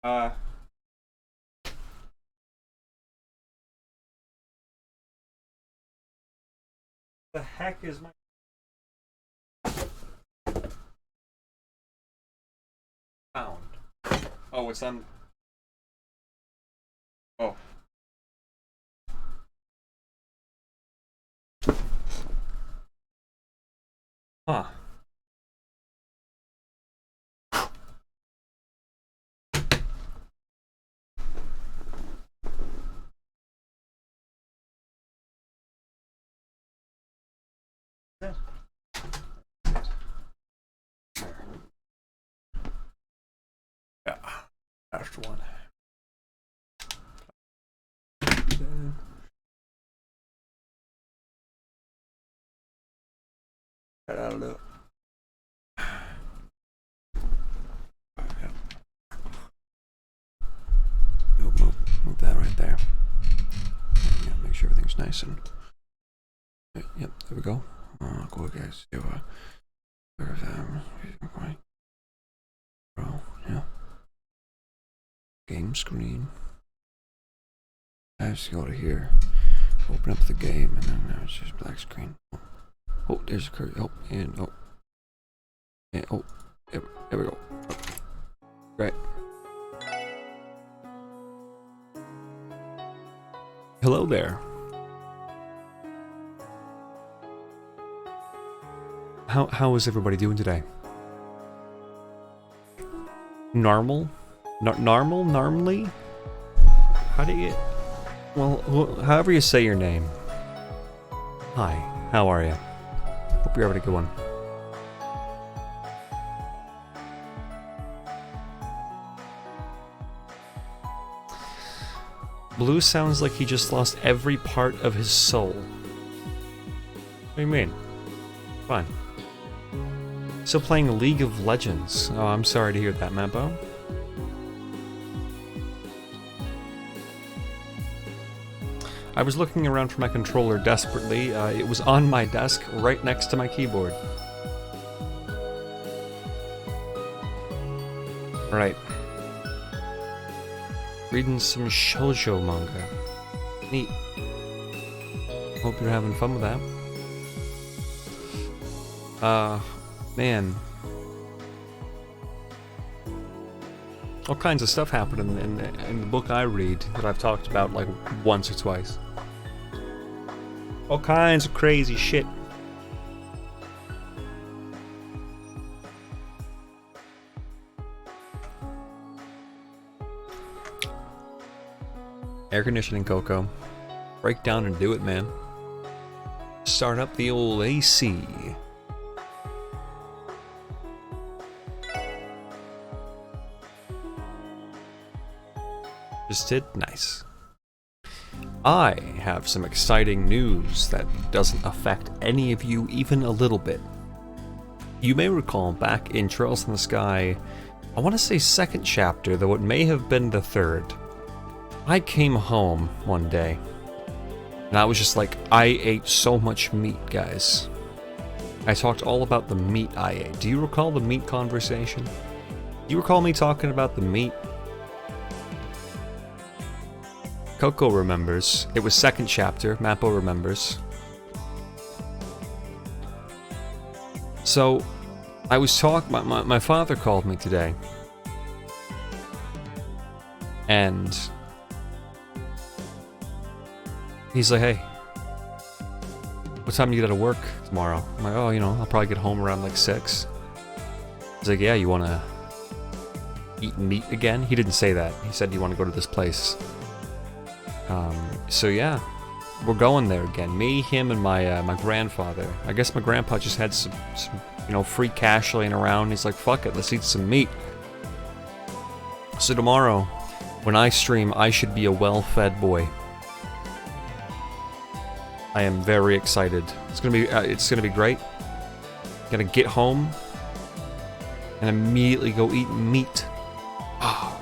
Uh, the heck is my sound? Oh, it's on. Oh. Huh. Yeah, that's one. That'll do it. Move that right there. Yeah, make sure everything's nice and. Yep, there we go. Cool guys. Yeah. Game screen. I just go to here, open up the game, and then it's just black screen. Oh, there's a curve. Oh, and oh, and oh, there we go. Oh. Right. Hello there. How is everybody doing today? Normal? Normally? How do you... Well, however you say your name. Hi, how are you? Hope you're having a good one. Blue sounds like he just lost every part of his soul. What do you mean? Fine. Still playing League of Legends. Oh, I'm sorry to hear that, Mabo. I was looking around for my controller desperately. It was on my desk, right next to my keyboard. Right. Reading some shoujo manga. Neat. Hope you're having fun with that. Man. All kinds of stuff happened in the book I read that I've talked about like once or twice. All kinds of crazy shit. Air conditioning, Coco. Break down and do it, man. Start up the old AC. Just did? Nice. I have some exciting news that doesn't affect any of you even a little bit. You may recall back in Trails in the Sky, I want to say second chapter, though it may have been the third. I came home one day, and I was just like, I ate so much meat, guys. I talked all about the meat I ate. Do you recall the meat conversation? Do you recall me talking about the meat? Coco remembers. It was second chapter. Mappo remembers. So, I was talking. My father called me today, and he's like, "Hey, what time do you get out of work tomorrow?" I'm like, "Oh, you know, I'll probably get home around like 6." He's like, "Yeah, you wanna eat meat again?" He didn't say that. He said, "You want to go to this place?" So yeah, we're going there again. Me, him, and my grandfather. I guess my grandpa just had some free cash laying around. He's like, fuck it, let's eat some meat. So tomorrow, when I stream, I should be a well-fed boy. I am very excited. It's gonna be great. Gonna get home and immediately go eat meat. Oh.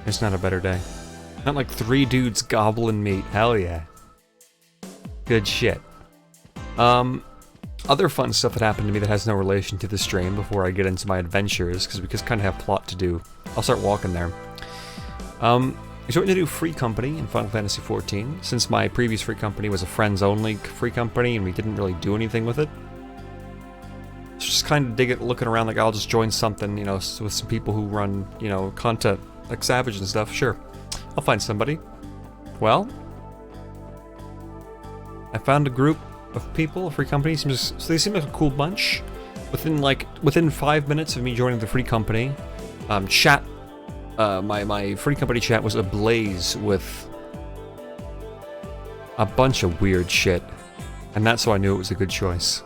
It's not a better day. Not like 3 dudes gobbling meat. Hell yeah. Good shit. Other fun stuff that happened to me that has no relation to the stream before I get into my adventures, because we just kind of have plot to do. I'll start walking there. I joined a new free company in Final Fantasy XIV, since my previous free company was a friends-only free company and we didn't really do anything with it. Just kind of looking around like I'll just join something, you know, with some people who run, you know, content like Savage and stuff. Sure, I'll find somebody. Well, I found a group of people, a free company. So they seem like a cool bunch. Within 5 minutes of me joining the free company, chat. My free company chat was ablaze with a bunch of weird shit, and that's how I knew it was a good choice.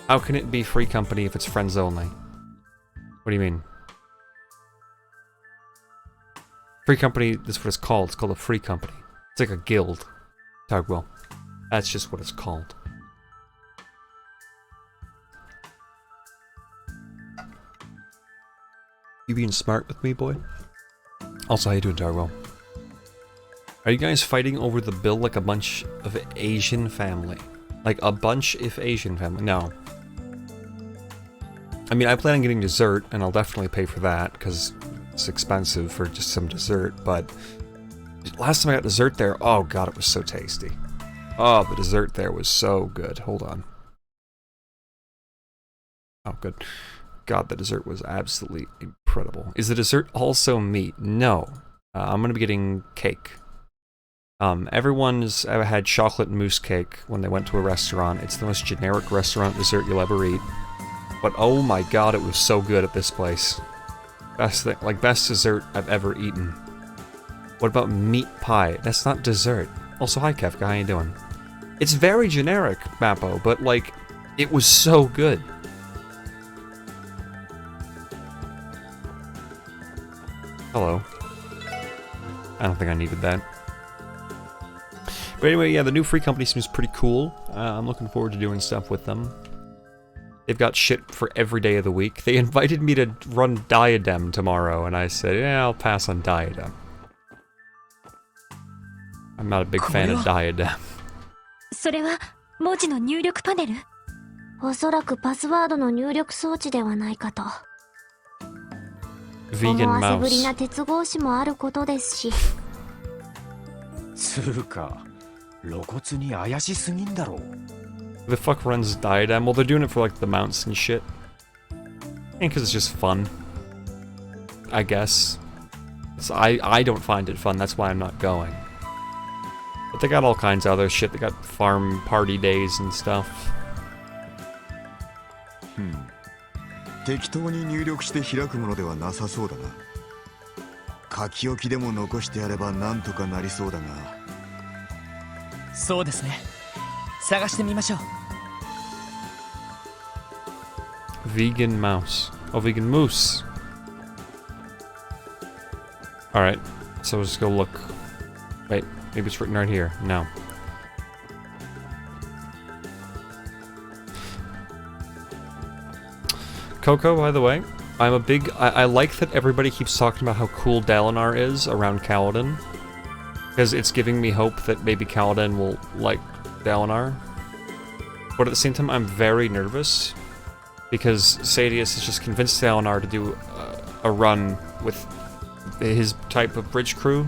How can it be free company if it's friends only? What do you mean? Free company, that's what it's called. It's called a free company. It's like a guild. Tugwell. That's just what it's called. You being smart with me, boy? Also, how you doing, Tugwell? Are you guys fighting over the bill like a bunch of Asian family? Like a bunch if Asian family? No. I mean, I plan on getting dessert, and I'll definitely pay for that, because it's expensive for just some dessert, but last time I got dessert there, oh god, it was so tasty. Oh, the dessert there was so good. Hold on. Oh, good. God, the dessert was absolutely incredible. Is the dessert also meat? No. I'm gonna be getting cake. Everyone's ever had chocolate mousse cake when they went to a restaurant. It's the most generic restaurant dessert you'll ever eat. But oh my god, it was so good at this place. Best thing, like best dessert I've ever eaten. What about meat pie? That's not dessert. Also, hi Kefka, how you doing? It's very generic, Mappo, but like, it was so good. Hello. I don't think I needed that. But anyway, yeah, the new free company seems pretty cool. I'm looking forward to doing stuff with them. They've got shit for every day of the week. They invited me to run Diadem tomorrow, and I said, yeah, I'll pass on Diadem. I'm not a big fan of Diadem. それは文字の入力パネル？おそらくパスワードの入力装置ではないかと。Vegan 思わせぶり mouse. な鉄格子もあることですし。つうか、露骨に怪しすぎんだろう。 Who the fuck runs Diadem? Well, they're doing it for like the mounts and shit. And because it's just fun. I guess. So I don't find it fun, that's why I'm not going. But they got all kinds of other shit. They got farm party days and stuff. 適当に入力して開くものではなさそうだな。書き置きでも残してやればなんとかなりそうだが。そうですね。探してみましょう。Vegan mouse. Oh, vegan moose. Alright, so let's go look. Wait, maybe it's written right here. No. Coco, by the way, I'm a big... I like that everybody keeps talking about how cool Dalinar is around Kaladin. Because it's giving me hope that maybe Kaladin will like Dalinar. But at the same time, I'm very nervous. Because Sadius has just convinced Dalinar to do a run with his type of bridge crew.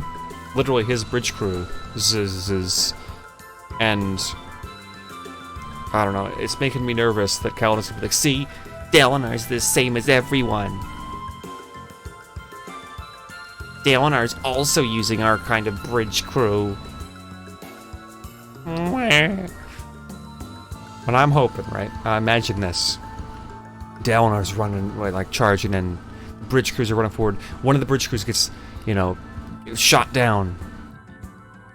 Literally his bridge crew. And... I don't know, it's making me nervous that Kaladin's gonna be like, see? Dalinar's the same as everyone. Dalinar's also using our kind of bridge crew. But I'm hoping, right? Imagine this. Dalinar's running, like charging, and bridge crews are running forward. One of the bridge crews gets, you know, shot down.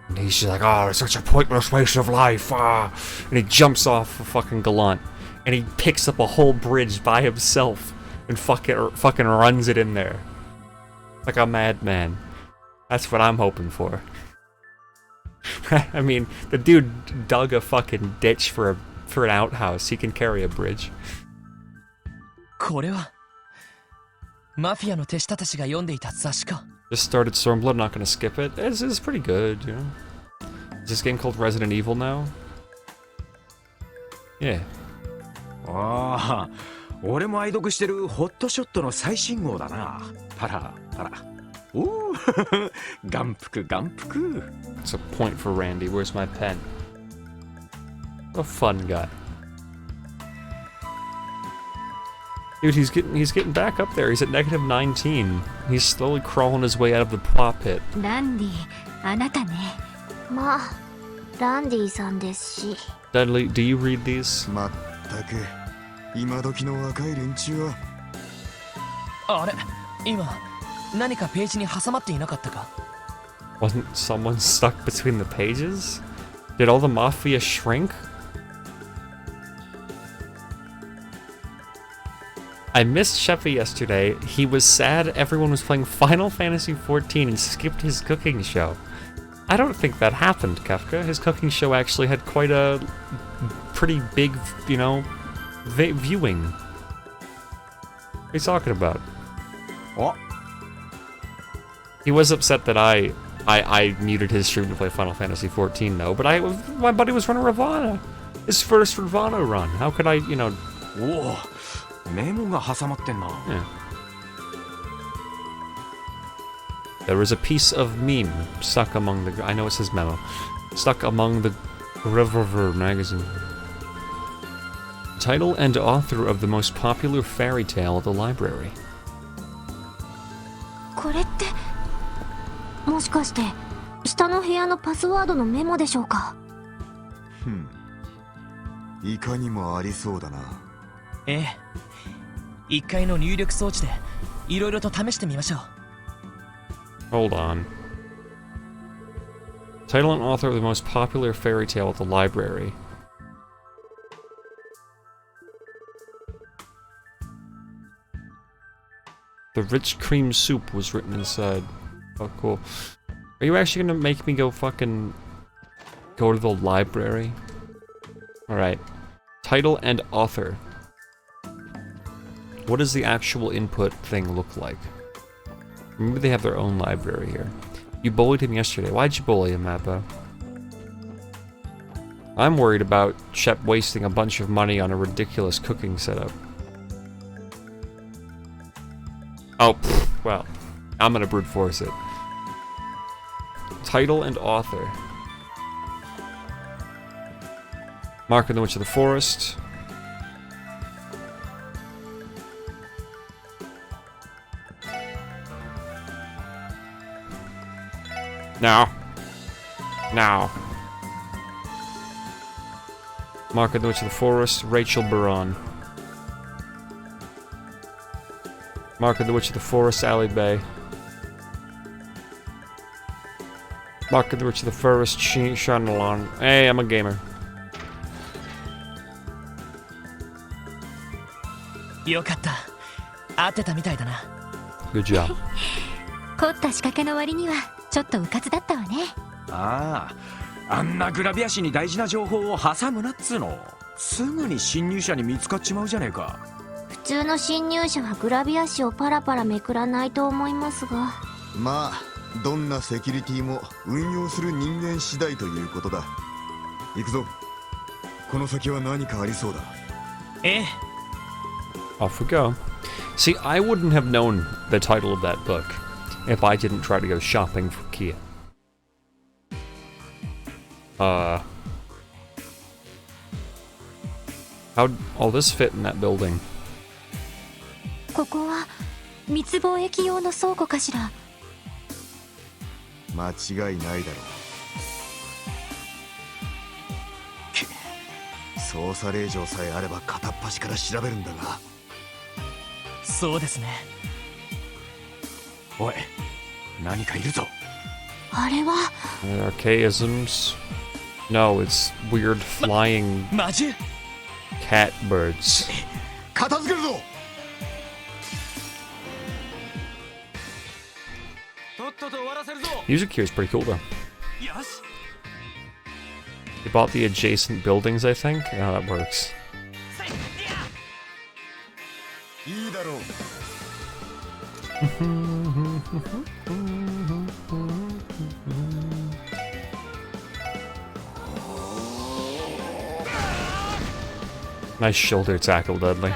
And he's just like, oh, it's such a pointless waste of life. And he jumps off a fucking Gallant. And he picks up a whole bridge by himself and fucking runs it in there. Like a madman. That's what I'm hoping for. I mean, the dude dug a fucking ditch for an outhouse. He can carry a bridge. これはマフィアの手下たちが読んでいた雑誌か。 Just started Stormblood, not gonna skip it. It's pretty good, you know. Is this game called Resident Evil now? Yeah. ああ、俺も愛読してるホットショットの最新号だな。パラパラ。おお、眼福眼福。 It's a point for Randy. Where's my pen? A fun guy. Dude, he's getting back up there. He's at negative 19. He's slowly crawling his way out of the plot pit. ランディ、あなたね。まあ、ランディさんですし。Dudley, do you read these? まったく今時の若い連中は。あれ、今何かページに挟まっていなかったか？ Wasn't someone stuck between the pages? Did all the mafia shrink? I missed Sheffy yesterday. He was sad everyone was playing Final Fantasy XIV and skipped his cooking show. I don't think that happened, Kafka. His cooking show actually had quite a pretty big, you know, viewing. What are you talking about? Oh. He was upset that I muted his stream to play Final Fantasy XIV, though, but my buddy was running Ravana. His first Ravana run. How could I, you know... おお、メモが挟まってんな。Yeah. There was a piece of meme stuck among the... I know it says memo. Stuck among the Revolver magazine. Title and author of the most popular fairy tale of the library. これって、もしかして下の部屋のパスワードのメモでしょうか？いかにもありそうだな。ええ、1階の入力装置でいろいろと試してみましょう。Hold on. Title and author of the most popular fairy tale at the library. The rich cream soup was written inside. Oh, cool. Are you actually gonna make me go fucking... go to the library? Alright. Title and author. What does the actual input thing look like? Maybe they have their own library here. You bullied him yesterday. Why'd you bully him, Mappa? I'm worried about Shep wasting a bunch of money on a ridiculous cooking setup. Oh, pfft, well, I'm gonna brute force it. Title and author. Mark of the Witch of the Forest. Now. Mark of the Witch of the Forest, Rachel Baron. Mark of the Witch of the Forest, Ali Bay. Mark of the Witch of the Forest, Shanalon. Hey, I'm a gamer. よかった。合ってたみたいだな。Good job. 凝った仕掛けの割にはちょっとうかつだったわね。ああ、あんなグラビア誌に大事な情報を挟むなっつうの。すぐに侵入者に見つかっちまうじゃねえか。普通の侵入者はグラビア紙をパラパラめくらないと思いますが。まあどんなセキュリティも運用する人間次第ということだ。行くぞ。この先は何かありそうだ。ええ。 Off we go. See, I wouldn't have known the title of that book if I didn't try to go shopping for Kia. How'd all this fit in that building? ここは密貿易用の倉庫かしら。間違いないだろう。捜査令状さえあれば片っ端から調べるんだが。そうですね。おい、何かいるぞ。あれは Archaisms? No, it's weird flying 魔獣。 catbirds. 片付けるぞ。とっとと終わらせるぞ。 Music here is pretty cool though. よし。 They bought the adjacent buildings, I think. Yeah, that works. いいだろう。Nice shoulder tackle, Dudley.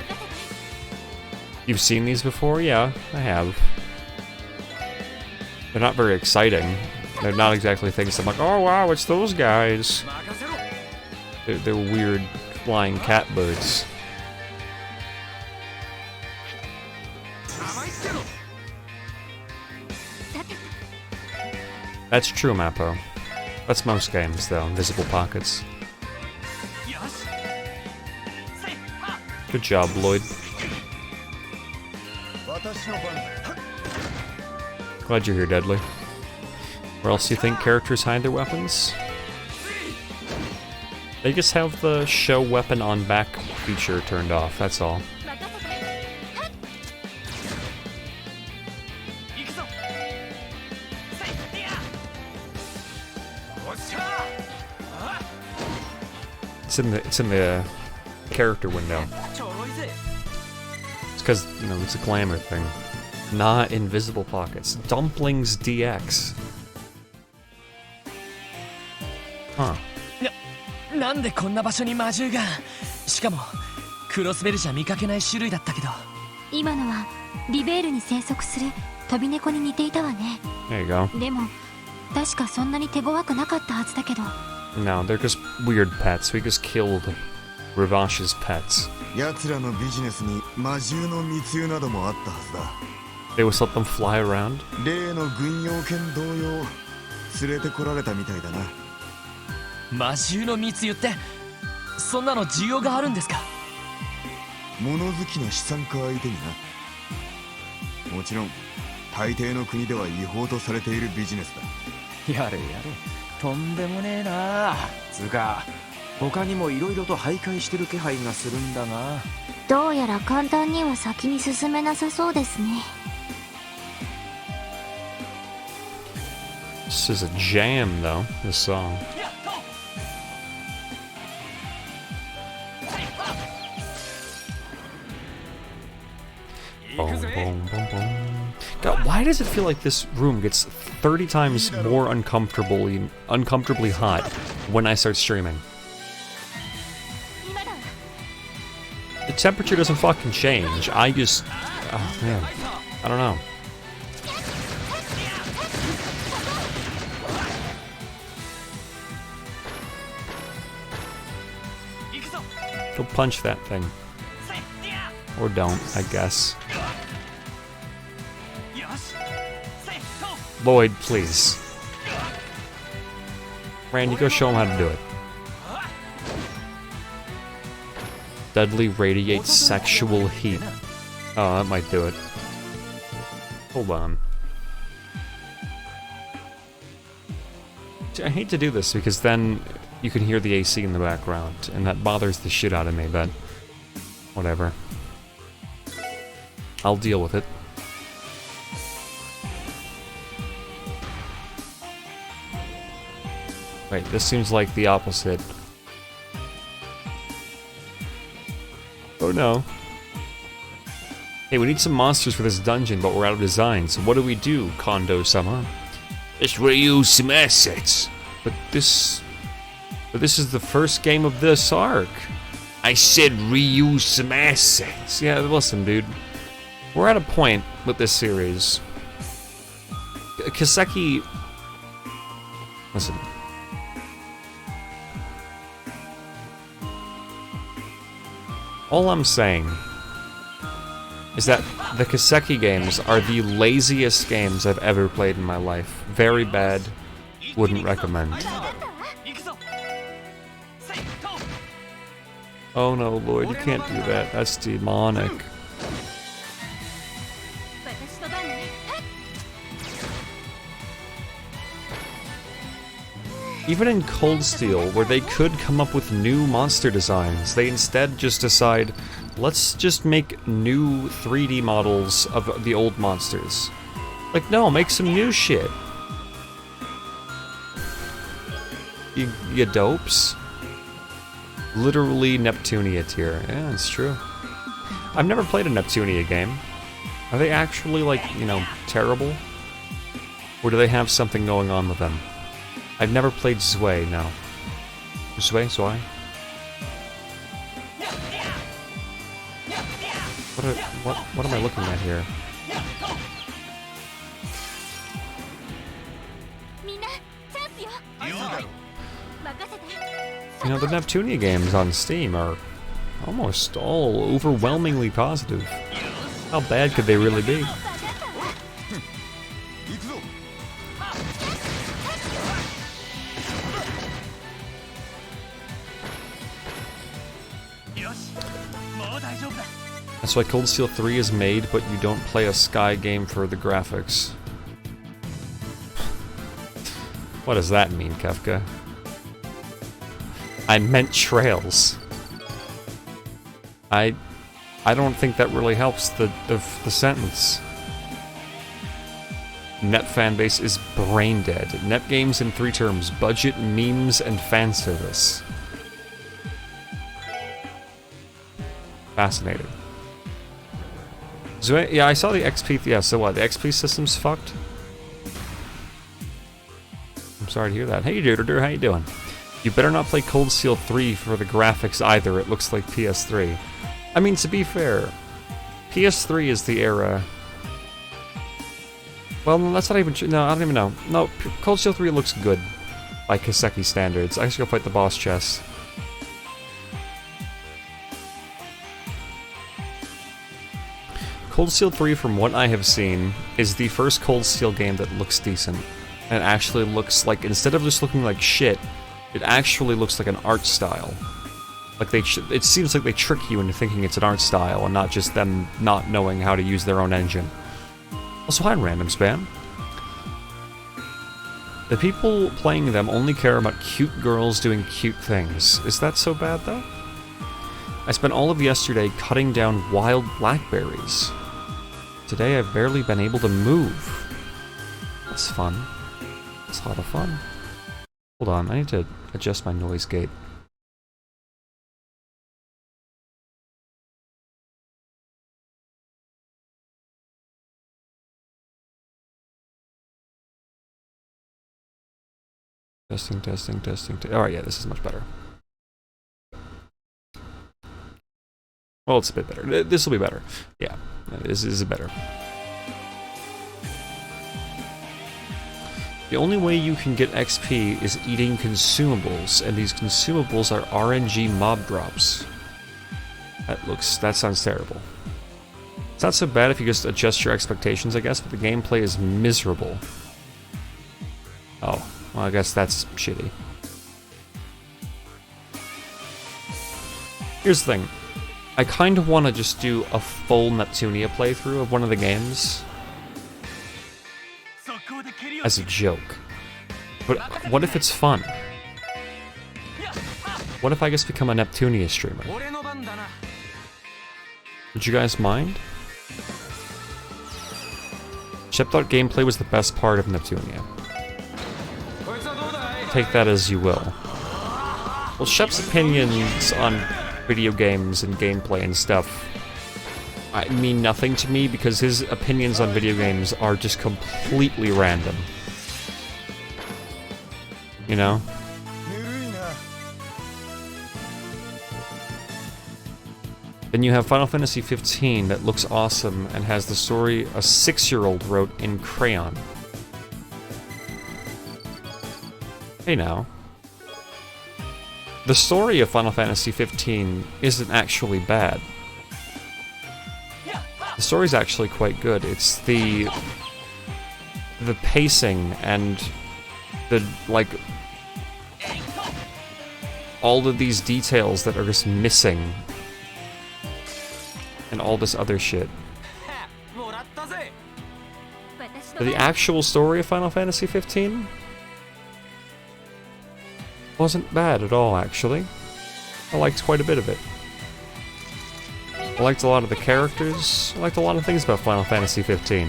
You've seen these before? Yeah, I have. They're not very exciting. They're not exactly things I'm like, oh wow, it's those guys. They're weird flying cat birds. That's true, Mappo. That's most games, though. Invisible pockets. Good job, Lloyd. Glad you're here, Deadly. Where else do you think characters hide their weapons? They just have the show weapon on back feature turned off, that's all. It's in the character window. It's because, you know, it's a glamour thing. Not invisible pockets. Dumplings DX. Huh. なんでこんな場所に魔獣が。しかもクロスベルじゃ見かけない種類だったけど。今のはリベールに生息する飛び猫に似ていたわね。 There you go. でも確かそんなに手強くなかったはずだけど。 No, they're just weird pets. We just killed Ravash's pets. 奴らのビジネスに魔獣の密輸などもあったはずだ。 They would let them fly around? 例の軍用犬同様連れてこられたみたいだな。魔獣の密輸ってそんなの需要があるんですか。物好きな資産家相手にな。もちろん大抵の国では違法とされているビジネスだ。やれやれ、とんでもねえな。つうか他にもいろいろと徘徊してる気配がするんだが。どうやら簡単には先に進めなさそうですね。 This is a jam, though, this song. Boom, boom, boom, boom. God, why does it feel like this room gets 30 times more uncomfortably hot when I start streaming? The temperature doesn't fucking change. I just... Oh, man. I don't know. Go punch that thing. Or don't, I guess. Lloyd, please. Randy, go show him how to do it. Deadly radiates sexual heat. Oh, that might do it. Hold on. I hate to do this because then you can hear the AC in the background, and that bothers the shit out of me, but whatever. I'll deal with it. Wait, this seems like the opposite. Oh no. Hey, we need some monsters for this dungeon, but we're out of design, so what do we do, Kondo-sama? Let's reuse some assets. But this is the first game of this arc. I said reuse some assets. Yeah, listen, dude. We're at a point with this series. Kiseki... Listen. All I'm saying is that the Kiseki games are the laziest games I've ever played in my life. Very bad. Wouldn't recommend. Oh no, Lloyd, you can't do that. That's demonic. Even in Cold Steel, where they could come up with new monster designs, they instead just decide, let's just make new 3D models of the old monsters. Like, no, make some new shit. You dopes. Literally Neptunia tier. Yeah, it's true. I've never played a Neptunia game. Are they actually, like, you know, terrible? Or do they have something going on with them? I've never played Zwei, no. Zwei? What a... What am I looking at here? みんなチャンスよ任せて You know, the Neptunia games on Steam are almost all overwhelmingly positive. How bad could they really be? 行くぞ That's why Cold Steel 3 is made, but you don't play a Sky game for the graphics. What does that mean, Kefka? I meant trails. I don't think that really helps the sentence. Net fanbase is brain dead. Net games in 3 terms: budget, memes, and fan service. Fascinating. So, yeah, I saw the XP. Yeah, so what? The XP system's fucked? I'm sorry to hear that. Hey, Duder, how you doing? You better not play Cold Steel 3 for the graphics either. It looks like PS3. I mean, to be fair, PS3 is the era. Well, that's not even true. No, I don't even know. No, Cold Steel 3 looks good by Kiseki standards. I should go fight the boss chess. Cold Steel 3, from what I have seen, is the first Cold Steel game that looks decent. And actually looks like, instead of just looking like shit, it actually looks like an art style. Like it seems like they trick you into thinking it's an art style and not just them not knowing how to use their own engine. Also, hi, Random Spam. The people playing them only care about cute girls doing cute things. Is that so bad, though? I spent all of yesterday cutting down wild blackberries. Today I've barely been able to move. That's fun. That's a lot of fun. Hold on, I need to adjust my noise gate. Testing. Alright, yeah, this is much better. Well, it's a bit better. This will be better. Yeah, this is better. The only way you can get XP is eating consumables, and these consumables are RNG mob drops. That sounds terrible. It's not so bad if you just adjust your expectations, I guess, but the gameplay is miserable. Oh, well, I guess that's shitty. Here's the thing. I kind of want to just do a full Neptunia playthrough of one of the games. As a joke. But what if it's fun? What if I just become a Neptunia streamer? Would you guys mind? Shep thought gameplay was the best part of Neptunia. Take that as you will. Well, Shep's opinions on video games and gameplay and stuff mean nothing to me because his opinions on video games are just completely random. You know? Then you have Final Fantasy 15 that looks awesome and has the story a 6-year-old wrote in crayon. Hey now. The story of Final Fantasy 15 isn't actually bad. The story's actually quite good. It's the pacing and the, like, all of these details that are just missing and all this other shit. But the actual story of Final Fantasy 15 wasn't bad at all, actually. I liked quite a bit of it. I liked a lot of the characters. I liked a lot of things about Final Fantasy 15.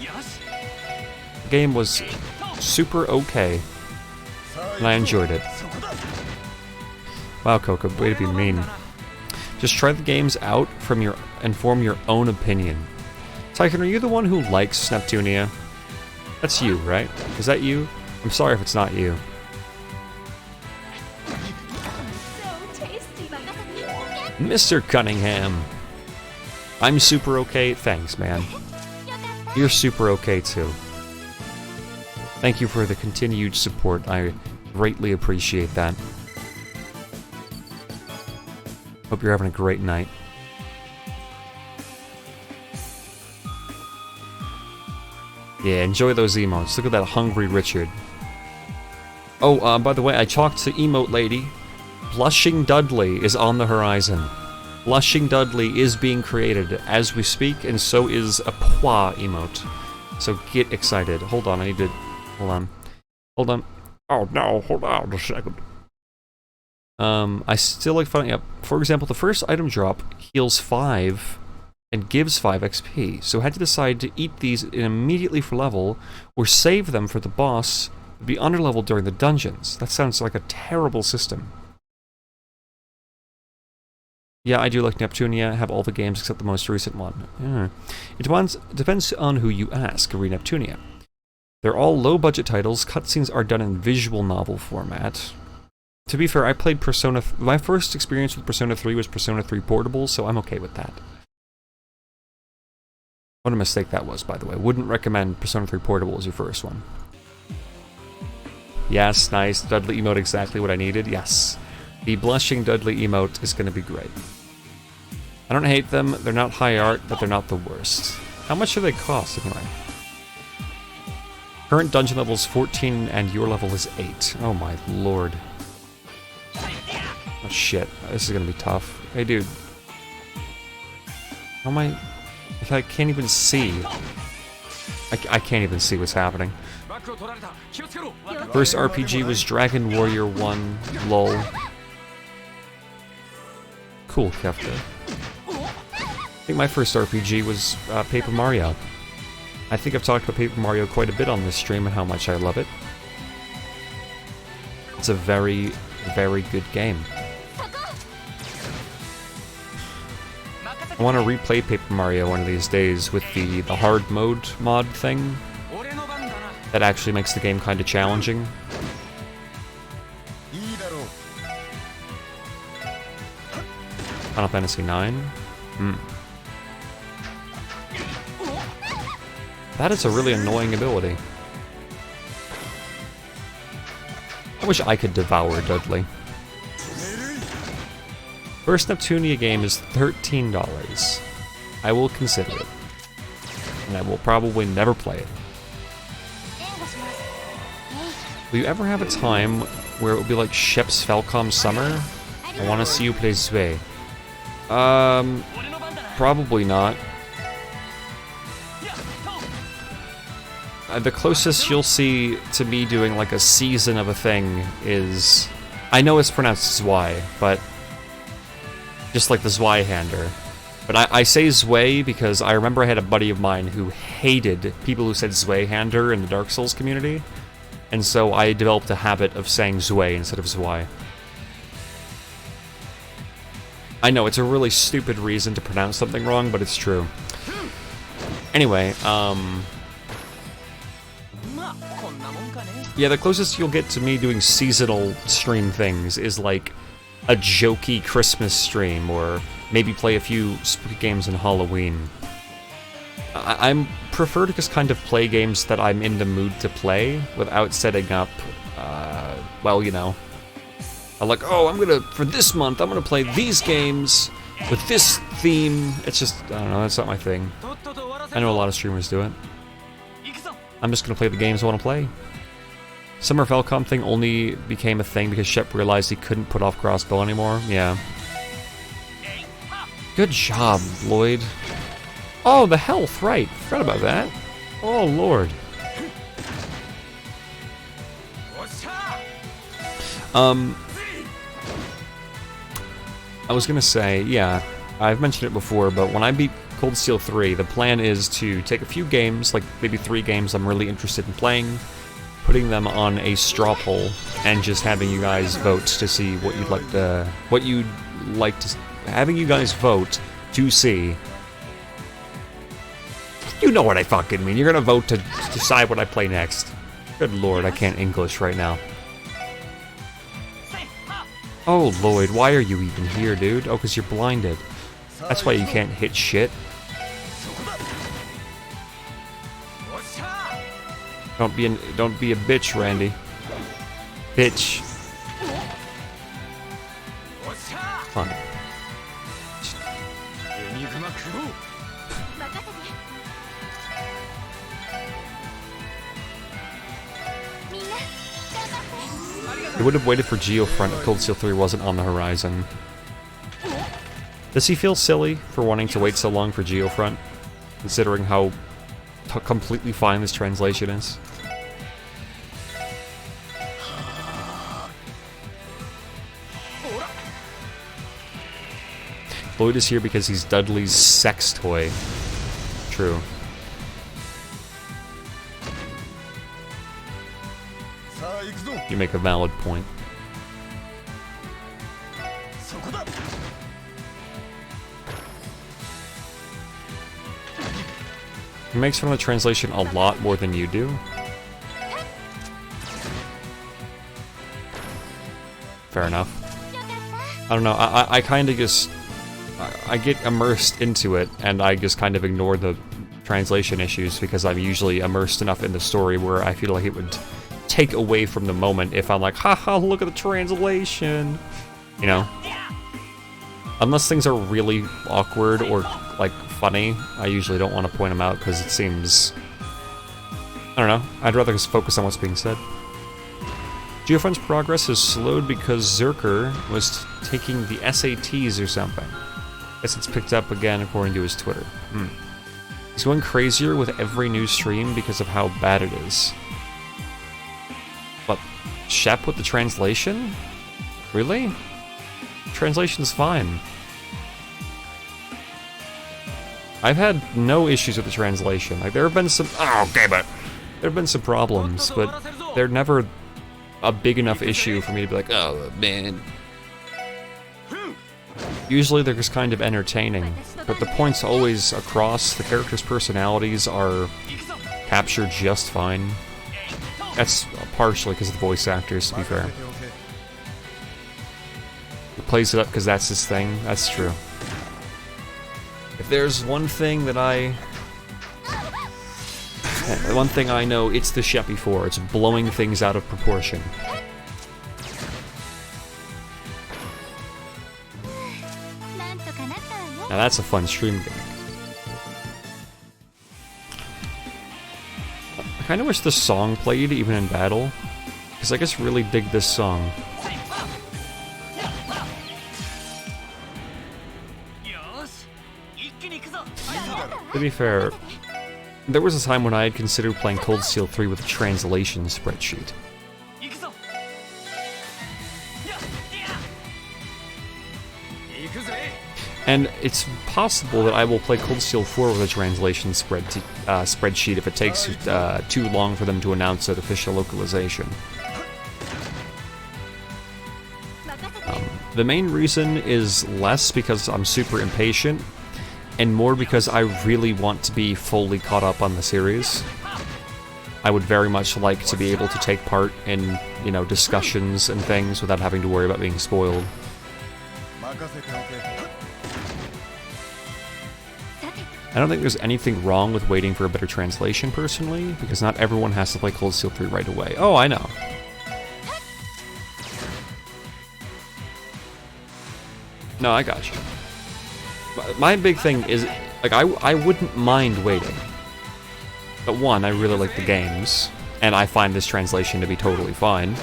The game was super okay, and I enjoyed it. Wow, Coco, way to be mean. Just try the games out and form your own opinion. Tycoon, are you the one who likes Neptunia? That's you, right? Is that you? I'm sorry if it's not you. Mr. Cunningham. I'm super okay. Thanks, man. You're super okay too. Thank you for the continued support. I greatly appreciate that. Hope you're having a great night. Yeah, enjoy those emotes. Look at that hungry Richard. Oh, by the way, I talked to Emote Lady. Blushing Dudley is on the horizon. Blushing Dudley is being created as we speak, and so is a Pwa emote. So get excited. Hold on, I need to... Hold on. Hold on. Oh no, hold on a second. I still like finding out. For example, the first item drop heals 5 and gives 5 XP. So I had to decide to eat these immediately for level, or save them for the boss to be underleveled during the dungeons. That sounds like a terrible system. Yeah, I do like Neptunia, have all the games except the most recent one. Yeah. It depends on who you ask, read Neptunia. They're all low-budget titles, cutscenes are done in visual novel format. To be fair, I played Persona... My first experience with Persona 3 was Persona 3 Portable, so I'm okay with that. What a mistake that was, by the way. Wouldn't recommend Persona 3 Portable as your first one. Yes, nice. Dudley emote, exactly what I needed. Yes. The Blushing Dudley emote is going to be great. I don't hate them. They're not high art, but they're not the worst. How much do they cost, anyway? Current dungeon level is 14, and your level is 8. Oh my lord. Oh shit, this is gonna be tough. Hey dude. How am I... I can't even see. I can't even see what's happening. First RPG was Dragon Warrior 1, lol. Cool, Kefka. I think my first RPG was Paper Mario. I think I've talked about Paper Mario quite a bit on this stream and how much I love it. It's a very, very good game. I want to replay Paper Mario one of these days with the hard mode mod thing. That actually makes the game kind of challenging. Final Fantasy IX? That is a really annoying ability. I wish I could devour Dudley. First Neptunia game is $13. I will consider it. And I will probably never play it. Will you ever have a time where it will be like Shep's Falcom Summer? I want to see you play Zwei. Probably not. The closest you'll see to me doing like a season of a thing is... I know it's pronounced Zwei, but... just like the Zweihander. But I say Zwei because I remember I had a buddy of mine who hated people who said Zweihander in the Dark Souls community. And so I developed a habit of saying Zwei instead of Zwei. I know, it's a really stupid reason to pronounce something wrong, but it's true. Anyway, yeah, the closest you'll get to me doing seasonal stream things is like a jokey Christmas stream, or maybe play a few spooky games in Halloween. I prefer to just kind of play games that I'm in the mood to play without setting up, well, you know, I'm like, oh, for this month, I'm gonna play these games with this theme. It's just, I don't know, that's not my thing. I know a lot of streamers do it. I'm just gonna play the games I want to play. Summer Falcom thing only became a thing because Shep realized he couldn't put off crossbow anymore. Yeah. Good job, Lloyd. Oh, the health, right. Forgot about that. Oh, Lord. I was gonna say, yeah, I've mentioned it before, but when I beat Cold Steel 3, the plan is to take a few games, like maybe 3 games I'm really interested in playing, putting them on a straw poll, and just having you guys vote to see what you'd like to, having you guys vote to see. You know what I fucking mean. You're gonna vote to decide what I play next. Good lord, I can't English right now. Oh, Lloyd, why are you even here, dude? Oh, because you're blinded. That's why you can't hit shit. Don't be a bitch, Randy. Bitch. Fun. エニグマクロー He would have waited for Geofront if Cold Steel 3 wasn't on the horizon. Does he feel silly for wanting to wait so long for Geofront, considering how completely fine this translation is? Lloyd is here because he's Dudley's sex toy. True. You make a valid point. He makes fun of the translation a lot more than you do. Fair enough. I don't know, I kind of just... I get immersed into it, and I just kind of ignore the translation issues because I'm usually immersed enough in the story where I feel like it would take away from the moment if I'm like, haha, look at the translation! You know? Unless things are really awkward or, like, funny, I usually don't want to point them out because it seems... I don't know, I'd rather just focus on what's being said. Geofront's progress has slowed because Zerker was taking the SATs or something. Guess it's picked up again according to his Twitter. He's going crazier with every new stream because of how bad it is. But Shep with the translation? Really? Translation's fine. I've had no issues with the translation. Like, there have been some... Oh, okay, but... There have been some problems, but they're never a big enough issue for me to be like, oh, man. Usually they're just kind of entertaining, but the point's always across. The characters' personalities are captured just fine. That's partially because of the voice actors, to be fair. He plays it up because that's his thing. That's true. If there's one thing that one thing I know, it's the Sheppy 4. It's blowing things out of proportion. Now that's a fun stream game. I kinda wish the song played even in battle, because I just really dig this song. To be fair, there was a time when I had considered playing Cold Steel 3 with a translation spreadsheet. And it's possible that I will play Cold Steel 4 with a translation spreadsheet if it takes too long for them to announce an official localization. The main reason is less because I'm super impatient, and more because I really want to be fully caught up on the series. I would very much like to be able to take part in, you know, discussions and things without having to worry about being spoiled. I don't think there's anything wrong with waiting for a better translation, personally, because not everyone has to play Cold Steel 3 right away. Oh, I know. No, I got you. My big thing is, like, I wouldn't mind waiting. But one, I really like the games, and I find this translation to be totally fine.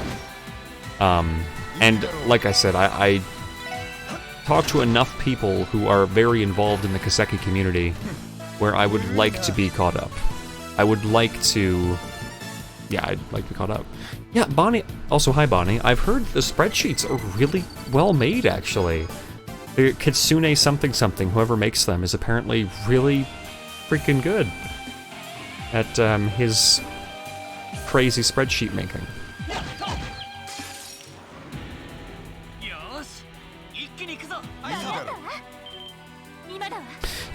And like I said, I talk to enough people who are very involved in the Kiseki community where I would like to be caught up. I would like to... Yeah, I'd like to be caught up. Yeah, Bonnie... Also, hi, Bonnie. I've heard the spreadsheets are really well made, actually. The Kitsune something something, whoever makes them, is apparently really freaking good at his crazy spreadsheet making.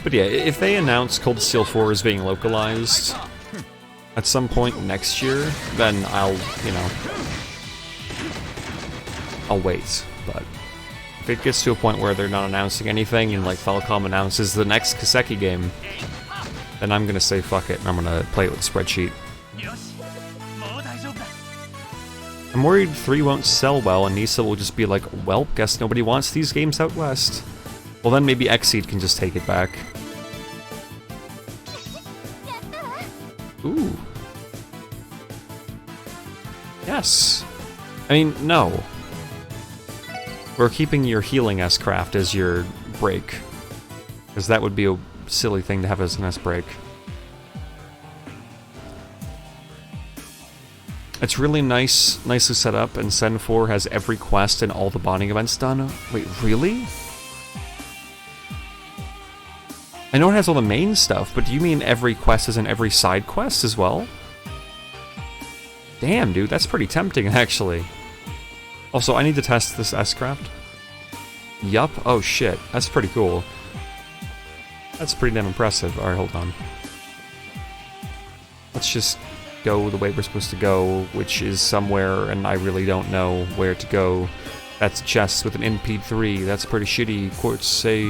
But yeah, if they announce Cold Steel 4 as being localized at some point next year, then I'll, you know, I'll wait. But if it gets to a point where they're not announcing anything and like Falcom announces the next Kiseki game, then I'm gonna say fuck it and I'm gonna play it with a spreadsheet. I'm worried 3 won't sell well and Nisa will just be like, well, guess nobody wants these games out west. Well, then maybe Xseed can just take it back. Ooh. Yes. I mean, no. We're keeping your healing S-Craft as your break. Because that would be a silly thing to have as an S-break. It's really nicely set up, and Sen 4 has every quest and all the bonding events done. Wait, really? I know it has all the main stuff, but do you mean every quest is in every side quest as well? Damn, dude, that's pretty tempting, actually. Also, I need to test this S-Craft. Yup. Oh, shit. That's pretty cool. That's pretty damn impressive. Alright, hold on. Let's just go the way we're supposed to go, which is somewhere, and I really don't know where to go. That's a chest with an NP3. That's pretty shitty. Quartz say...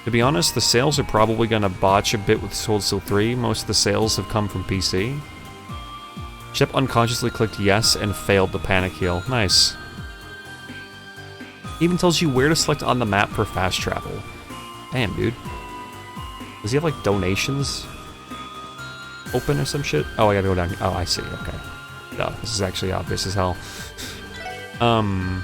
to be honest, the sales are probably gonna botch a bit with Sword Steel 3. Most of the sales have come from PC. Shep unconsciously clicked yes and failed the panic heal. Nice. Even tells you where to select on the map for fast travel. Damn, dude. Does he have, like, donations open or some shit? Oh, I gotta go down. Oh, I see. Okay. No, this is actually obvious as hell. No.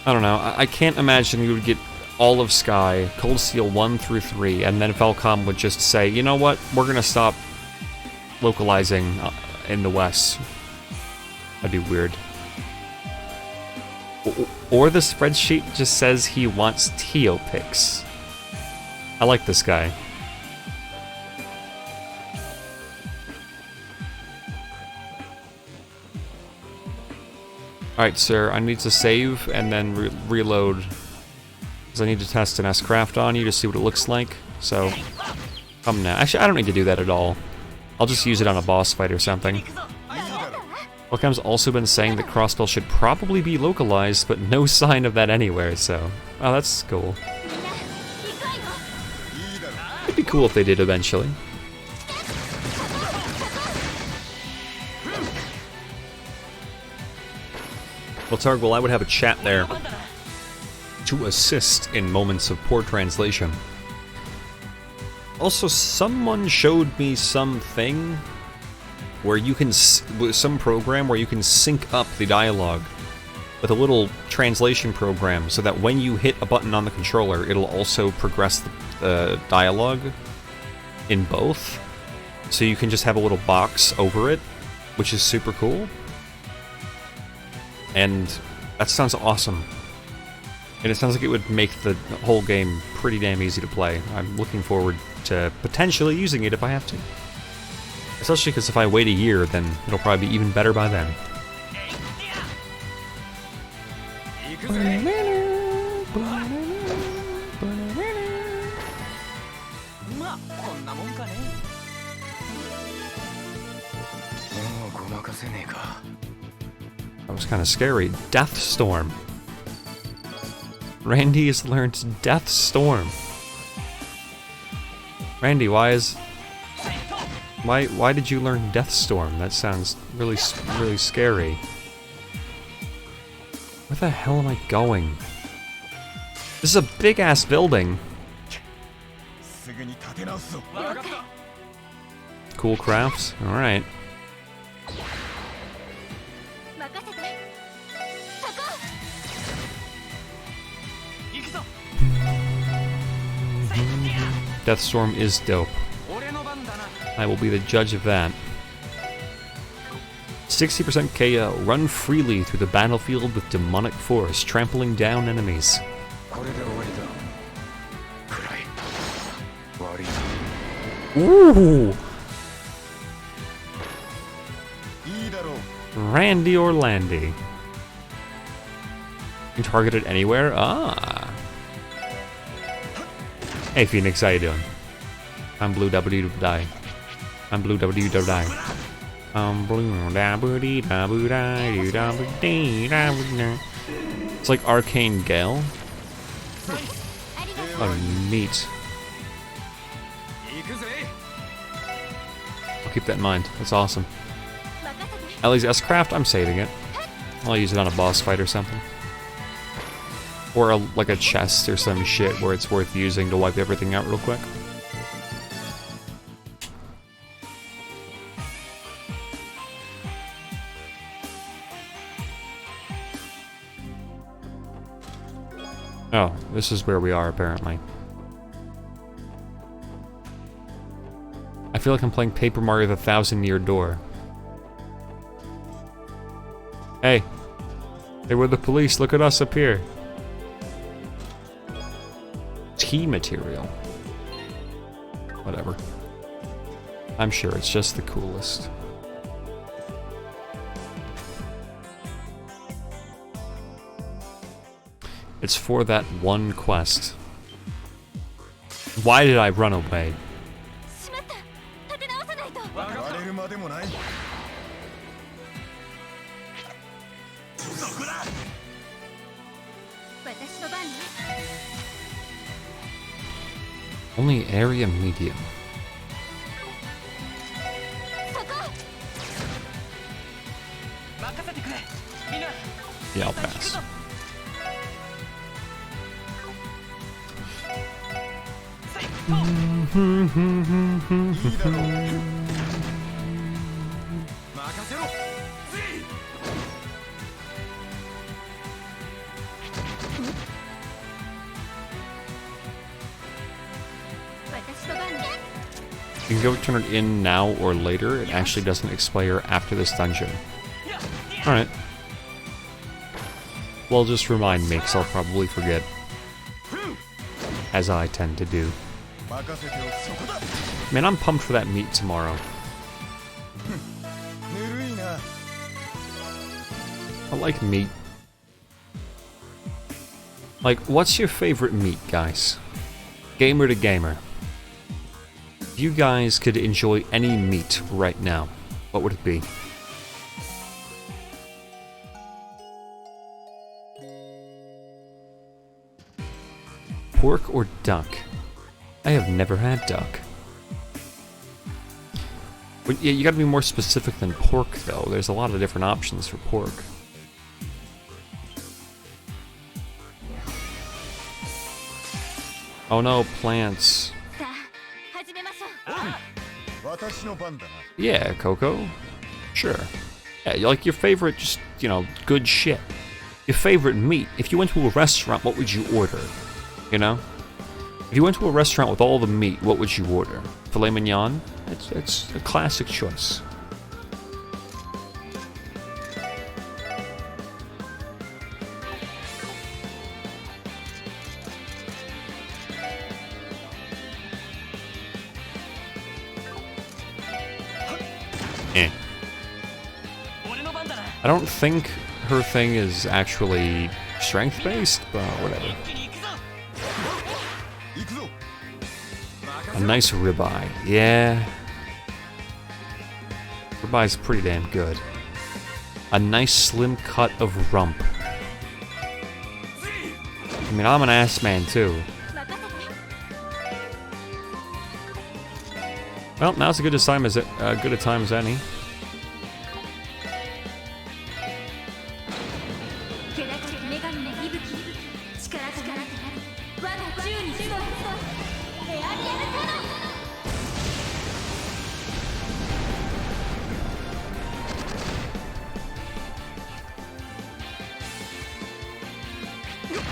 I don't know. I can't imagine you would get all of Sky, Cold Steel 1 through 3, and then Falcom would just say, you know what, we're gonna stop localizing in the West. That'd be weird. Or the spreadsheet just says he wants Teo picks. I like this guy. Alright, sir, I need to save and then reload. Because I need to test an S-Craft on you to see what it looks like. So, come now. Actually, I don't need to do that at all. I'll just use it on a boss fight or something. Welcome's also been saying that Crossbell should probably be localized, but no sign of that anywhere, so... Oh, that's cool. It'd be cool if they did eventually. Well, Targwell, I would have a chat there to assist in moments of poor translation. Also, someone showed me something where you can, some program where you can sync up the dialogue with a little translation program so that when you hit a button on the controller, it'll also progress the dialogue in both. So you can just have a little box over it, which is super cool. And that sounds awesome. And it sounds like it would make the whole game pretty damn easy to play. I'm looking forward to potentially using it if I have to. Especially because if I wait a year, then it'll probably be even better by then. That was kind of scary. Death Storm. Randy has learned Death Storm. Randy, why did you learn Death Storm? That sounds really scary. Where the hell am I going? This is a big ass building. Cool crafts. All right. Deathstorm is dope. I will be the judge of that. 60% KO. Run freely through the battlefield with demonic force, trampling down enemies. Ooh! Randy or Landy. You can target it anywhere? Ah! Hey Phoenix, how you doing? I'm Blue W Die. I'm Blue W Die. I'm Blue It's like Arcane Gale. Oh, neat. I'll keep that in mind. That's awesome. Ellie's S-Craft, I'm saving it. I'll use it on a boss fight or something. Or like a chest or some shit where it's worth using to wipe everything out real quick. Oh, this is where we are, apparently. I feel like I'm playing Paper Mario: The Thousand-Year Door. Hey. Hey, we're the police. Look at us up here. Tea material. Whatever. I'm sure it's just the coolest. It's for that one quest. Why did I run away? Only area medium. Yeah, I'll pass. You can go turn it in now or later. It actually doesn't expire after this dungeon. Alright. Well, just remind me, because I'll probably forget. As I tend to do. Man, I'm pumped for that meet tomorrow. I like meat. Like, what's your favorite meat, guys? Gamer to gamer. If you guys could enjoy any meat right now, what would it be? Pork or duck? I have never had duck. But yeah, you gotta be more specific than pork, though. There's a lot of different options for pork. Oh no, plants. Yeah, Coco. Sure. Yeah, like your favorite, just, you know, good shit. Your favorite meat. If you went to a restaurant, what would you order? You know? If you went to a restaurant with all the meat, what would you order? Filet mignon? It's a classic choice. Eh. I don't think her thing is actually strength-based, but whatever. A nice ribeye, yeah. Ribeye's pretty damn good. A nice slim cut of rump. I mean, I'm an ass man too. Well, now's as good a time as any.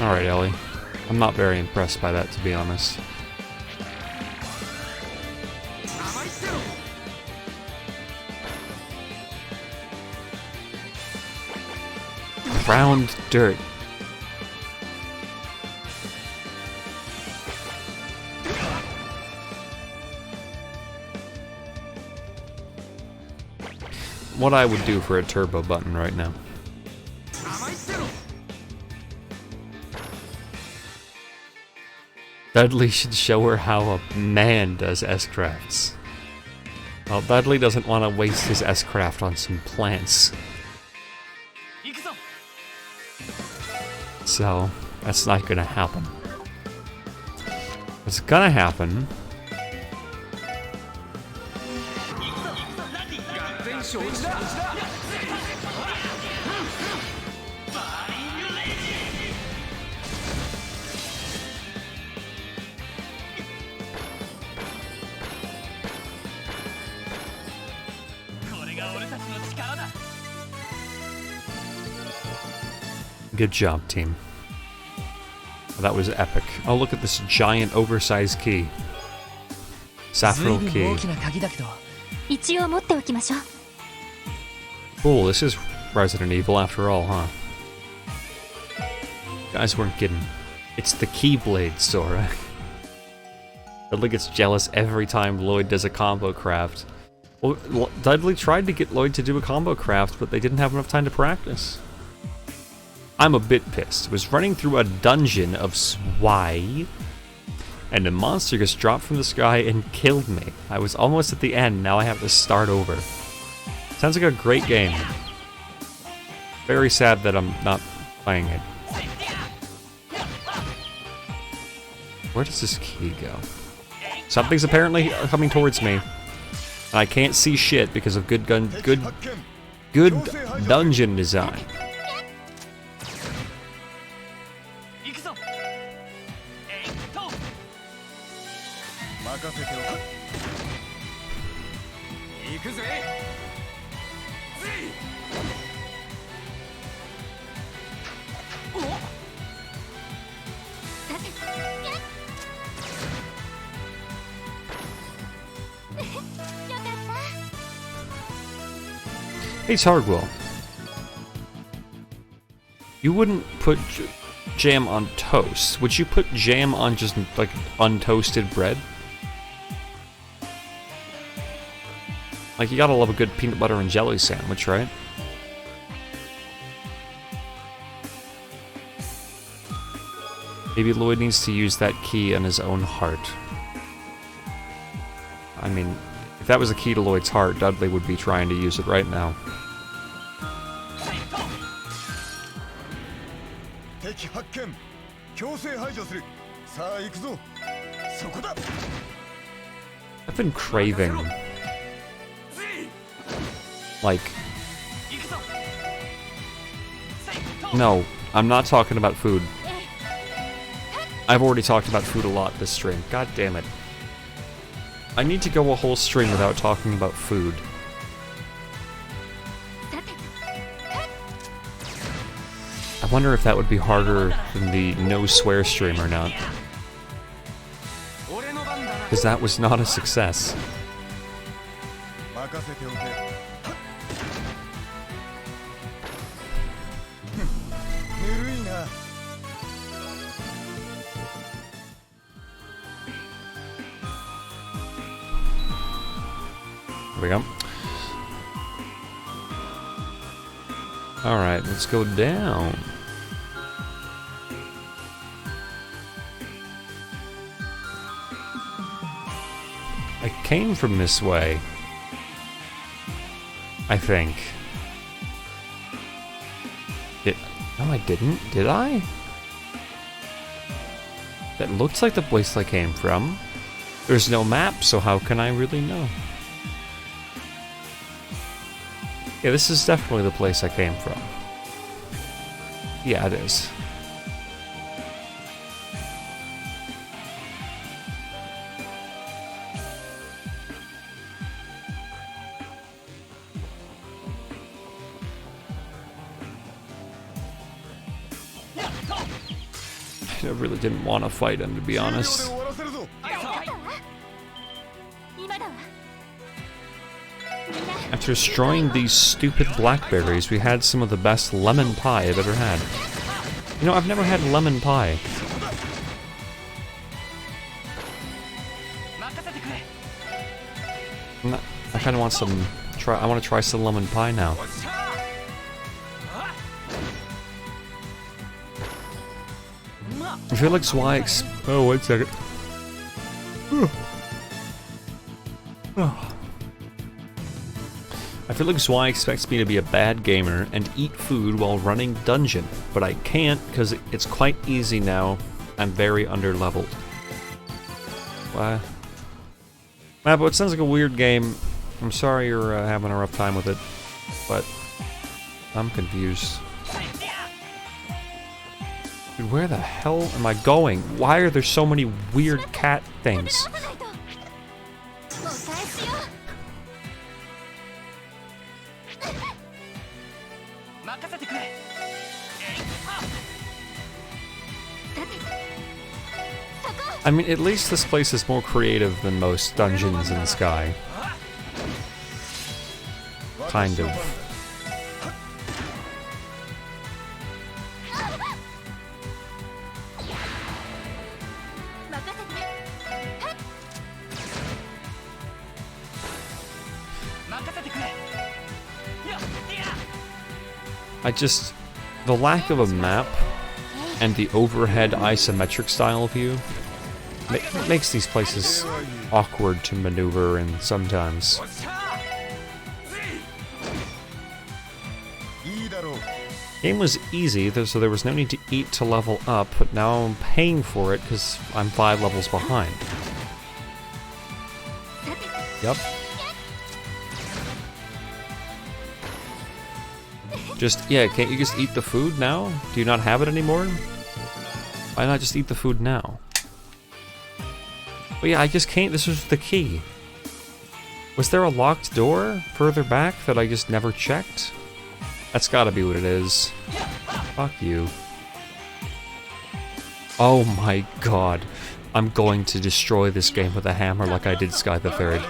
Alright, Ellie. I'm not very impressed by that, to be honest. Ground dirt. What I would do for a turbo button right now. Dudley should show her how a man does S-crafts. Well, Dudley doesn't want to waste his S-craft on some plants. So, that's not gonna happen. What's gonna happen... Good job, team. That was epic. Oh, look at this giant oversized key. Saffron key. 一応持っておきましょう。 Cool, this is Resident Evil after all, huh? Guys weren't kidding. It's the Keyblade, Sora. Dudley gets jealous every time Lloyd does a combo craft. Well, Dudley tried to get Lloyd to do a combo craft, but they didn't have enough time to practice. I'm a bit pissed. I was running through a dungeon of Swai, and a monster just dropped from the sky and killed me. I was almost at the end, now I have to start over. Sounds like a great game. Very sad that I'm not playing it. Where does this key go? Something's apparently coming towards me. And I can't see shit because of good dungeon design. Hey Targwell, you wouldn't put jam on toast. Would you put jam on just like untoasted bread? Like you gotta love a good peanut butter and jelly sandwich, right? Maybe Lloyd needs to use that key on his own heart. I mean, if that was a key to Lloyd's heart, Dudley would be trying to use it right now. I've been craving... like... No, I'm not talking about food. I've already talked about food a lot this stream. God damn it. I need to go a whole stream without talking about food. I wonder if that would be harder than the no swear stream or not. Because that was not a success. There we go. Alright, let's go down. I came from this way. I think. No, I didn't. Did I? That looks like the place I came from. There's no map, so how can I really know? Yeah, this is definitely the place I came from. Yeah, it is. I really didn't want to fight him, to be honest. After destroying these stupid blackberries, we had some of the best lemon pie I've ever had. You know, I've never had lemon pie. I kind of want some... I want to try some lemon pie now. I feel like Zwei... Oh, wait a second. I feel like Zwei expects me to be a bad gamer and eat food while running dungeon, but I can't because it's quite easy now. I'm very underleveled. Why? Mappo, it sounds like a weird game. I'm sorry you're having a rough time with it, but I'm confused. Dude, where the hell am I going? Why are there so many weird cat things? I mean, at least this place is more creative than most dungeons in the sky. Kind of. The lack of a map and the overhead isometric style view makes these places awkward to maneuver in sometimes. Game was easy, so there was no need to eat to level up, but now I'm paying for it because I'm 5 levels behind. Yep. Can't you just eat the food now? Do you not have it anymore? Why not just eat the food now? But yeah, I just can't. This was the key. Was there a locked door further back that I just never checked? That's gotta be what it is. Fuck you. Oh my god. I'm going to destroy this game with a hammer like I did Sky the Third.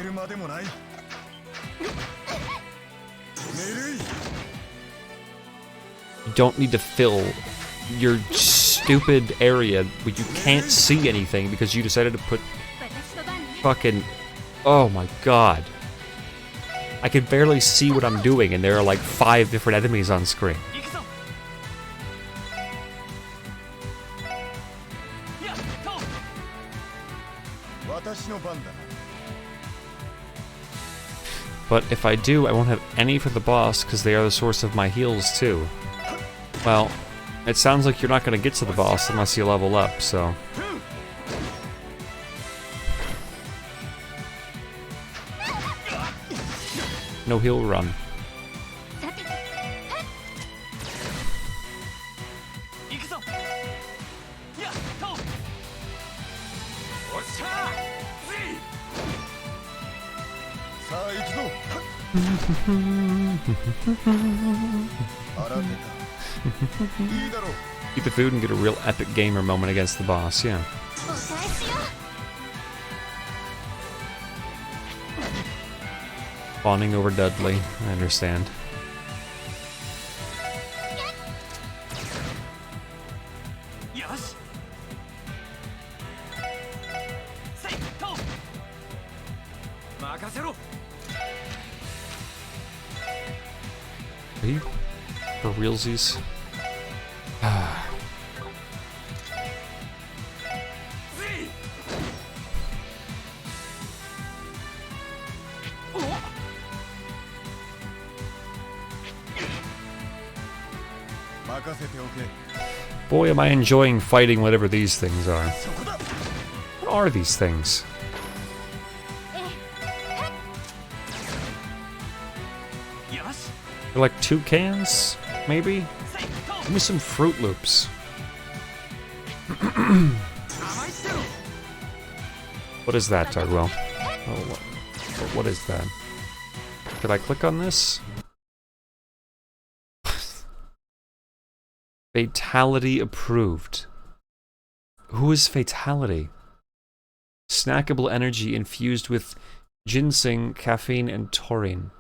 You don't need to fill your stupid area where you can't see anything because you decided to put fucking... Oh my god. I can barely see what I'm doing and there are like 5 different enemies on screen. But if I do, I won't have any for the boss because they are the source of my heals too. Well, it sounds like you're not going to get to the boss unless you level up, so... No heal run. Eat the food and get a real epic gamer moment against the boss, yeah. Fawning over Dudley, I understand. Are you for realsies? Boy, am I enjoying fighting whatever these things are. What are these things? They're like toucans, maybe? Give me some Fruit Loops. What is that, Tugwell? Oh, what is that? Did I click on this? Fatality approved. Who is Fatality? Snackable energy infused with ginseng, caffeine, and taurine.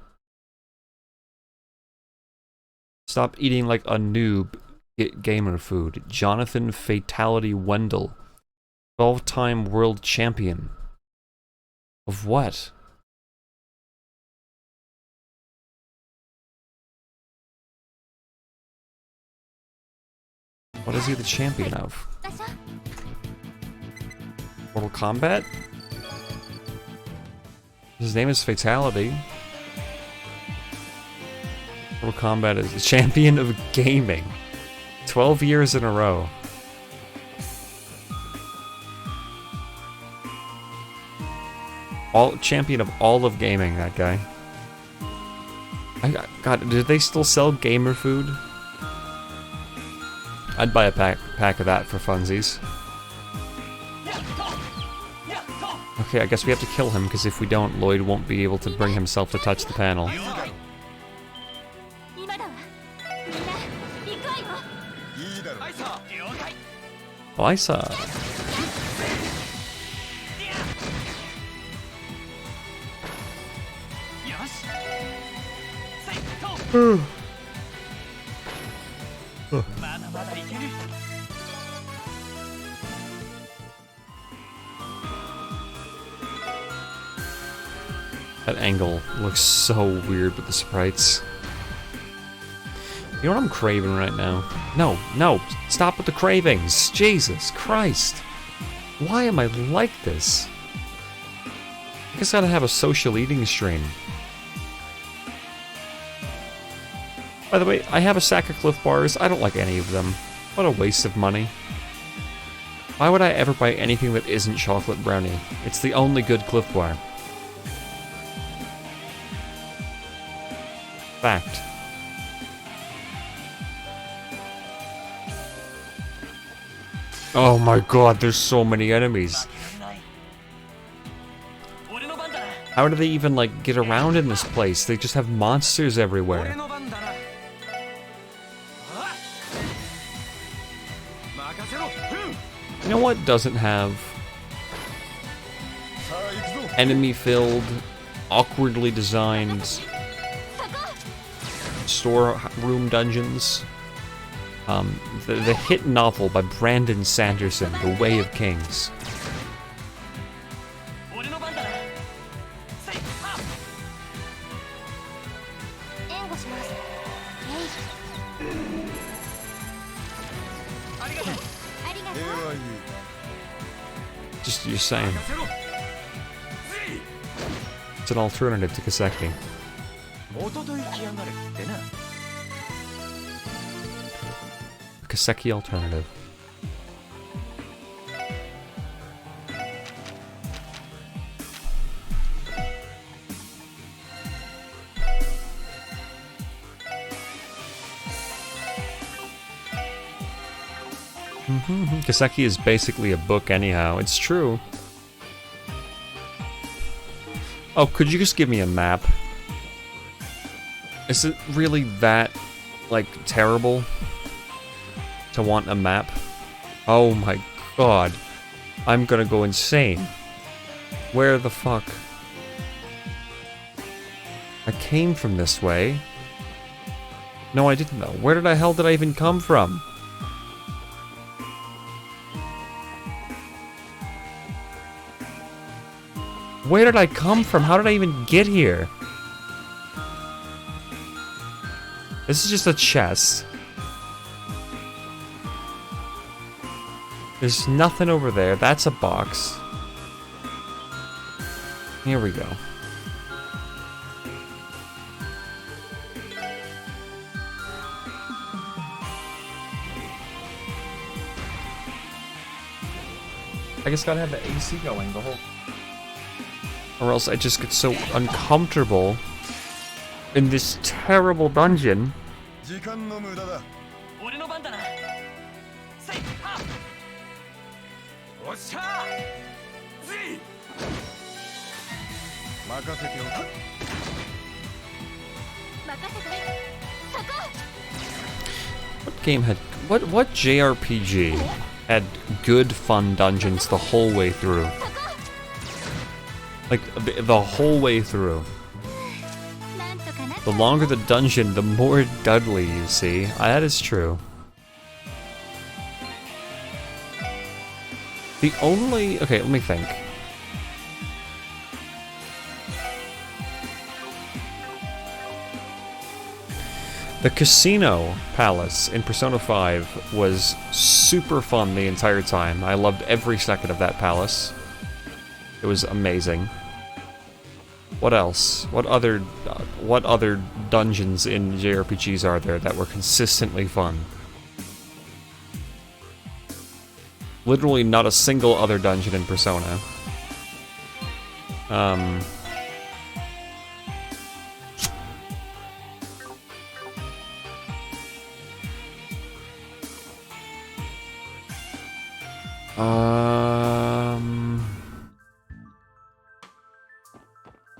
Stop eating like a noob. Get gamer food. Jonathan Fatality Wendell. 12-time world champion. Of what? What is he the champion of? Mortal Kombat? His name is Fatality. Mortal Kombat is the champion of gaming. 12 years in a row. Champion of all of gaming, that guy. God, did they still sell gamer food? I'd buy a pack of that for funsies. Okay, I guess we have to kill him, because if we don't, Lloyd won't be able to bring himself to touch the panel. Oh, I saw. That angle looks so weird with the sprites. You know what I'm craving right now? No, no, stop with the cravings! Jesus Christ! Why am I like this? I guess I gotta have a social eating stream. By the way, I have a sack of Cliff Bars. I don't like any of them. What a waste of money. Why would I ever buy anything that isn't chocolate brownie? It's the only good Cliff Bar. Fact. Oh my god, there's so many enemies. How do they even, like, get around in this place? They just have monsters everywhere. You know what doesn't have? Enemy-filled, awkwardly designed storeroom dungeons. The hit novel by Brandon Sanderson, The Way of Kings. Just you're saying. It's an alternative to Kiseki. Kiseki alternative. Kiseki is basically a book anyhow, it's true. Oh, could you just give me a map? Is it really that, like, terrible to want a map? Oh my god. I'm gonna go insane. Where the fuck? I came from this way. No, I didn't though. Where the hell did I even come from? Where did I come from? How did I even get here? This is just a chest. There's nothing over there. That's a box. Here we go. I just gotta have the AC going the whole... Or else I just get so uncomfortable in this terrible dungeon. What game had... What JRPG had good fun dungeons the whole way through? Like, the whole way through. The longer the dungeon, the more Dudley you see. That is true. The only... Okay, let me think. The Casino Palace in Persona 5 was super fun the entire time. I loved every second of that palace. It was amazing. What else? What other dungeons in JRPGs are there that were consistently fun? Literally not a single other dungeon in Persona.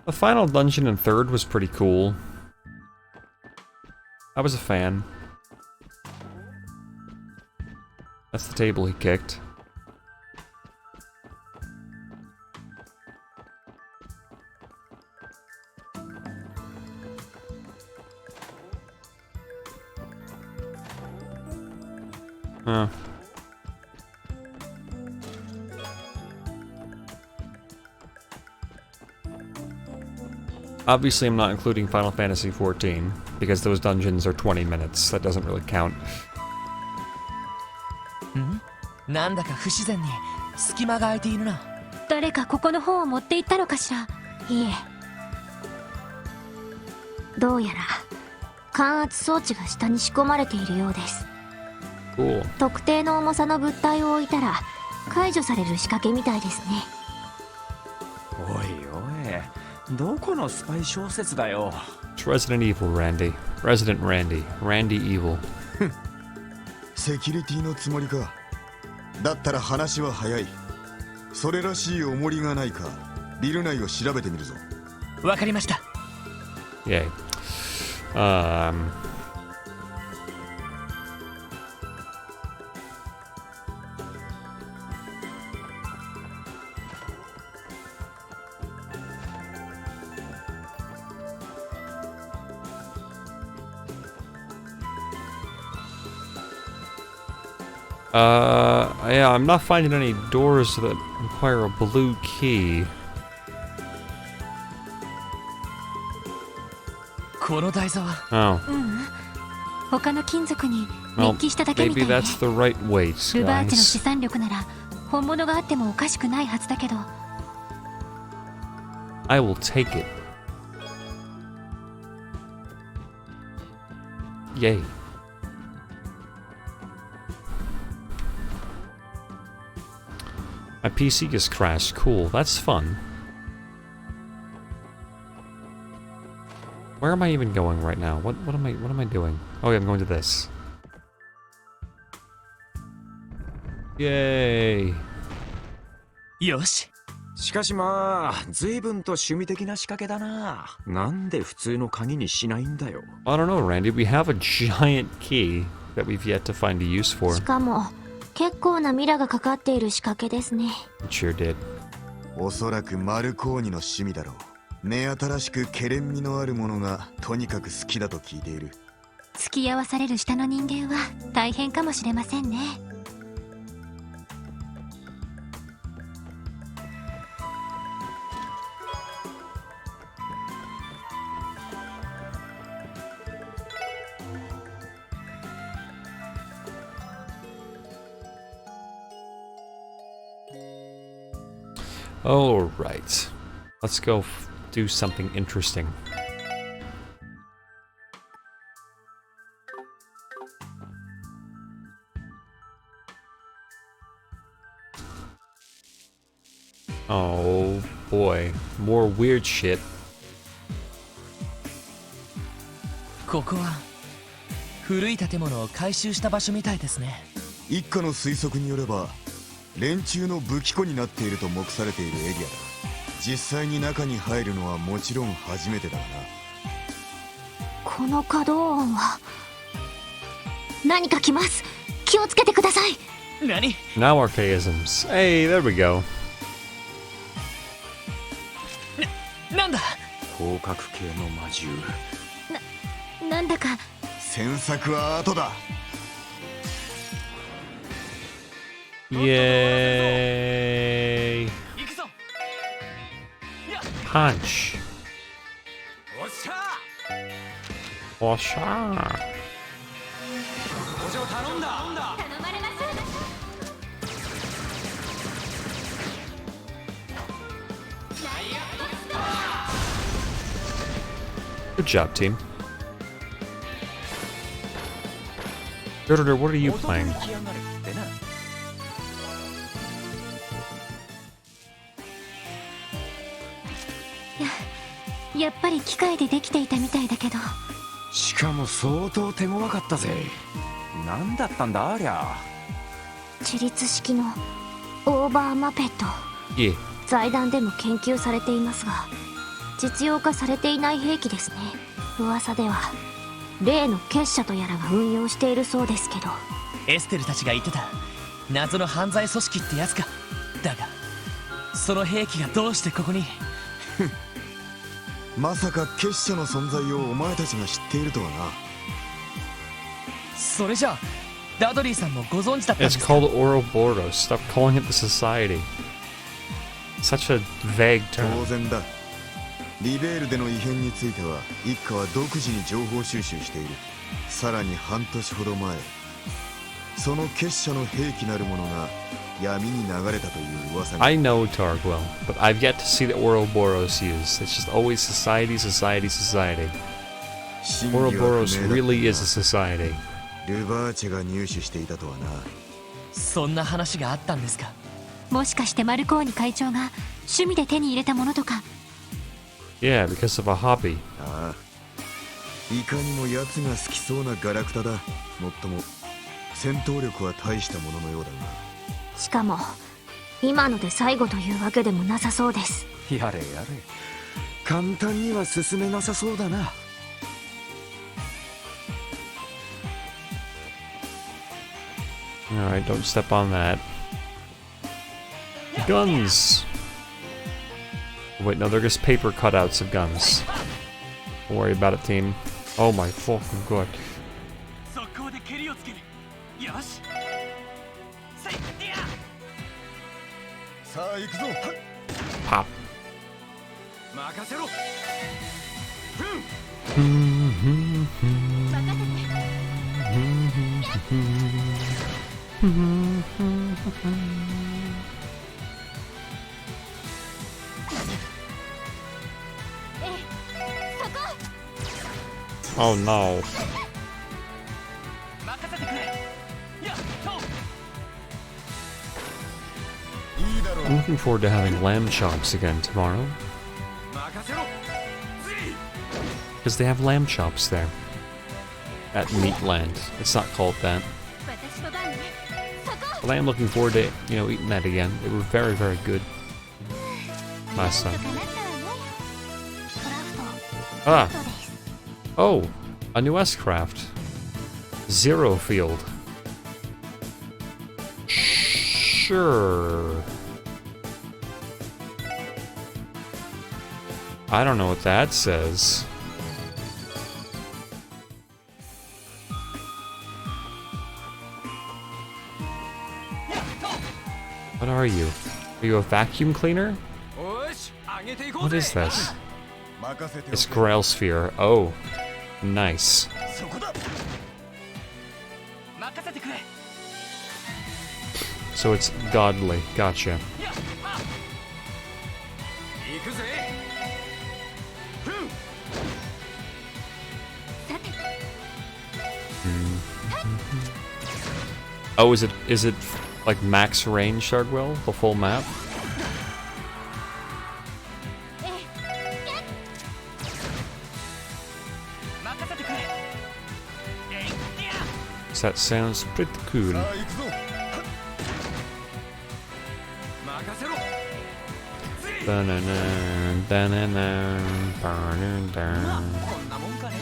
The final dungeon in 3rd was pretty cool. I was a fan. That's the table he kicked. Huh. Obviously, I'm not including Final Fantasy XIV, because those dungeons are 20 minutes. That doesn't really count. なんだか不自然に隙間が空いているな。誰かここの本を持って行ったのかしら。いえ。どうやら感圧装置が下に仕込まれているようです。Cool. 特定の重さの物体を置いたら解除される仕掛けみたいですね。おいおい、どこのスパイ小説だよ。It's Resident Evil, Randy. Resident Randy. Randy Evil. セキュリティのつもりか。だったら話は早い。それらしい重りがないかビル内を調べてみるぞ。わかりました。Yay. Yeah, I'm not finding any doors that require a blue key. この台座は。Oh. 他の金属に Well, 熱気しただけみた maybe いで。 that's the right weight, ルバーチの資 guys. 産力なら本物があってもおかしくないはずだけど。I will take it. Yay. My PC just crashed. Cool. That's fun. Where am I even going right now? What am I doing? Oh yeah, I'm going to this. Yay. よし。しかしまあ、随分と趣味的な仕掛けだな。なんで普通の鍵にしないんだよ。I don't know, Randy. We have a giant key that we've yet to find a use for. しかも結構なミラがかかっている仕掛けですね。It sure did. おそらくマルコーニの趣味だろう。目新しくケレン味のあるものがとにかく好きだと聞いている。付き合わされる下の人間は大変かもしれませんね。All right. Let's go do something interesting. Oh boy, more weird shit. ここは古い建物を改修した場所みたいですね。一家の推測によれば連中の武器庫になっていると目されているエリアだ。実際に中に入るのはもちろん初めてだがな。この可動音は何か来ます。気をつけてください。何？ Now archaisms. Hey, there we go. なんだ？広角系の魔獣。なんだか詮索は後だ。Yay! 行くぞ。やっ Punch. おっしゃ Washa. 補助頼んだ。頼まれます。Good job, team. Jordan, what are you playing? 弟に来やがるってな。やっぱり機械でできていたみたいだけど、しかも相当手強かったぜ。何だったんだありゃ。自律式のオーバーマペット。 Yeah. 財団でも研究されていますが、実用化されていない兵器ですね。噂では例の結社とやらが運用しているそうですけど。エステルたちが言ってた謎の犯罪組織ってやつか。だがその兵器がどうしてここに。まさか結社の存在をお前たちが知っているとはな。それじゃあダドリーさんもご存知だったんで It's すか。 called Ouroboros. Stop calling it the Society. Such a vague 当 term. 然だ。リベールでの異変については一家は独自に情報収集している。さらに半年ほど前、その結社の兵器なるものが闇に流れたという噂が。 I know Targwell, but I've yet to see the Ouroboros used. It's just always society, society, society. 真偽は不明だ Ouroboros really is a society. ルバーチェが入手していたとはな。そんな話があったんですか。もしかしてマルコーニ会長が趣味で手に入れたものとか。 Yeah, because of a hobby. ああ、いかにも奴が好きそうなガラクタだ。もっとも戦闘力は大したもののようだが。しかも今ので最後というわけでもなさそうです。やれやれ。簡単には進めなさそうだな。Alright, don't step on that. Guns! Wait, no, they're just paper cutouts of guns. Don't worry about it, team. Oh my fucking god. 速攻で蹴りをつける。よし。さあ行くぞ。 Pop. 任せろ。Oh no. 任せてくれ。やっと。 いいだろう。 I'm looking forward to having lamb chops again tomorrow. 任せろ。 Because they have lamb chops there. At Meatland. It's not called that. 私の番ね。そこ。 But I am looking forward to, eating that again. They were very, very good last time. なんとかなったわね。クラフト。 Ah! そうです。 Oh! A new S-Craft. Zero Field. Sure. I don't know what that says. What are you? Are you a vacuum cleaner? おし、上げていこう What ぜ。 is this? 任せてお It's け。 Grail Sphere. Oh. Nice. そこだ。任せてくれ。 So it's godly. Gotcha. 行くぜ。 さて。 Oh, is it like max range, Shardwell? The full map? 任せてくれ。 'Cause that sounds pretty cool. さあ行くぞ。 任せろ。 Dun-dun-dun, dun-dun-dun, dun-dun-dun. こんなもんかね。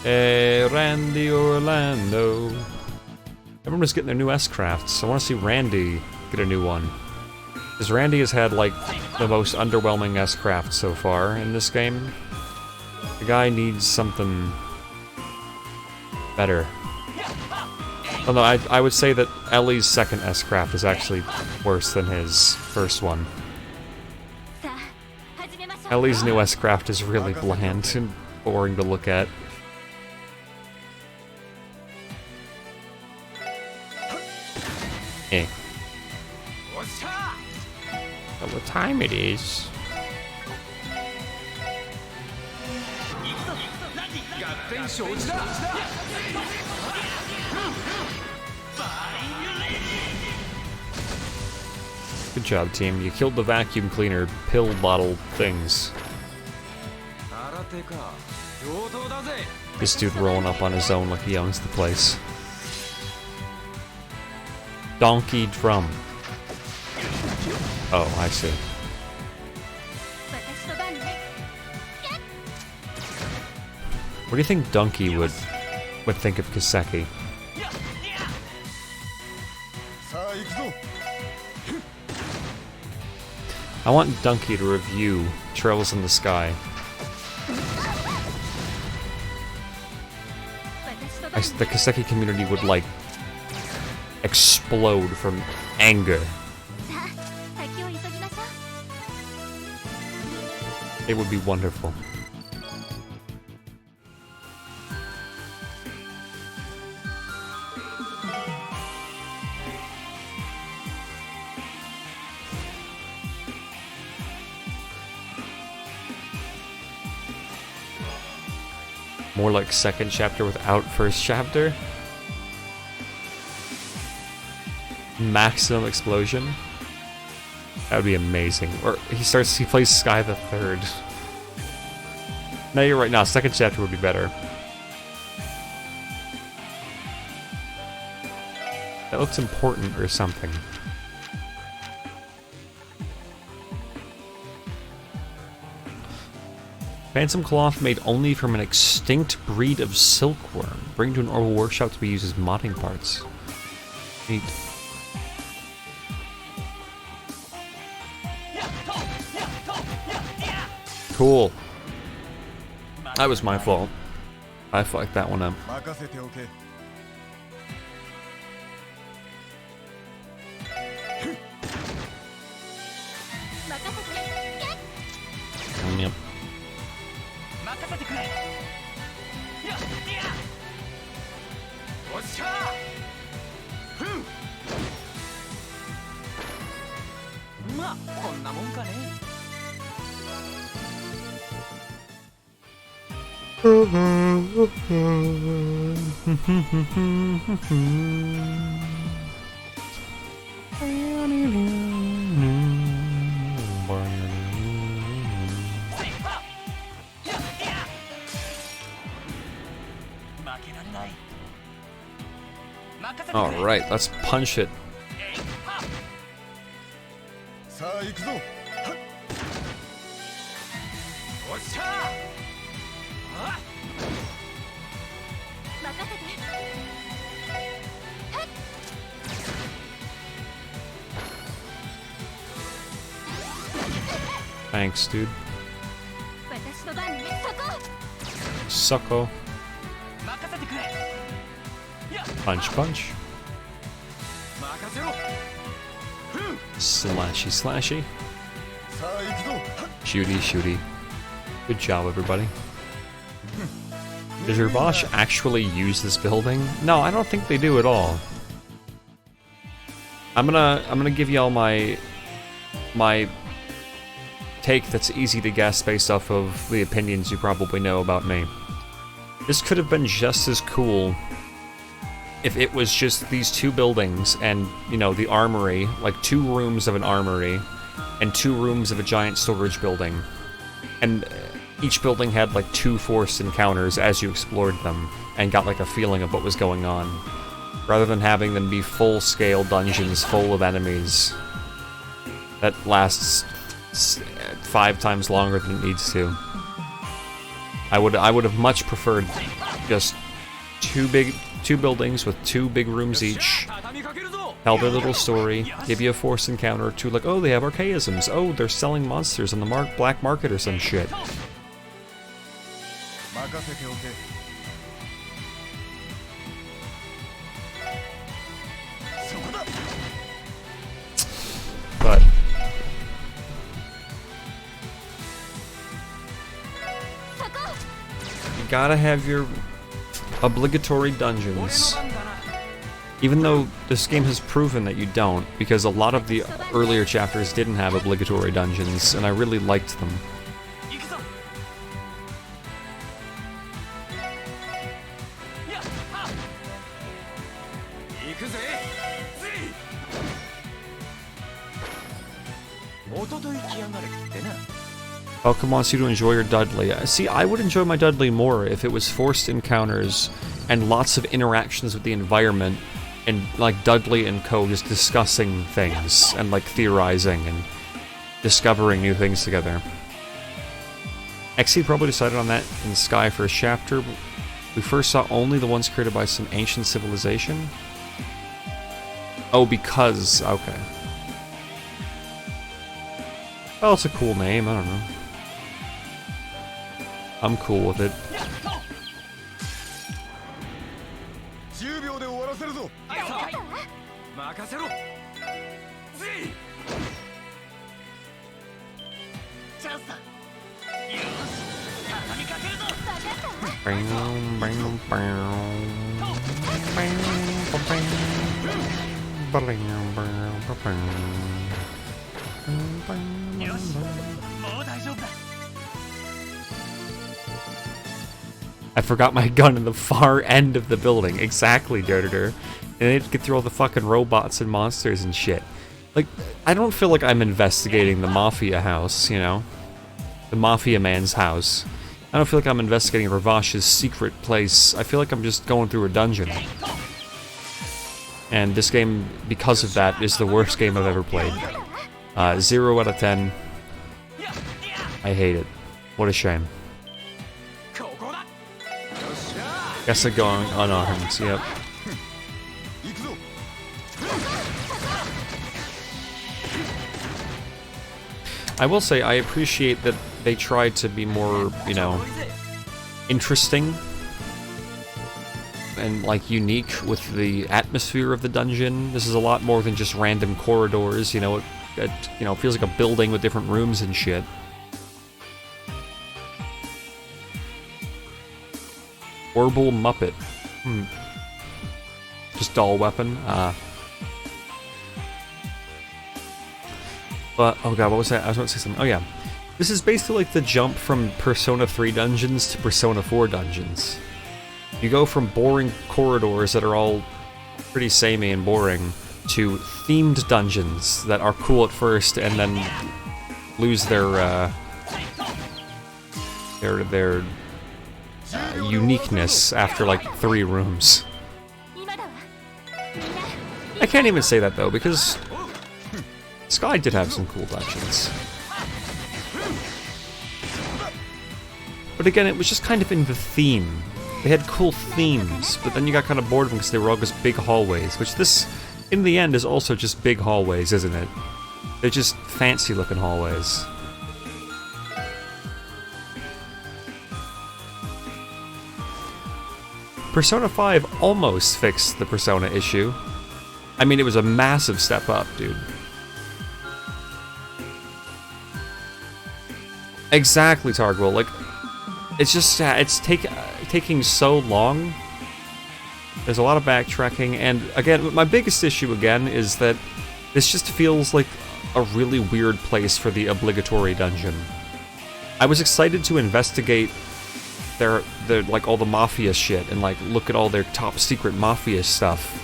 Hey, Randy Orlando. Everyone's getting their new S-Crafts. I want to see Randy get a new one. Because Randy has had, like, the most underwhelming S-Craft so far in this game. The guy needs something better. Although I would say that Ellie's second S-Craft is actually worse than his first one. さあ始めましょう。 Ellie's new S-Craft is really bland and boring to look at. Eh. おっしゃ。 What time it is? 行 Good job, team. You killed the vacuum cleaner pill bottle things. This dude rolling up on his own like he owns the place. Donkey drum. Oh, I see. What do you think Donkey would think of Kiseki? I want Donkey to review Trails in the Sky. The Kiseki community would, like, explode from anger. It would be wonderful. More like second chapter without first chapter. Maximum explosion. That would be amazing. Or he plays Sky the Third. No, you're right. Now, second chapter would be better. That looks important or something. Phantom cloth made only from an extinct breed of silkworm. Bring to an orbital workshop to be used as modding parts. Neat. Cool. That was my fault. I fucked that one up. Yep. Alright, let's punch it. Thanks, dude. Sucko. Punch, punch. Slashy, slashy. Shooty, shooty. Good job, everybody. Does your Bosch actually use this building? No, I don't think they do at all. I'm gonna give y'all my take that's easy to guess based off of the opinions you probably know about me. This could have been just as cool if it was just these two buildings and, you know, the armory, like 2 rooms of an armory and 2 rooms of a giant storage building. And each building had like 2 forced encounters as you explored them and got like a feeling of what was going on, rather than having them be full-scale dungeons full of enemies that lasts 5 times longer than it needs to. I would have much preferred just 2 buildings with 2 big rooms each, tell their little story, give you a forced encounter or 2, like, oh, they have archaisms, oh, they're selling monsters on the black market or some shit. But you gotta have your obligatory dungeons. Even though this game has proven that you don't, because a lot of the earlier chapters didn't have obligatory dungeons, and I really liked them. 一昨日来やがるってな。 Falcon wants you to enjoy your Dudley. See, I would enjoy my Dudley more if it was forced encounters and lots of interactions with the environment and like Dudley and co just discussing things and like theorizing and discovering new things together. XC probably decided on that in Sky first chapter. We first saw only the ones created by some ancient civilization. Oh, because... okay. Well, it's a cool name, I don't know. I'm cool with it. 10秒で終わらせるぞ。任せろ。ぜい。チャンスだ。よし、畳みかけるぞ。 よし、もう大丈夫だ。 I forgot my gun in the far end of the building. Exactly, Dirter. And they had to get through all the fucking robots and monsters and shit. Like, I don't feel like I'm investigating the Mafia house, you know? The Mafia man's house. I don't feel like I'm investigating Ravash's secret place. I feel like I'm just going through a dungeon. And this game, because of that, is the worst game I've ever played. 0 out of 10. I hate it. What a shame. Guess I'm going unarmed, yep. I will say, I appreciate that they tried to be more, you know, interesting and, like, unique with the atmosphere of the dungeon. This is a lot more than just random corridors, you know, it you know, feels like a building with different rooms and shit. Orbital Muppet. Just doll weapon? But, oh god, what was that? I was about to say something. Oh yeah. This is basically like the jump from Persona 3 dungeons to Persona 4 dungeons. You go from boring corridors that are all pretty samey and boring to themed dungeons that are cool at first and then lose their uniqueness after like 3 rooms. I can't even say that though, because Sky did have some cool dungeons. But again, it was just kind of in the theme. They had cool themes, but then you got kind of bored of them because they were all just big hallways, which this, in the end, is also just big hallways, isn't it? They're just fancy-looking hallways. Persona 5 almost fixed the Persona issue. I mean, it was a massive step up, dude. Exactly, Targwell. Like, it's just, it's taking so long. There's a lot of backtracking, and again, my biggest issue again is that this just feels like a really weird place for the obligatory dungeon. I was excited to investigate their like all the mafia shit and like look at all their top secret mafia stuff.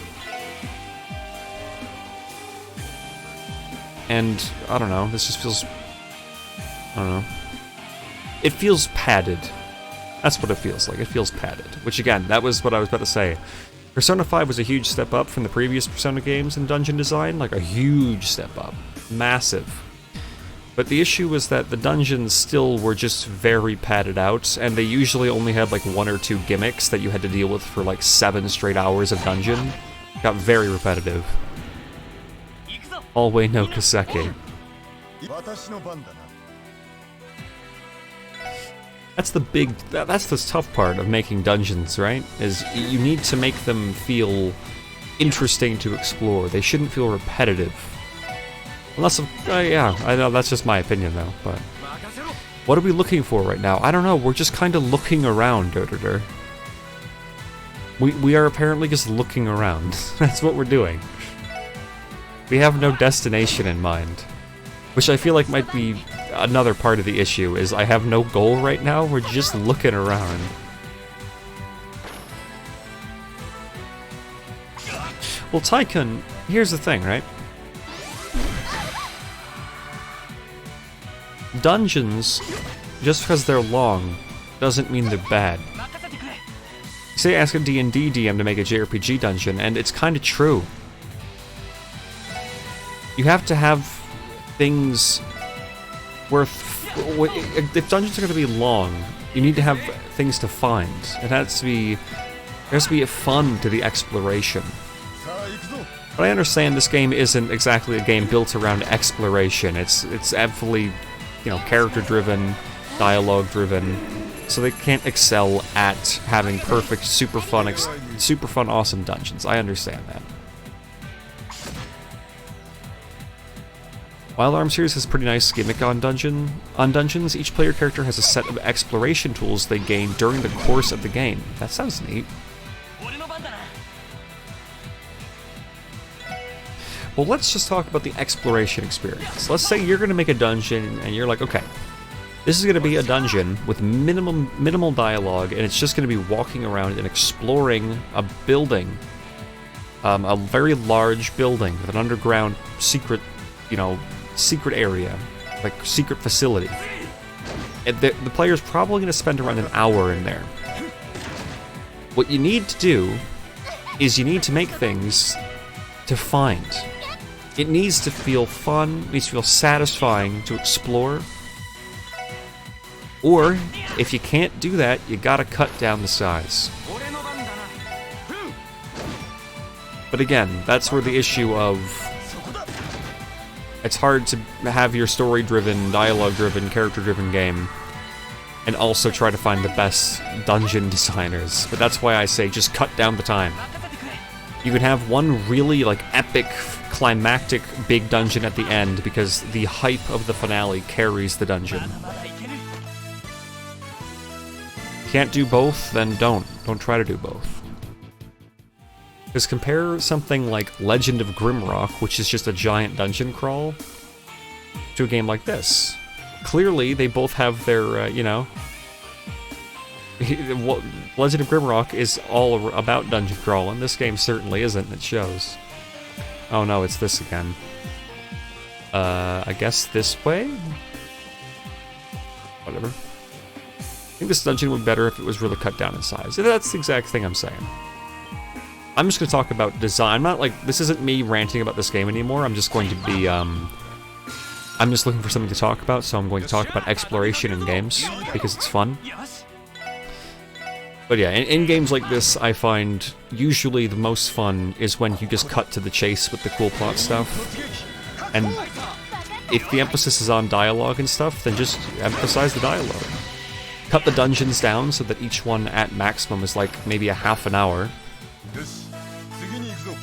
And I don't know, this just feels, I don't know. It feels padded. That's what it feels like. It feels padded. Which again, that was what I was about to say. Persona 5 was a huge step up from the previous Persona games in dungeon design, like a huge step up. Massive. But the issue was that the dungeons still were just very padded out, and they usually only had like 1 or 2 gimmicks that you had to deal with for like 7 straight hours of dungeon. Got very repetitive. Hallway no Kiseki. That's the big, that's the tough part of making dungeons, right? Is you need to make them feel interesting to explore. They shouldn't feel repetitive. Unless, yeah, I know that's just my opinion though, but... What are we looking for right now? I don't know, we're just kind of looking around, Dirter. We are apparently just looking around. That's what we're doing. We have no destination in mind. Which I feel like might be another part of the issue, is I have no goal right now, we're just looking around. Well, Tycoon, here's the thing, right? dungeons, just because they're long, doesn't mean they're bad. Say ask a D&D DM to make a JRPG dungeon, and it's kind of true. You have to have things worth... If dungeons are going to be long, you need to have things to find. It has to be... There has to be a fun to the exploration. But I understand this game isn't exactly a game built around exploration. It's absolutely, you know, character-driven, dialogue-driven, so they can't excel at having perfect, super fun, awesome dungeons. I understand that. Wild Arms series has a pretty nice gimmick on dungeons. Each player character has a set of exploration tools they gain during the course of the game. That sounds neat. Well, let's just talk about the exploration experience. Let's say you're going to make a dungeon, and you're like, okay, this is going to be a dungeon with minimal dialogue, and it's just going to be walking around and exploring a building, a very large building with an underground secret, secret area, like secret facility. And the player's probably going to spend around an hour in there. What you need to do is you need to make things to find. It needs to feel fun, it needs to feel satisfying to explore. Or, if you can't do that, you gotta cut down the size. But again, that's where the issue of... It's hard to have your story-driven, dialogue-driven, character-driven game and also try to find the best dungeon designers. But that's why I say just cut down the time. You can have one really, epic, climactic big dungeon at the end because the hype of the finale carries the dungeon. Can't do both, then don't. Don't try to do both. Because compare something like Legend of Grimrock, which is just a giant dungeon crawl, to a game like this. Clearly, they both have their, Legend of Grimrock is all about dungeon crawl, and this game certainly isn't, it shows. Oh no, it's this again. I guess this way? Whatever. I think this dungeon would be better if it was really cut down in size. That's the exact thing I'm saying. I'm just going to talk about design. I'm not this isn't me ranting about this game anymore. I'm just going to be, I'm just looking for something to talk about, so I'm going to talk about exploration in games, because it's fun. But yeah, in games like this, I find usually the most fun is when you just cut to the chase with the cool plot stuff. And if the emphasis is on dialogue and stuff, then just emphasize the dialogue. Cut the dungeons down so that each one at maximum is maybe a half an hour.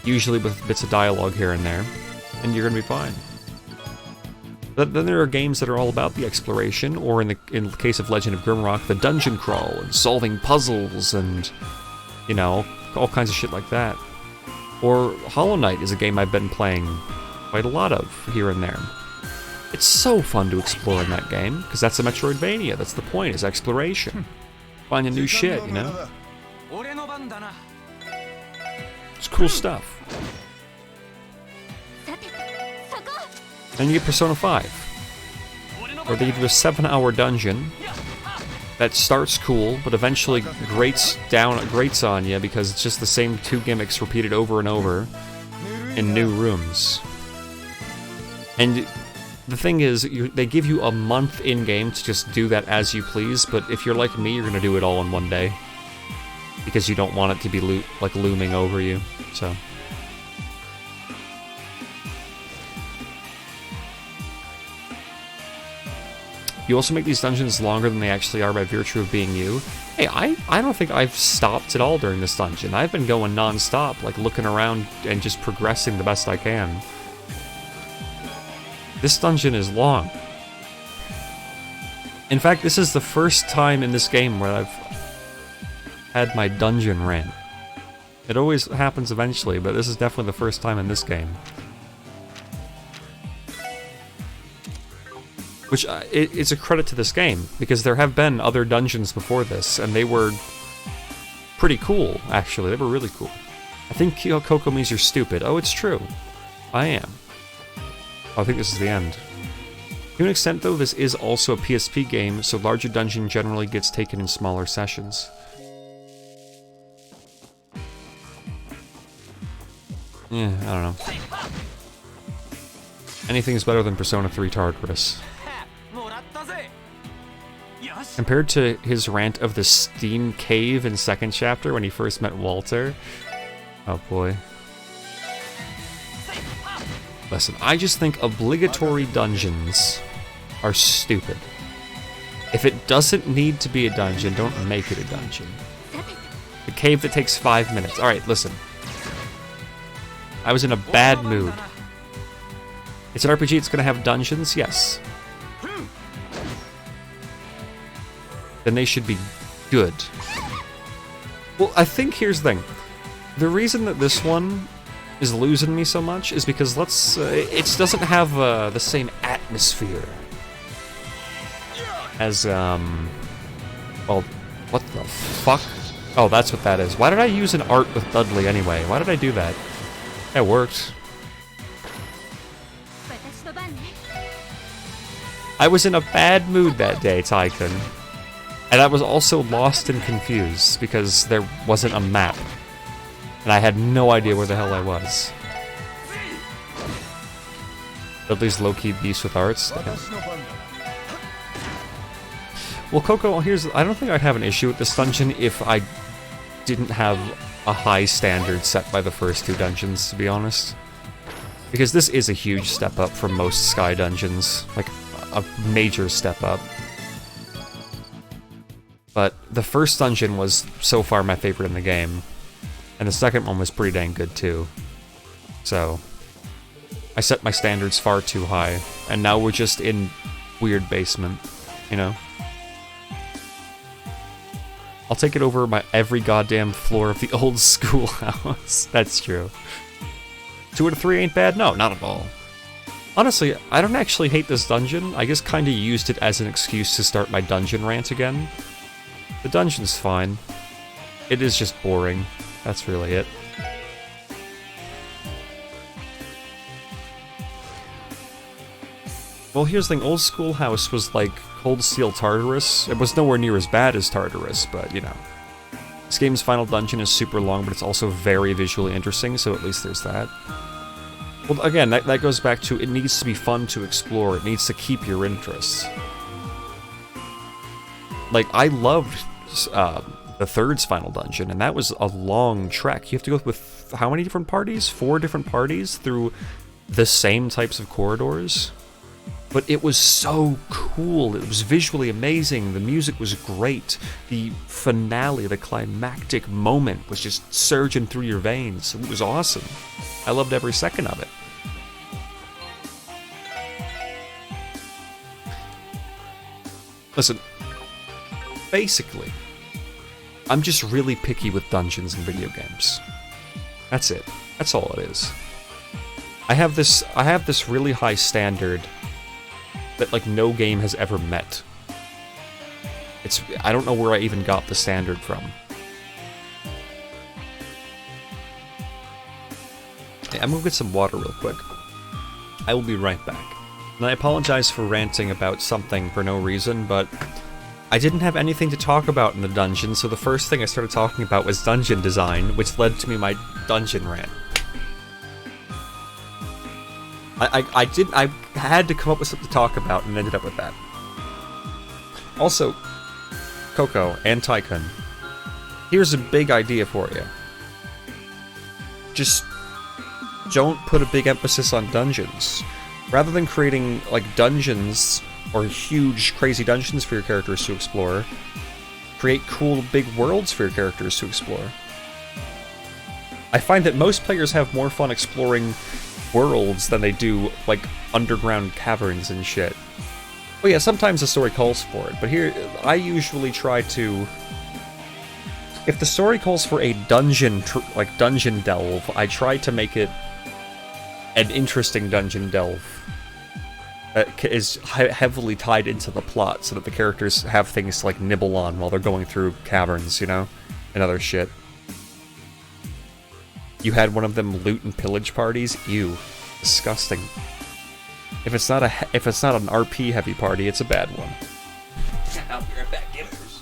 Usually with bits of dialogue here and there, and you're gonna be fine. But then there are games that are all about the exploration, or in the case of Legend of Grimrock, the dungeon crawl and solving puzzles and, all kinds of shit like that. Or Hollow Knight is a game I've been playing quite a lot of here and there. It's so fun to explore in that game, because that's a Metroidvania. That's the point, is exploration. Finding new shit, It's cool stuff. Then you get Persona 5, where they give you a 7-hour dungeon that starts cool, but eventually grates on you because it's just the same 2 gimmicks repeated over and over in new rooms. And the thing is, they give you a month in-game to just do that as you please, but if you're like me, you're gonna do it all in one day. Because you don't want it to be looming over you, so... You also make these dungeons longer than they actually are by virtue of being you. Hey, I don't think I've stopped at all during this dungeon. I've been going non-stop, looking around and just progressing the best I can. This dungeon is long. In fact, this is the first time in this game where I've had my dungeon rant. It always happens eventually, but this is definitely the first time in this game. Which, it's a credit to this game, because there have been other dungeons before this, and they were pretty cool, actually. They were really cool. I think Coco means you're stupid. Oh, it's true. I am. Oh, I think this is the end. To an extent, though, this is also a PSP game, so larger dungeon generally gets taken in smaller sessions. Yeah, I don't know. Anything's better than Persona 3 Tartarus. Compared to his rant of the steam cave in second chapter when he first met Walter. Oh boy. Listen, I just think obligatory dungeons are stupid. If it doesn't need to be a dungeon, don't make it a dungeon. The cave that takes 5 minutes. Alright, listen. I was in a bad mood. It's an RPG, it's gonna have dungeons? Yes. Then they should be good. Well, I think here's the thing. The reason that this one is losing me so much is because it doesn't have the same atmosphere as, well, what the fuck? Oh, that's what that is. Why did I use an art with Dudley anyway? Why did I do that? It worked. I was in a bad mood that day, Tycoon. And I was also lost and confused because there wasn't a map. And I had no idea where the hell I was. Dudley's low-key beast with arts. Damn. Well, Coco, I don't think I'd have an issue with this dungeon if I didn't have a high standard set by the first 2 dungeons, to be honest. Because this is a huge step up from most Sky dungeons. Like, a major step up. But the first dungeon was so far my favorite in the game. And the second one was pretty dang good too. So, I set my standards far too high. And now we're just in weird basement, you know? I'll take it over every goddamn floor of the old schoolhouse. That's true. 2 out of 3 ain't bad? No, not at all. Honestly, I don't actually hate this dungeon. I just kinda used it as an excuse to start my dungeon rant again. The dungeon's fine. It is just boring. That's really it. Well, here's the thing. Old Schoolhouse was like Cold Steel Tartarus. It was nowhere near as bad as Tartarus, but, you know. This game's final dungeon is super long, but it's also very visually interesting, so at least there's that. Well, again, that goes back to it needs to be fun to explore. It needs to keep your interest. Like, I loved the third's final dungeon, and that was a long trek. You have to go with how many different parties? 4 different parties through the same types of corridors. But it was so cool. It was visually amazing. The music was great. The finale, the climactic moment was just surging through your veins. It was awesome. I loved every second of it. Listen, basically, I'm just really picky with dungeons in video games. That's it. That's all it is. I have this really high standard that like no game has ever met. I don't know where I even got the standard from. Hey, I'm gonna get some water real quick. I will be right back. And I apologize for ranting about something for no reason, but I didn't have anything to talk about in the dungeon, so the first thing I started talking about was dungeon design, which led to my dungeon rant. I had to come up with something to talk about and ended up with that. Also, Coco and Tycoon, here's a big idea for you. Just don't put a big emphasis on dungeons. Rather than creating, like, dungeons, or huge, crazy dungeons for your characters to explore, create cool, big worlds for your characters to explore. I find that most players have more fun exploring worlds than they do, like, underground caverns and shit. Well, yeah, sometimes the story calls for it, but here, I usually try to... If the story calls for a dungeon, dungeon delve, I try to make it an interesting dungeon delve that is heavily tied into the plot so that the characters have things to, like, nibble on while they're going through caverns, you know? And other shit. You had one of them loot and pillage parties? Ew. Disgusting. If it's not an RP heavy party, it's a bad one. I'll be right back, gamers.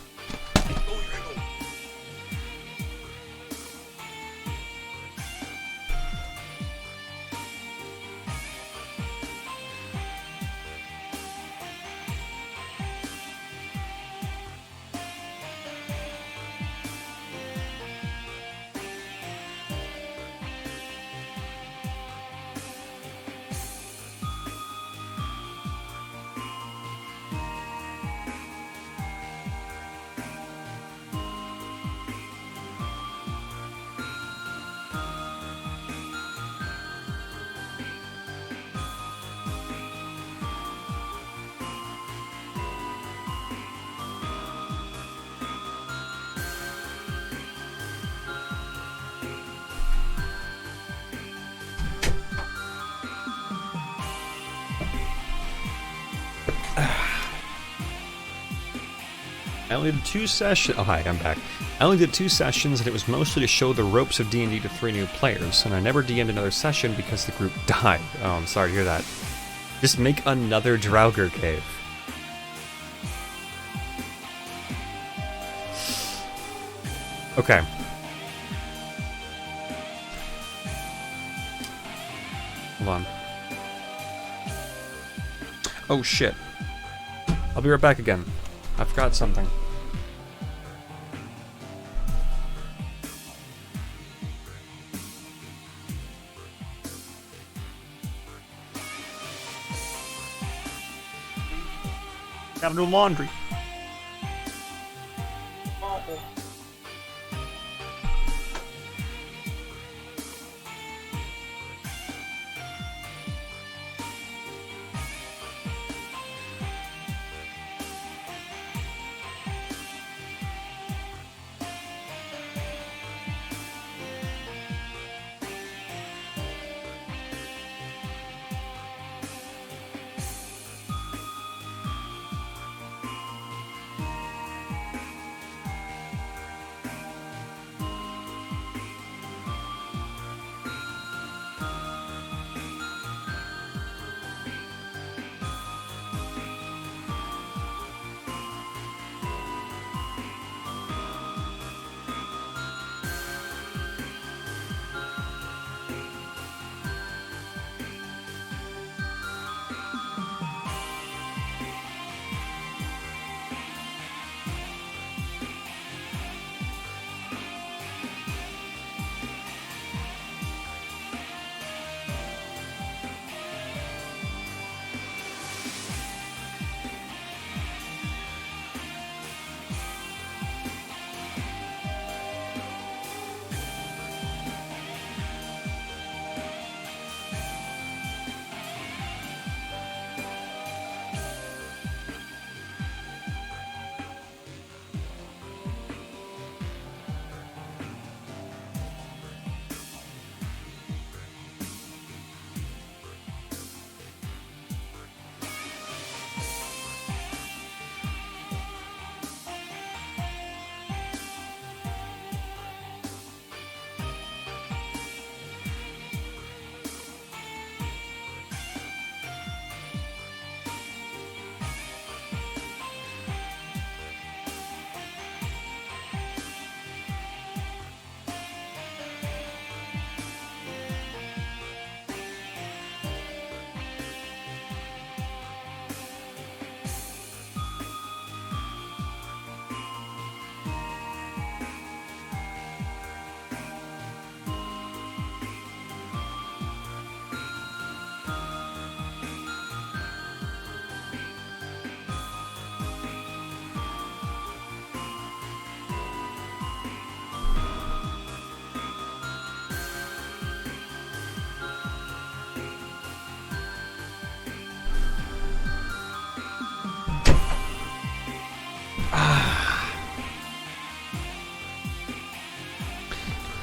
I only did 2 sessions. Oh, hi, I'm back. I only did 2 sessions, and it was mostly to show the ropes of D&D to 3 new players, and I never DM'd another session because the group died. Oh, I'm sorry to hear that. Just make another Draugr cave. Okay. Hold on. Oh, shit. I'll be right back again. I forgot something. Gotta do laundry.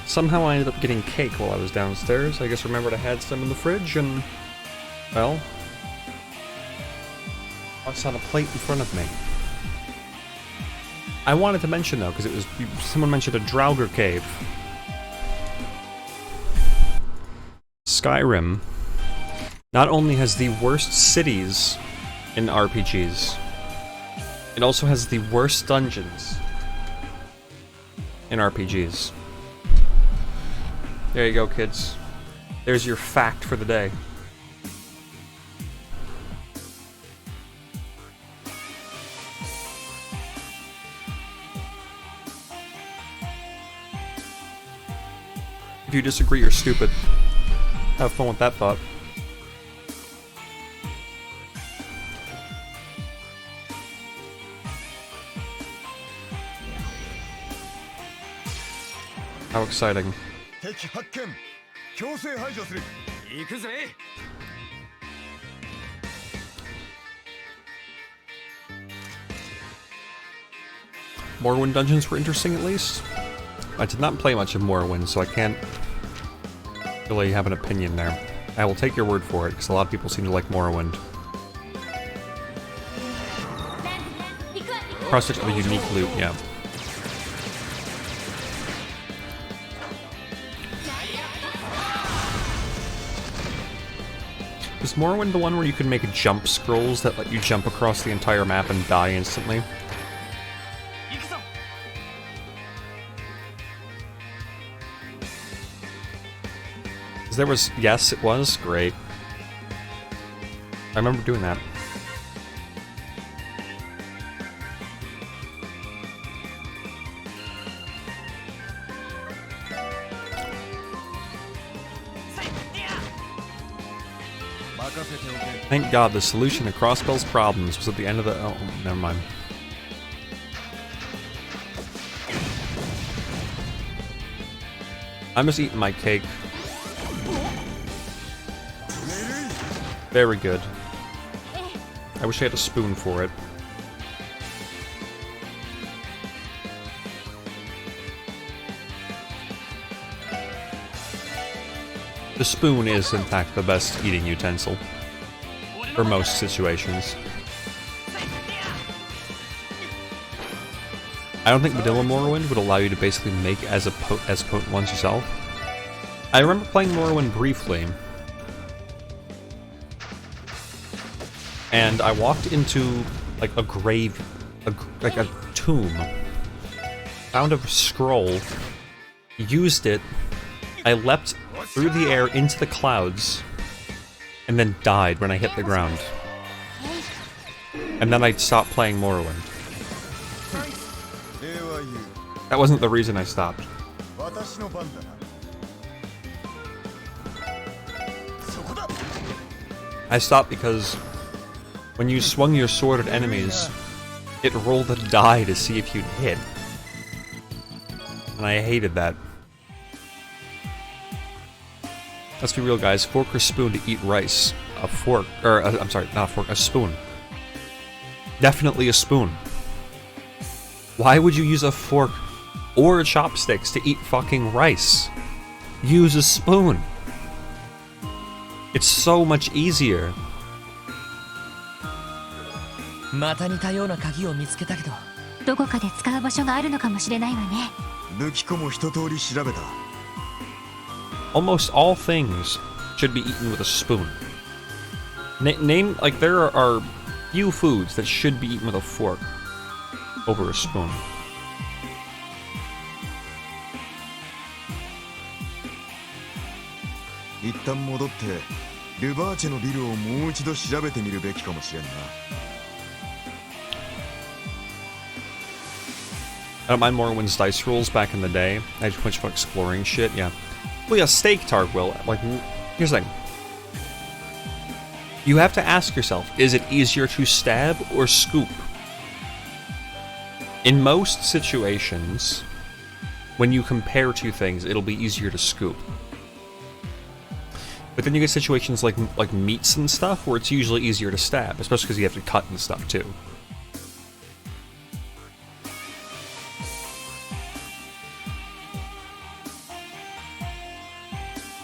Somehow I ended up getting cake while I was downstairs. I just remembered I had some in the fridge and, well, it's on a plate in front of me. I wanted to mention though, because it was, someone mentioned a Draugr cave. Skyrim not only has the worst cities in RPGs, it also has the worst dungeons in RPGs. There you go, kids. There's your fact for the day. If you disagree, you're stupid. Have fun with that thought. How exciting. 敵発見強制排除する行くぜ Morrowind dungeons were interesting, at least. I did not play much of Morrowind, so I can't really have an opinion there. I will take your word for it, because a lot of people seem to like Morrowind. Prospect of a unique loot, yeah. Is Morrowind the one where you can make jump scrolls that let you jump across the entire map and die instantly? There was... Yes, it was. Great. I remember doing that. Thank God the solution to Crossbell's problems was at the end of the... Oh, never mind. I'm just eating my cake. Very good. I wish I had a spoon for it. The spoon is, in fact, the best eating utensil. For most situations. I don't think vanilla Morrowind would allow you to basically make as potent ones yourself. I remember playing Morrowind briefly. And I walked into, like, a grave, like a tomb. Found a scroll. Used it. I leapt through the air into the clouds. And then died when I hit the ground. And then I stopped playing Morrowind. That wasn't the reason I stopped. I stopped because when you swung your sword at enemies, it rolled a die to see if you'd hit. And I hated that. Let's be real, guys. Fork or spoon to eat rice. A fork, or I'm sorry, not a fork, a spoon. Definitely a spoon. Why would you use a fork or chopsticks to eat fucking rice? Use a spoon. It's so much easier. また似たような鍵を見つけたけど、どこかで使う場所があるのかもしれないわね。武器庫も一通り調べた。 Almost all things should be eaten with a spoon. Name, like, there are few foods that should be eaten with a fork over a spoon. I don't mind Morrowind's dice rolls back in the day. I just went for exploring shit, yeah. Well, yeah, steak tart will. Like, here's the thing. You have to ask yourself, is it easier to stab or scoop? In most situations, when you compare two things, it'll be easier to scoop. But then you get situations like meats and stuff, where it's usually easier to stab, especially because you have to cut and stuff too.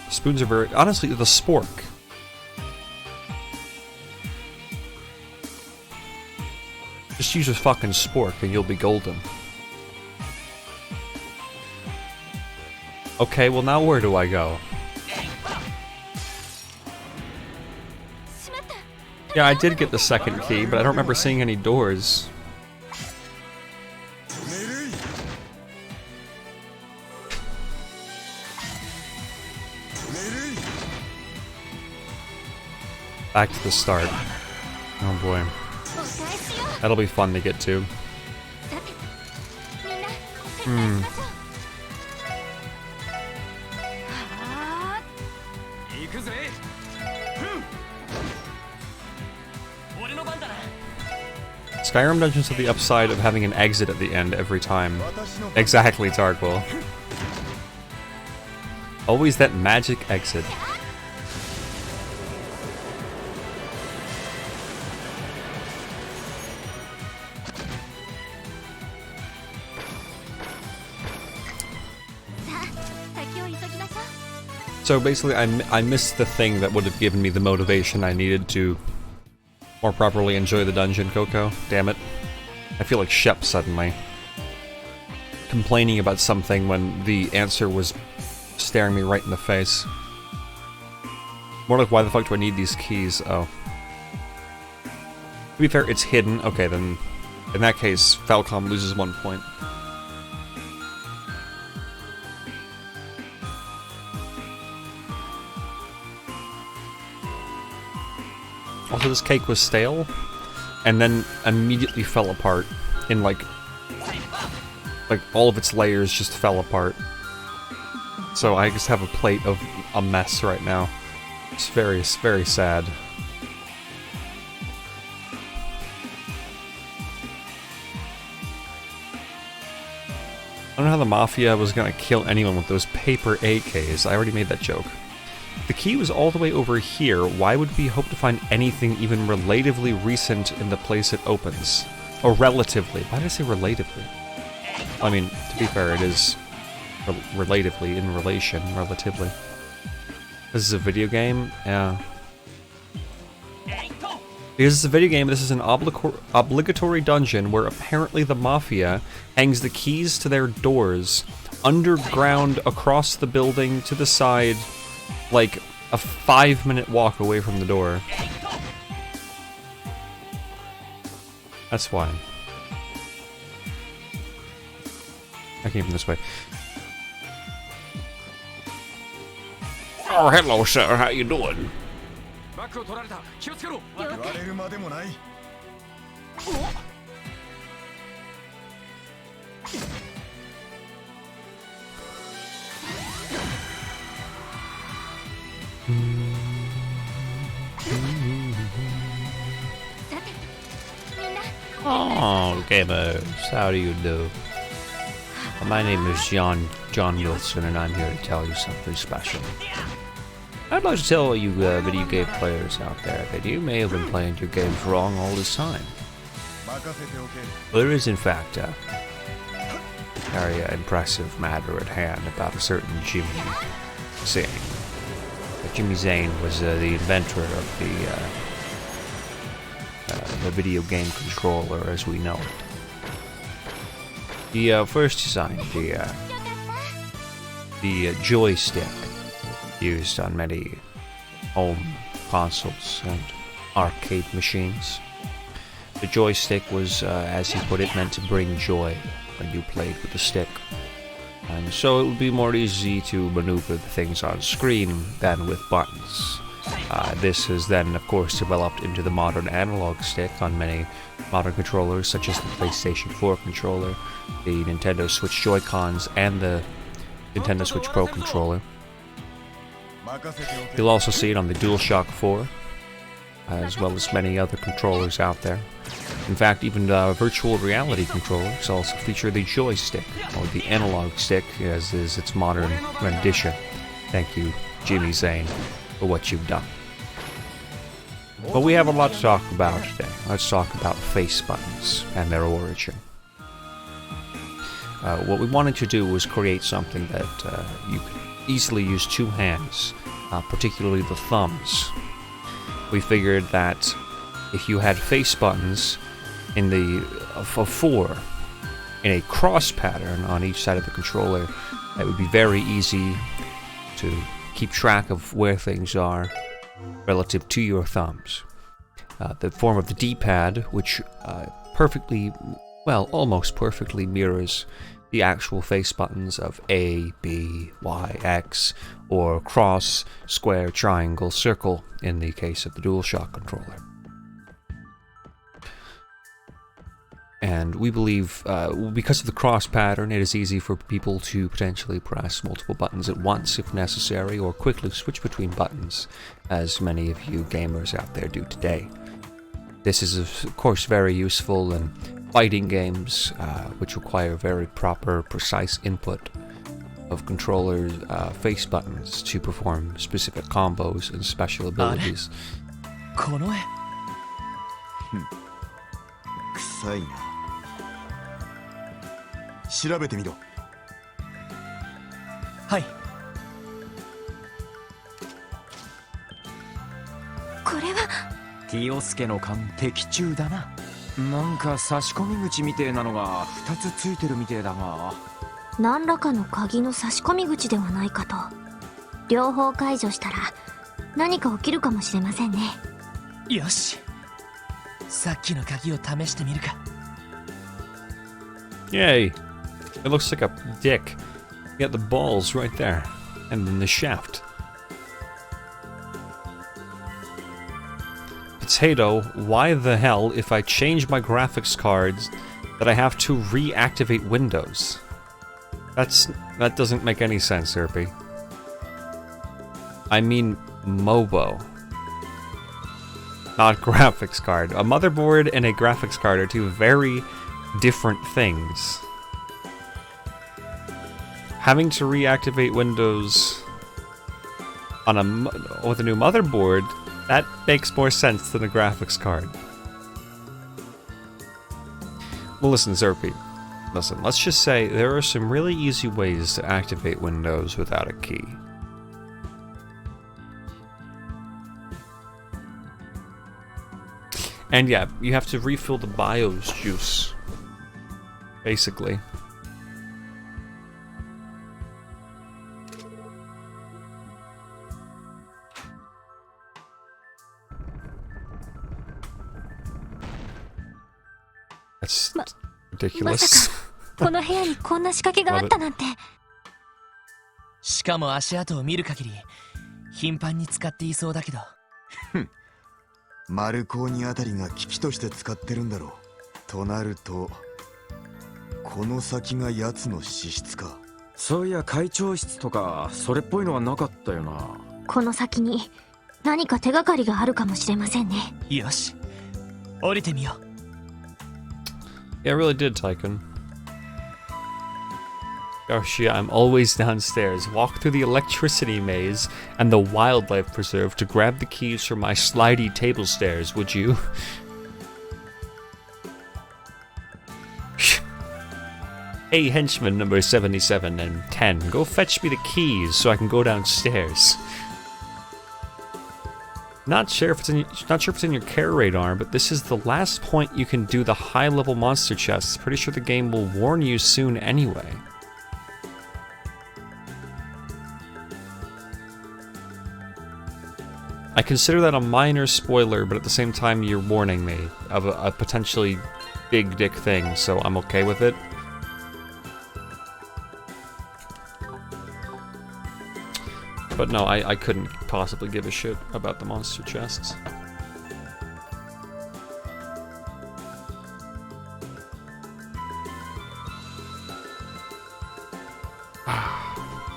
Spoons are very... Honestly, the spork. Just use a fucking spork and you'll be golden. Okay, well now where do I go? Yeah, I did get the second key, but I don't remember seeing any doors. Back to the start. Oh boy. That'll be fun to get to. Hmm. Skyrim dungeons have the upside of having an exit at the end every time. Exactly, Targwell. Always that magic exit. So basically, I missed the thing that would have given me the motivation I needed to more properly enjoy the dungeon, Coco. Damn it. I feel like Shep suddenly. Complaining about something when the answer was staring me right in the face. More like, why the fuck do I need these keys? Oh. To be fair, it's hidden. Okay, then in that case, Falcom loses 1 point. Also, this cake was stale, and then immediately fell apart in like all of its layers just fell apart. So I just have a plate of a mess right now. It's very, very sad. I don't know how the Mafia was gonna kill anyone with those paper AKs. I already made that joke. The key was all the way over here. Why would we hope to find anything even relatively recent in the place it opens? Or relatively. Why did I say relatively? I mean, to be fair, it is relatively, in relation, relatively. This is a video game? Yeah. Because it's a video game, this is an obligatory dungeon where apparently the Mafia hangs the keys to their doors underground across the building to the side, like a 5-minute walk away from the door. That's why. I came from this way. Oh, hello, sir. How you doing? Oh, gamers, how do you do? My name is John Wilson, and I'm here to tell you something special. I'd like to tell you video game players out there that you may have been playing your games wrong all this time. There is, in fact, a very impressive matter at hand about a certain Jimmy Zane. Jimmy Zane was the inventor of the video game controller as we know it. He first designed the joystick used on many home consoles and arcade machines. The joystick was, as he put it, meant to bring joy when you played with the stick. And so it would be more easy to maneuver the things on screen than with buttons. This has then, of course, developed into the modern analog stick on many modern controllers, such as the PlayStation 4 controller, the Nintendo Switch Joy-Cons, and the Nintendo Switch Pro controller. You'll also see it on the DualShock 4, as well as many other controllers out there. In fact, even virtual reality controllers also feature the joystick, or the analog stick, as is its modern rendition. Thank you, Jimmy Zane, for what you've done. But we have a lot to talk about today. Let's talk about face buttons and their origin. What we wanted to do was create something that you could easily use two hands, particularly the thumbs. We figured that if you had face buttons in of 4 in a cross pattern on each side of the controller, it would be very easy to keep track of where things are relative to your thumbs. the form of the D-pad, which perfectly, well, almost perfectly mirrors the actual face buttons of A, B, Y, X, or cross, square, triangle, circle in the case of the DualShock controller. And we believe, because of the cross pattern, it is easy for people to potentially press multiple buttons at once if necessary, or quickly switch between buttons, as many of you gamers out there do today. This is, of course, very useful in fighting games, which require very proper, precise input of controllers' face buttons to perform specific combos and special abilities. この絵臭いな。調べてみろ。はい。これは清介の勘的中だな。なんか差し込み口みてえなのが2つついてるみてえだが。何らかの鍵の差し込み口ではないかと。両方解除したら何か起きるかもしれませんね。よし。さっきの鍵を試してみるか。Yay! It looks like a dick. You got the balls right there, and then the shaft. Potato, why the hell, if I change my graphics cards, that I have to reactivate Windows? That doesn't make any sense, Irby. I mean MOBO. Not graphics card. A motherboard and a graphics card are two very different things. Having to reactivate Windows on with a new motherboard, that makes more sense than a graphics card. Well, listen, Zerpy. Listen, let's just say there are some really easy ways to activate Windows without a key. And yeah, you have to refill the BIOS juice, basically. That's ridiculous. この部屋にこんな仕掛けがあったなんて。しかも足跡を見る限り頻繁に使っていそうだけど。マルコーニあたりが機器として使ってるんだろう。となるとこの先が奴の資質か。そういや会長室とかそれっぽいのはなかったよな。この先に何か手がかりがあるかもしれませんね。よし、降りてみよう。Yeah, I really did, Tycoon. Gosh, yeah, I'm always downstairs. Walk through the electricity maze and the wildlife preserve to grab the keys from my slidey table stairs, would you? Hey, henchman number 77 and 10, go fetch me the keys so I can go downstairs. Not sure if it's in your care radar, but this is the last point you can do the high-level monster chests. Pretty sure the game will warn you soon anyway. I consider that a minor spoiler, but at the same time you're warning me of a potentially big dick thing, so I'm okay with it. But no, I couldn't possibly give a shit about the monster chests.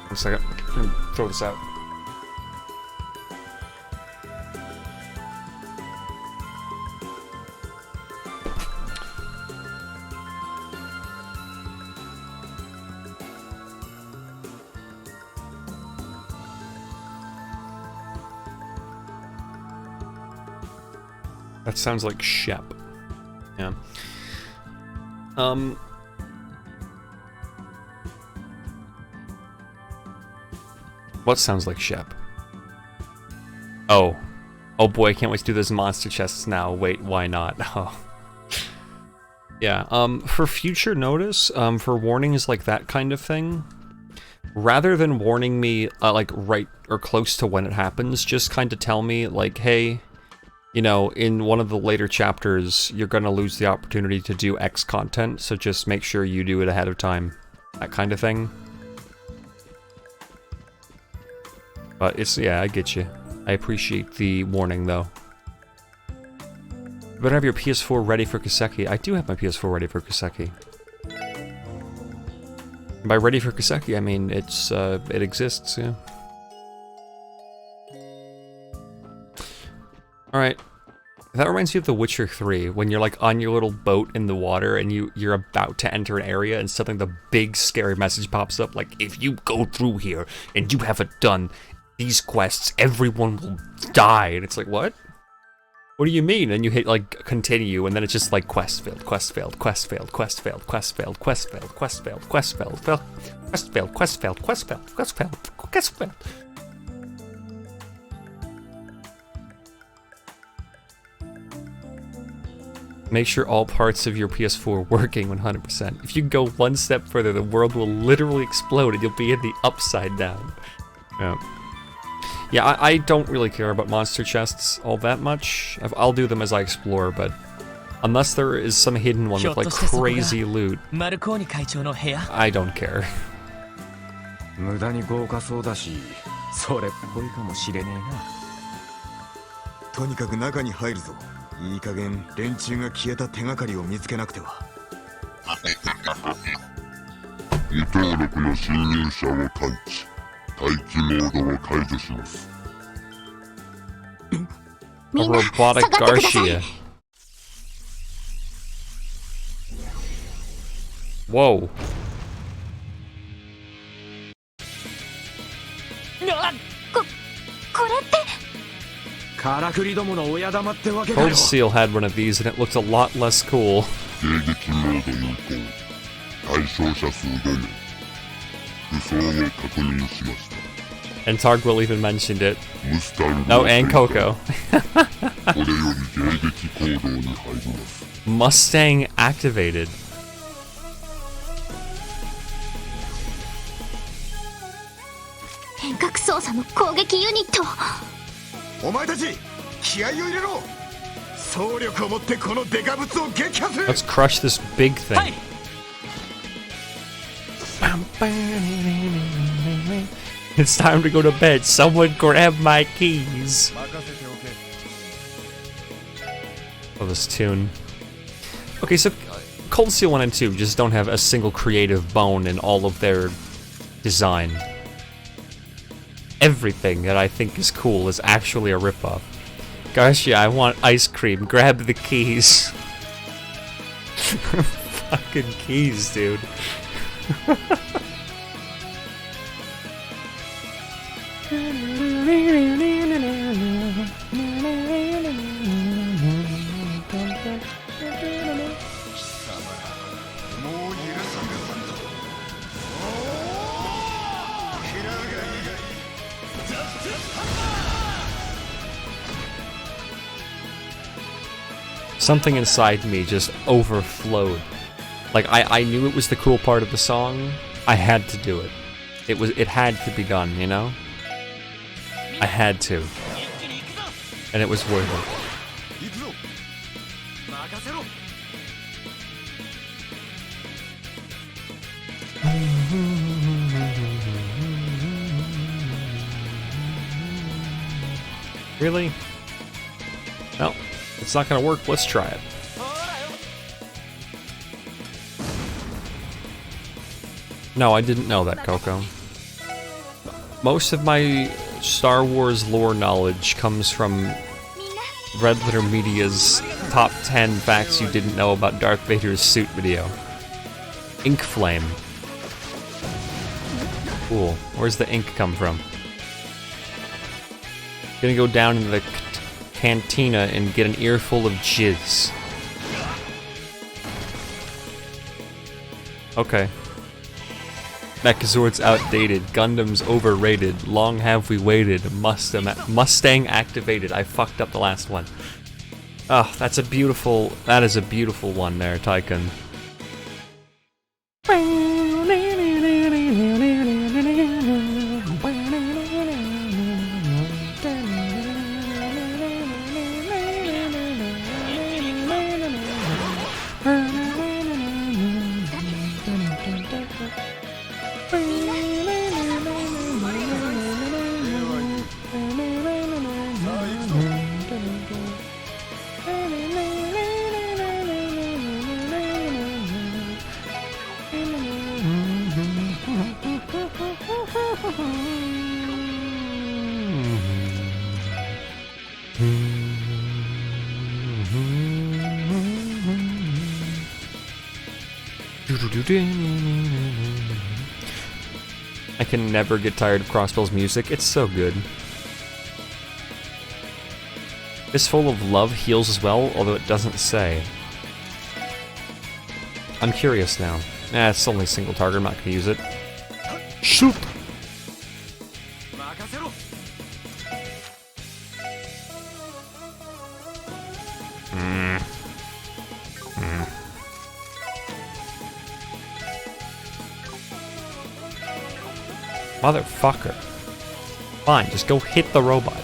One second. I'm gonna throw this out. That sounds like Shep. Yeah. What sounds like Shep? Oh. Oh boy, I can't wait to do those monster chests now. Wait, why not? Oh. Yeah, for future notice, for warnings like that kind of thing, rather than warning me, like, right or close to when it happens, just kind of tell me, like, hey, you know, in one of the later chapters, you're gonna lose the opportunity to do X content, so just make sure you do it ahead of time. That kind of thing. But it's, yeah, I get you. I appreciate the warning, though. You better have your PS4 ready for Kiseki. I do have my PS4 ready for Kiseki. By ready for Kiseki, I mean it's, it exists, yeah. Alright. That reminds me of The Witcher 3, when you're like on your little boat in the water and you're about to enter an area and suddenly the big scary message pops up like, if you go through here and you haven't done these quests, everyone will die. And it's like, what? What do you mean? And you hit like continue and then it's just like quest failed, quest failed, quest failed, quest failed, quest failed, quest failed, quest failed, quest failed, quest failed, quest failed, quest failed, quest failed, quest failed. Make sure all parts of your PS4 are working 100%. If you go one step further, the world will literally explode and you'll be in the upside down. Yeah, I don't really care about monster chests all that much. I'll do them as I explore, but unless there is some hidden one with like crazy loot, I don't care. 無駄に豪華そうだし、それっぽいかもしれねえな。とにかく中に入るぞ。いい加減連中が消えた手がかりを見つけなくては。未登録の侵入者を感知。待機モードを解除します。A robotic Garcia. Whoa. これって。からくりどもの親玉ってわけかよ。Cold Steel had one of these and it looked a lot less cool. 迎撃モード有効。対象者数5名。武装を確認しました。And Targwell even mentioned it. No, and Coco. これより迎撃行動に入ります。Mustang activated. 遠隔操作の攻撃ユニット。お前たち気合を入れろ。総力を持ってこのデカブツを撃破する。 Let's crush this big thing. はい。It's time to go to bed. Someone grab my keys. Oh, this tune. Okay, so Cold Steel 1 and 2 just don't have a single creative bone in all of their design. Everything that I think is cool is actually a ripoff. Gosh, yeah, I want ice cream. Grab the keys. Fucking keys, dude. Something inside me just overflowed. Like, I knew it was the cool part of the song. I had to do it. It had to be done, you know? I had to. And it was worth it. Really? No, it's not gonna work. Let's try it. No, I didn't know that, Coco. Most of my Star Wars lore knowledge comes from Red Letter Media's top 10 facts you didn't know about Darth Vader's suit video. Ink flame. Cool. Where's the ink come from? Gonna go down into the cantina and get an earful of jizz. Okay. Mechazord's outdated, Gundam's overrated, long have we waited, Mustang activated. I fucked up the last one. Oh, that is a beautiful one there, Tycoon. I can never get tired of Crossbell's music. It's so good. Fistful of Love heals as well, although it doesn't say. I'm curious now. It's only a single target, I'm not gonna use it. Shoot! Motherfucker. Fine, just go hit the robot.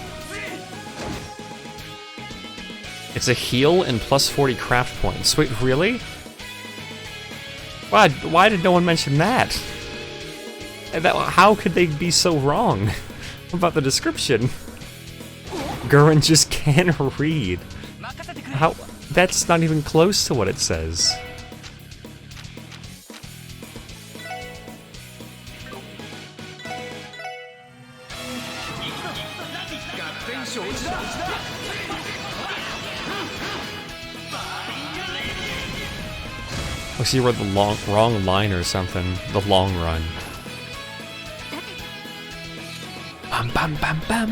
It's a heal and plus 40 craft points. Wait, really? Why did no one mention that? How could they be so wrong about the description? Gurren just can't read. How? That's not even close to what it says. I see you read the wrong line or something. The long run. Bam, bam, bam, bam.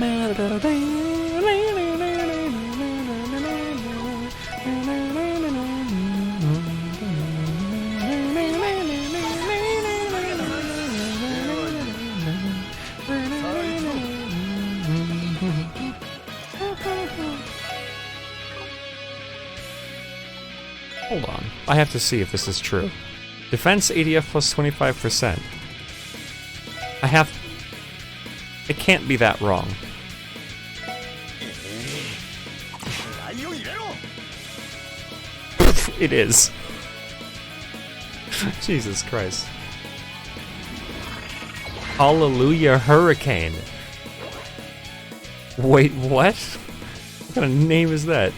Hold on. I have to see if this is true. Defense ADF plus 25%. It can't be that wrong. It is. Jesus Christ. Hallelujah Hurricane. Wait, what? What kind of name is that?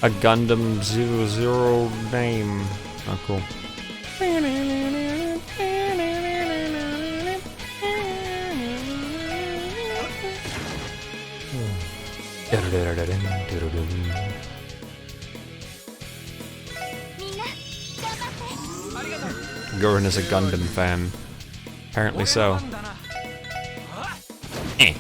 A Gundam 00 name. Oh, cool. Gurren is a Gundam fan. Apparently so. Eh.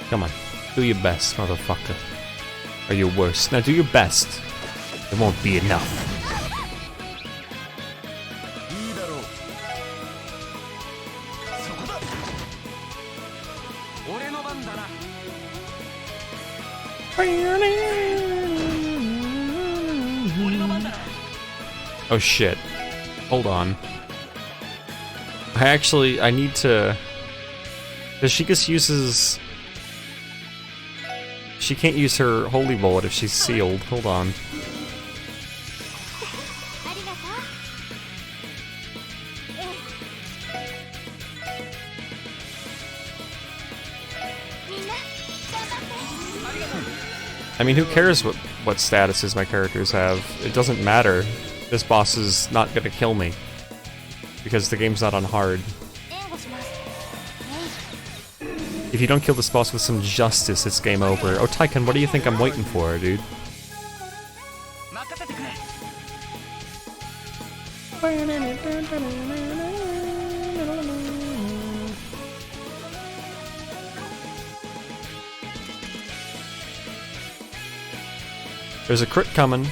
Come on, do your best, motherfucker. Or your worst. Now do your best. It won't be enough. Oh shit. Hold on. I need to... Because she just uses... She can't use her holy bullet if she's sealed. Hold on. I mean, who cares what statuses my characters have? It doesn't matter. This boss is not gonna kill me. Because the game's not on hard. If you don't kill this boss with some justice, it's game over. Oh, Tycoon, what do you think I'm waiting for, dude? There's a crit coming.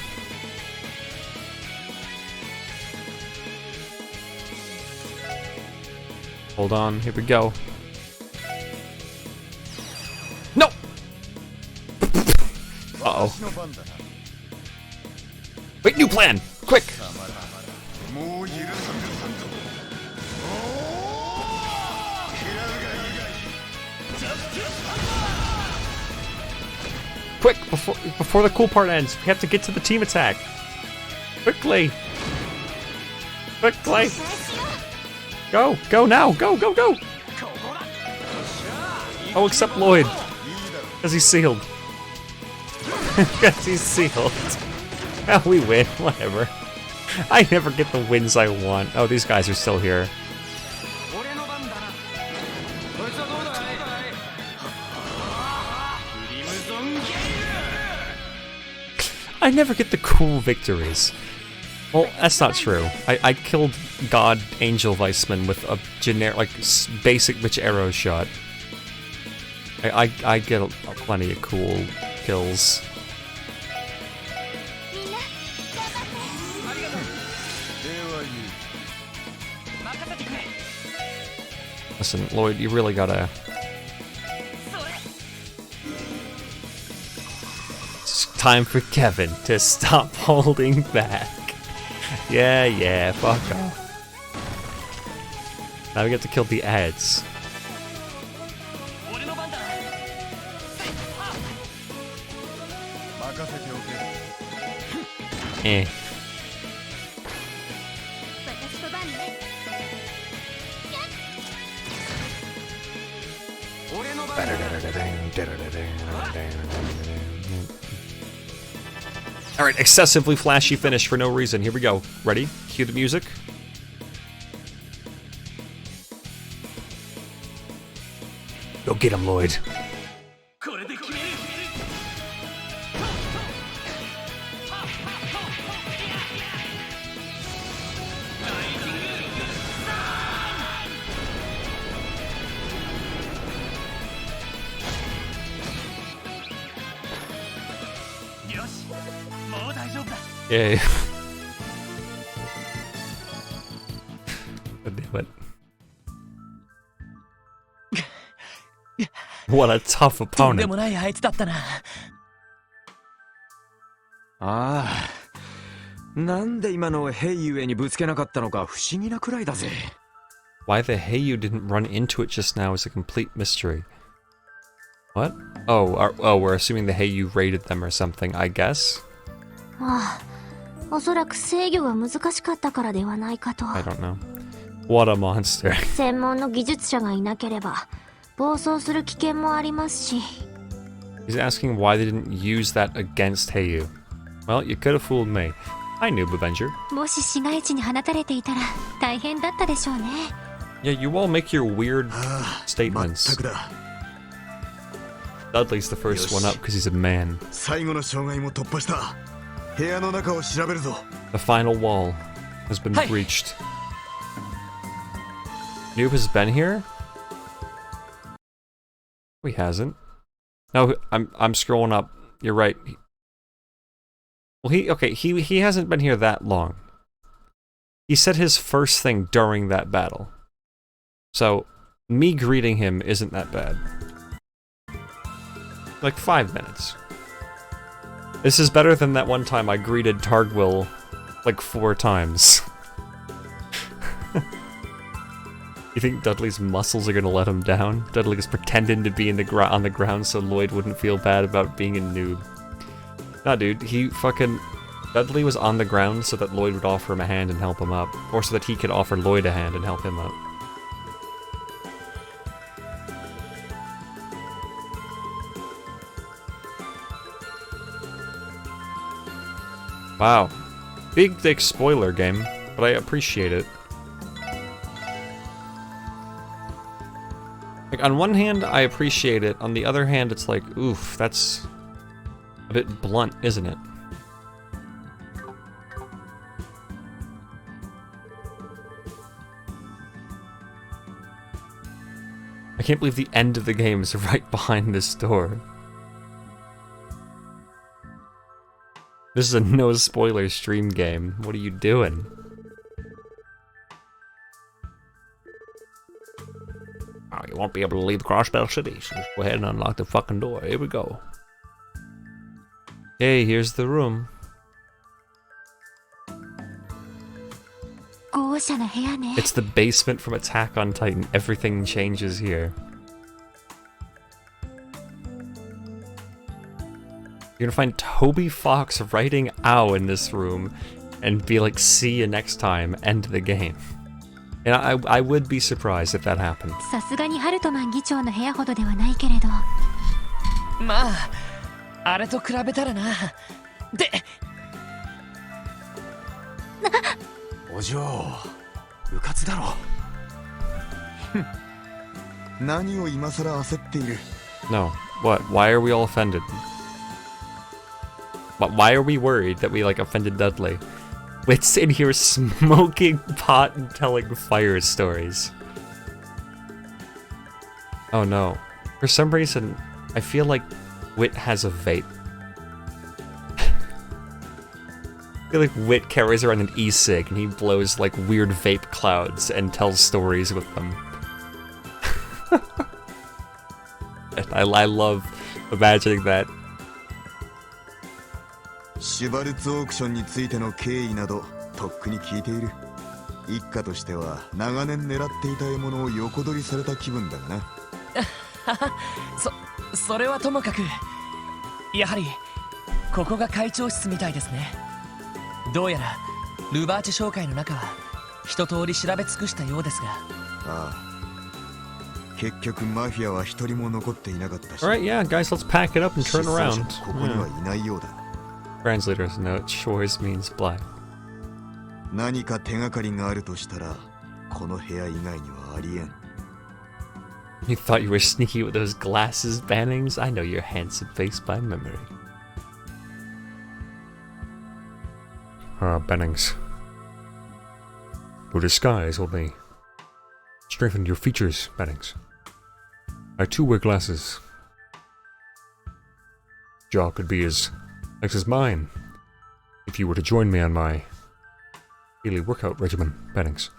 Hold on, here we go. No! Uh-oh. Wait, new plan! Quick! Quick, before the cool part ends, we have to get to the team attack. Quickly! Quickly! Go! Go now! Go, go, go! Oh, except Lloyd. Because he's sealed. Because he's sealed. Well, we win. Whatever. I never get the wins I want. Oh, these guys are still here. I never get the cool victories. Well, that's not true. I killed God Angel Weissman with a generic, like, basic bitch arrow shot. I get plenty of cool kills. Listen, Lloyd, you really gotta... It's time for Kevin to stop holding back. Yeah, fuck off. Now we get to kill the ads. Eh. Alright, excessively flashy finish for no reason. Here we go. Ready? Cue the music. Go get him, Lloyd. Yay. God damn it. What a tough とんで opponent. もないあいつだったな。ああ、なんで今のヘイユエにぶつけなかったのか不思議なくらいだぜ。Why the Heiyu didn't run into it just now is a complete mystery. What? Oh, we're assuming the Heiyu raided them or something, I guess? ああ、おそらく制御が難しかったからではないかと。 I don't know. What a monster. 専門の技術者がいなければ暴走する危険もありますし。 He's asking why they didn't use that against Heiyu. Well, you could have fooled me. Hi, Noob Avenger. もし市街地に放たれていたら大変だったでしょうね。 Yeah, you all make your weird ま statements. ったくだ。 Dudley's the first one up because he's a man. 最後の障害も突破した。部屋の中を調べるぞ。 The final wall has been Hi. breached. Noob has been here? No, he hasn't. No, I'm scrolling up. You're right. Well, he hasn't been here that long. He said his first thing during that battle. So, me greeting him isn't that bad. Like 5 minutes. This is better than that one time I greeted Targwill like 4 times. You think Dudley's muscles are gonna let him down? Dudley was pretending to be on the ground so Lloyd wouldn't feel bad about being a noob. Nah, dude, Dudley was on the ground so that Lloyd would offer him a hand and help him up. Or so that he could offer Lloyd a hand and help him up. Wow. Big dick spoiler game, but I appreciate it. Like, on one hand, I appreciate it. On the other hand, it's like, oof, that's a bit blunt, isn't it? I can't believe the end of the game is right behind this door. This is a no spoiler stream game. What are you doing? Oh, you won't be able to leave the Crossbell City, so just go ahead and unlock the fucking door. Here we go. Hey, here's the room. 豪華な部屋ね。 It's the basement from Attack on Titan. Everything changes here. You're gonna find Toby Fox writing "ow" in this room. and be like, see you next time, end the game. And I would be surprised if that happened. さすがにハルトマン議長の部屋ほどではないけれど。まああれと比べたらな。でお嬢うかつだろ。何を今さら焦っている。 No. What? Why are we all offended? Why are we worried that we, like, offended Dudley? Wit's in here smoking pot and telling fire stories. Oh no. For some reason, I feel like Wit has a vape. I feel like Wit carries around an e-cig and he blows, like, weird vape clouds and tells stories with them. I love imagining that. シュバルツオークションについての経緯などとっくに聞いている。一家としては長年狙っていた獲物を横取りされた気分だがな。それはともかく、やはりここが会長室みたいですね。どうやらルバーチェ商会の中は一通り調べ尽くしたようですが。ああ。結局マフィアは一人も残っていなかったし。 Alright, yeah, guys, let's pack it up and turn around. ここにはいないようだ。Translator's note, shores means black. 何か手がかりがあるとしたら、この部屋以外にはありえん。 You thought you were sneaky with those glasses, Bannings? I know your handsome face by memory. Bannings. Your disguise only strengthened your features, Bannings. I too wear glasses. Jaw could be as nice as mine if you were to join me on my daily workout regimen, Bannings.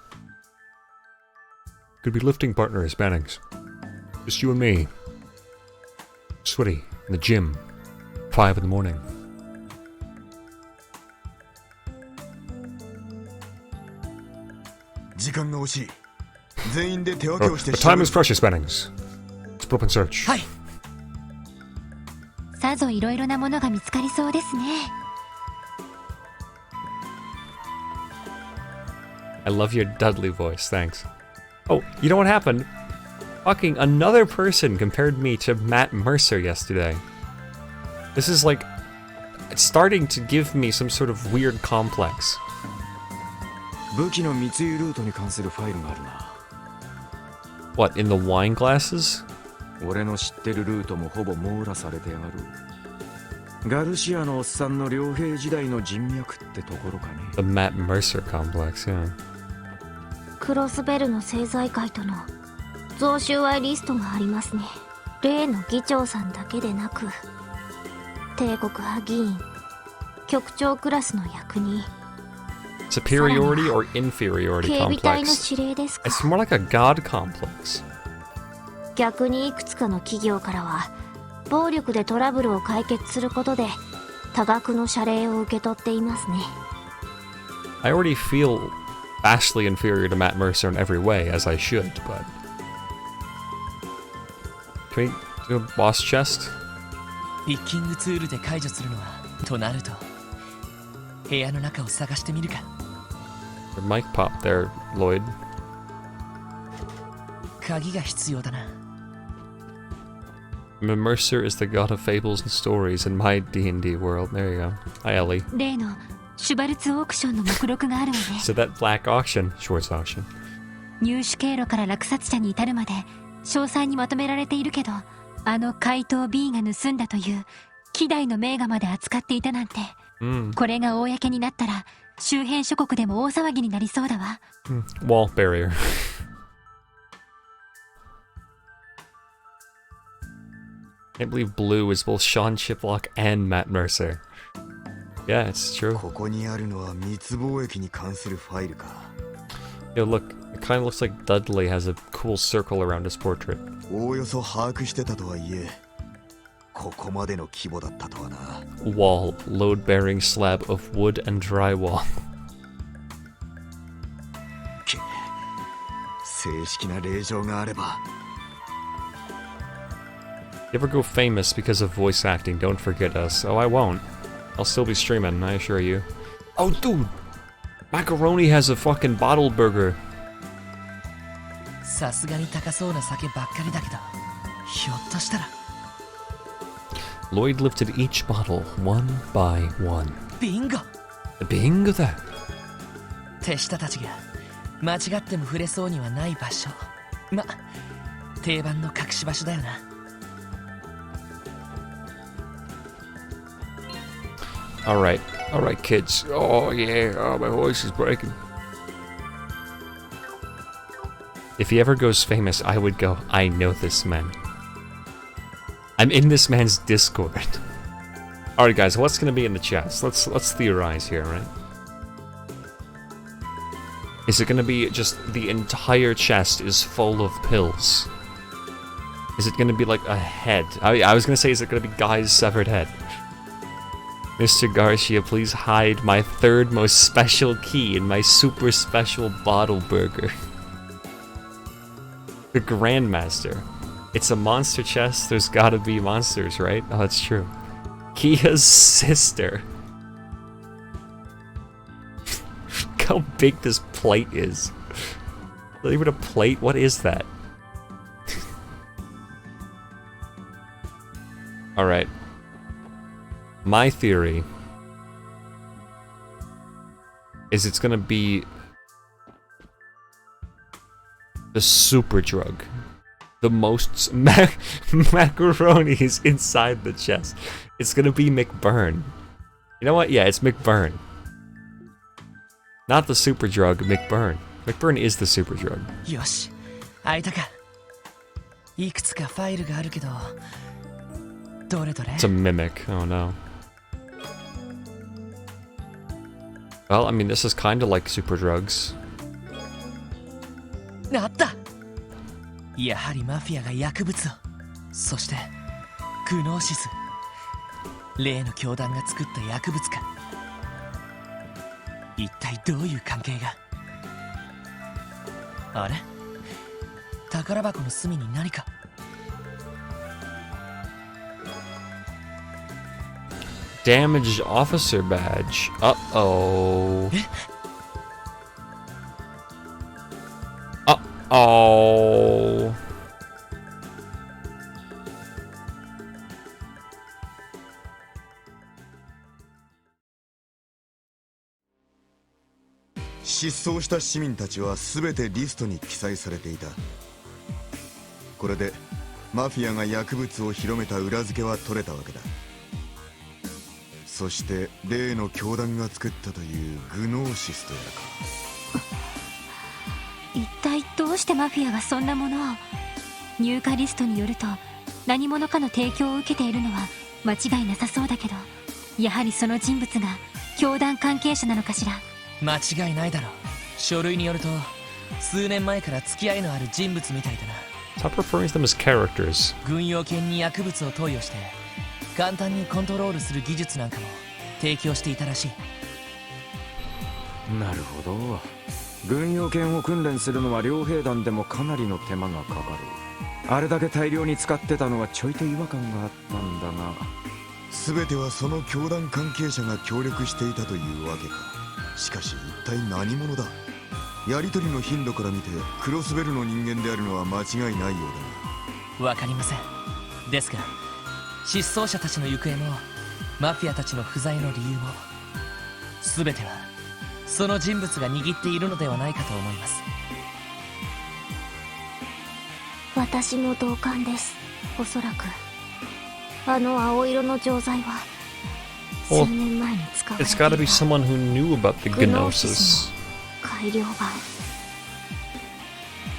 Could be lifting partners, Bannings. Just you and me. Sweaty in the gym. 5 in the morning. The time is precious, Bannings. Split up and search. はい。さぞいろいろなものが見つかりそうですね。I love your Dudley voice, thanks. Oh, you know what happened? Fucking another person compared me to Matt Mercer yesterday. This is like... It's starting to give me some sort of weird complex. 武器の密輸ルートに関するファイルがあるな。 What, in the wine glasses? 俺の知ってるルートもほぼ網羅されてある。ガルシアのおっさんの両兵時代の人脈ってところかね。 The Matt Mercer complex, yeah. クロスベルの政財界との贈収賄リストがありますね。例の議長さんだけでなく、帝国派議員、局長クラスの役人、 Superiority or inferiority 警備隊の complex? 司令ですか。 It's more like a god complex. 逆にいくつかの企業からは暴力でトラブルを解決することで多額の謝礼を受け取っていますね。 I already feel vastly inferior to Matt Mercer in every way, as I should, but... Can we do a boss chest? ピッキングツールで解除するのはとなると、部屋の中を探してみるか。 Your mic pop there, Lloyd. 鍵が必要だな。Mercer is the god of fables and stories in my D&D world. There you go. Hi, Ellie. 例のシュバルツオークションの目録があるわね。 So that black auction, Schwartz auction. 入手経路から落札者に至るまで詳細にまとめられているけど、あの怪盗 B が盗んだという希代の名画まで扱っていたなんて、これが公になったら周辺諸国でも大騒ぎになりそうだわ。Wall barrier. Can't believe Blue is both Sean Chiplock and Matt Mercer. Yeah, it's true. ここにあるのは密貿易に関するファイルか。 Yo, look, it kind of looks like Dudley has a cool circle around his portrait. おおよそ把握してたとはいえ、ここまでの規模だったとはな。 Wall, load-bearing slab of wood and drywall. 正式な令状があれば。 You ever go famous because of voice acting, don't forget us. Oh, I won't. I'll still be streaming, I assure you. Oh, dude! Macaroni has a fucking bottle burger. さすがに高そうな酒ばっかりだけど、ひょっとしたら Lloyd lifted each bottle one by one. ビンゴ。 Bingo that. 手下たちが間違っても触れそうにはない場所。ま、定番の隠し場所だよな。Alright, kids. Oh, yeah. Oh, my voice is breaking. If he ever goes famous, I would go, I know this man. I'm in this man's Discord. Alright, guys, what's gonna be in the chest? Let's theorize here, right? Is it gonna be just the entire chest is full of pills? Is it gonna be like a head? I was gonna say, is it gonna be Guy's severed head? Mr. Garcia, please hide my third most special key in my super special bottle burger. The Grandmaster. It's a monster chest, there's gotta be monsters, right? Oh, that's true. Kia's sister. Look how big this plate is. Not even a plate? What is that? Alright. My theory is it's gonna be the super drug. The most macaronis inside the chest. It's gonna be McBurn. You know what? Yeah, it's McBurn. Not the super drug, McBurn. McBurn is the super drug. よし、開いたか。いくつかファイルがあるけど、どれどれ？ It's a mimic. Oh no. Well, I mean, this is kind of like super drugs. あった。やはりマフィアが薬物を、そしてグノーシス、例の教団が作った薬物か。一体どういう関係が。あれ、宝箱の隅に何か。Damaged officer badge. Uh-oh. Uh-oh.「失踪した市民たちは全てリストに記載されていた。これでマフィアが薬物を広めた裏付けは取れたわけだ。そして例の教団が作ったというグノーシスとやらか。一体どうしてマフィアがそんなものを。入荷リストによると何者かの提供を受けているのは間違いなさそうだけど、やはりその人物が教団関係者なのかしら。間違いないだろう。書類によると数年前から付き合いのある人物みたいだな。 Stop referring to them as characters. 軍用犬に薬物を投与して簡単にコントロールする技術なんかも提供していたらしい。なるほど。軍用犬を訓練するのは両兵団でもかなりの手間がかかる。あれだけ大量に使ってたのはちょいと違和感があったんだが、全てはその教団関係者が協力していたというわけか。しかし一体何者だ。やり取りの頻度から見てクロスベルの人間であるのは間違いないようだが。わかりません。ですが失踪者たちの行方もマフィアたちの不在の理由も全てはその人物が握っているのではないかと思います。私も同感です。おそらくあの青色の錠剤は数年前に使われていた It's gotta be someone who knew about the Gnosis. 改良版。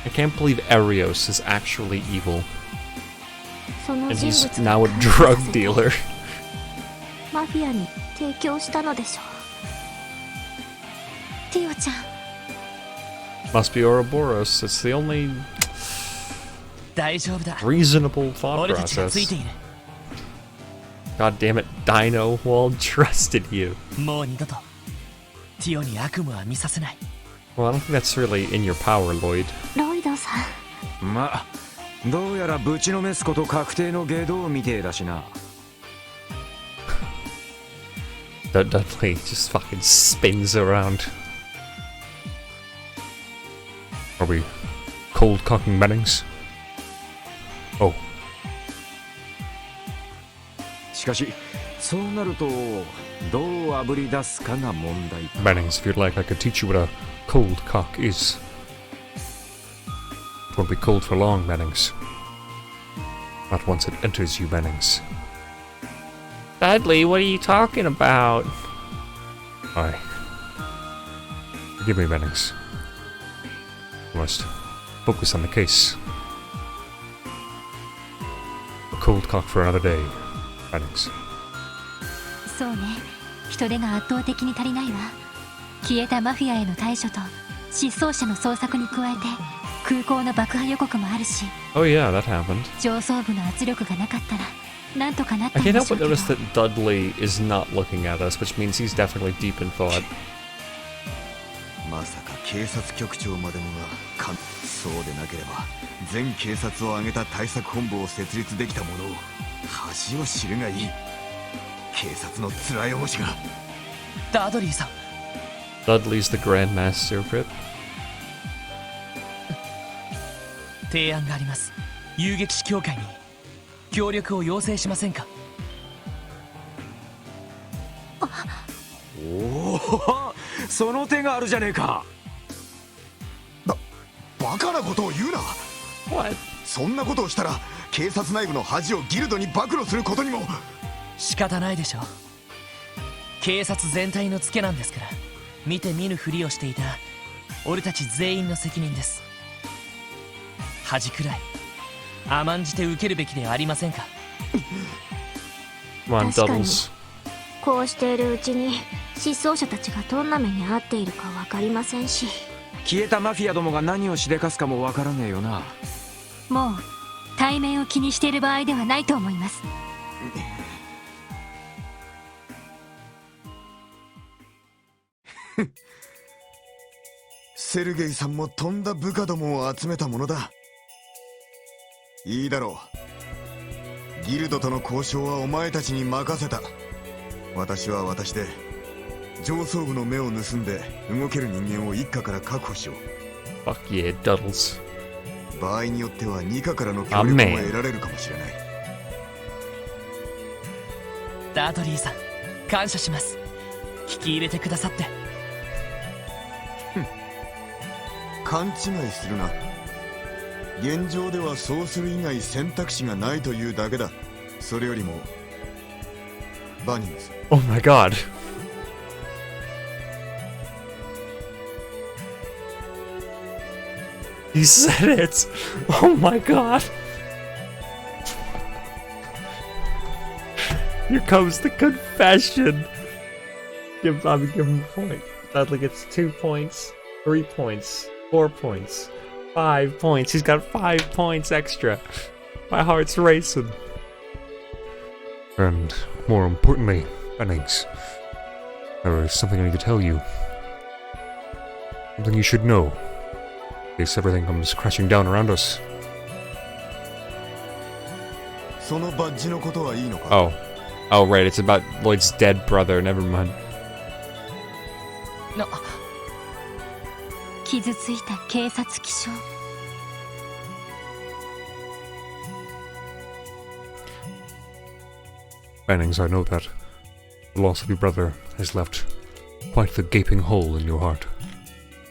I can't believe Arios is actually evil. その And 人 he's 物が now a 感じ drug させて dealer. マフィアに提供したのでしょう。ティオちゃん。 Must be Ouroboros. It's the only 大丈夫だ。 reasonable thought 俺たちがついて process. いる。 God damn it, Dino Wall trusted you. もう二度とティオに悪夢は見させない。 Well, I don't think that's really in your power, Lloyd. ロイドさん。まあどうやらぶちのめすこと確定の外道みてえだしな。Dudley just fucking spins around. Are we cold cocking Bennings? Oh. しかしそうなるとどうあぶり出すかが問題。 Bennings, if you'd like, I could teach you what a cold cock is. It won't be cold for long, Bennings. Not once it enters you, Bennings. Dudley, what are you talking about? Aye. Forgive me, Bennings. You must focus on the case. A cold cock for another day, Bennings. そうね、人手が圧倒的に足りないわ。消えたマフィアへの対処と失踪者の捜索に加えて空港の爆破予告もあるし、 Oh yeah, that happened. 上層部の圧力がなかったらなんとかなった I んで can't しょ help う but けど。 notice that Dudley is not looking at us, which means he's definitely deep in thought. まさか警察局長までもがそうでなければ全警察を挙げた対策本部を設立できたものを恥を知るがいい。警察の辛い思しが。ダドリーさん、 Dudley's the Grand Master of it. 提案があります。遊撃士協会に協力を要請しませんか？おお、その手があるじゃねえか。バカなことを言うな。 What? そんなことをしたら警察内部の恥をギルドに暴露することにも。仕方ないでしょ。警察全体のツケなんですから、見て見ぬふりをしていた俺たち全員の責任です。恥くらい甘んじて受けるべきではありませんか？ Come on, 確かに Duddles. こうしているうちに失踪者たちがどんな目に遭っているか分かりませんし。消えたマフィアどもが何をしでかすかもわからねえよな。もう対面を気にしている場合ではないと思います。セルゲイさんもとんだ部下どもを集めたものだ。いいだろう。ギルドとの交渉はお前たちに任せた。私は私で上層部の目を盗んで動ける人間を一課から確保しよう。 Fuck yeah, Duddles. 場合によっては二課からの協力も得られるかもしれない。ダドリーさん、感謝します。聞き入れてくださって。勘違いするな。現状ではそうする以外選択肢がないというだけだ。それよりもバニングス。 Oh my god. He said it. Oh my god. Here comes the confession. Give him a point. Dudley gets 2 points, 3 points, 4 points, 5 points. He's got 5 points extra. My heart's racing. And more importantly, Bennings, there is something I need to tell you. Something you should know. In case everything comes crashing down around us. そのバッジのことはいいのか？ Oh. Oh, right, it's about Lloyd's dead brother. Never mind. な、傷ついた警察気象。Bennings, I know that the loss of your brother has left quite the gaping hole in your heart.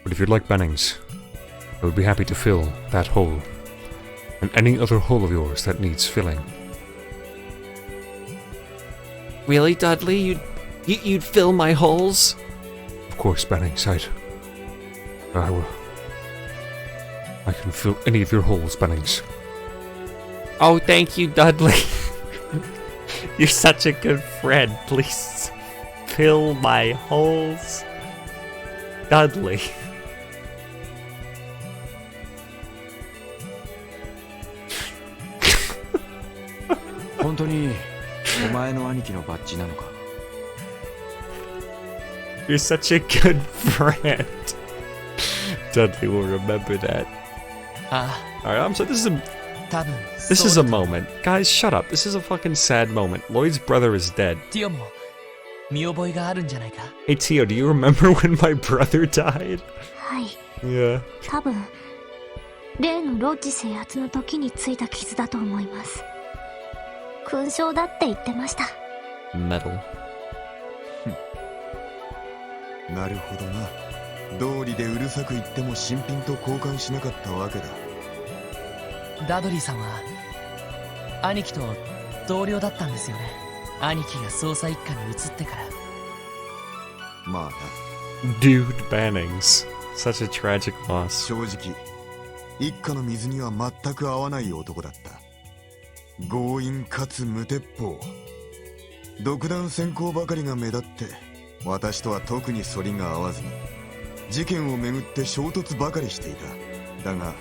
But if you'd like, Bennings, I would be happy to fill that hole and any other hole of yours that needs filling. Really, Dudley? You'd fill my holes? Of course, Bennings. I can fill any of your holes, Bennings. Oh, thank you, Dudley. You're such a good friend. Please fill my holes, Dudley. 本当にお前の兄貴のバッジなのか？ You're such a good friend. Dudley will remember that. あ Alright, I'm sorry. This あ、多分 is そ a うだと moment. Guys, shut up. This is a fucking sad moment. Lloyd's brother is dead. ティオも見覚えがあるんじゃないか？ Hey, Tio, do you remember when my brother died? はい、 Yeah. 多分例のロッジ制圧の時についた傷だと思います。勲章だって言ってました。Metal. なるほどな。道理でうるさく言っても新品と交換しなかったわけだ。ダドリーさんは兄貴と同僚だったんですよね。兄貴が捜査一課に移ってから。まあな。Dude Bannings. Such a tragic loss. 正直一家の水には全く合わない男だった。強引かつ無鉄砲、独断専行ばかりが目立って、私とは特に反りが合わずに事件をめぐって衝突ばかりしていた。だが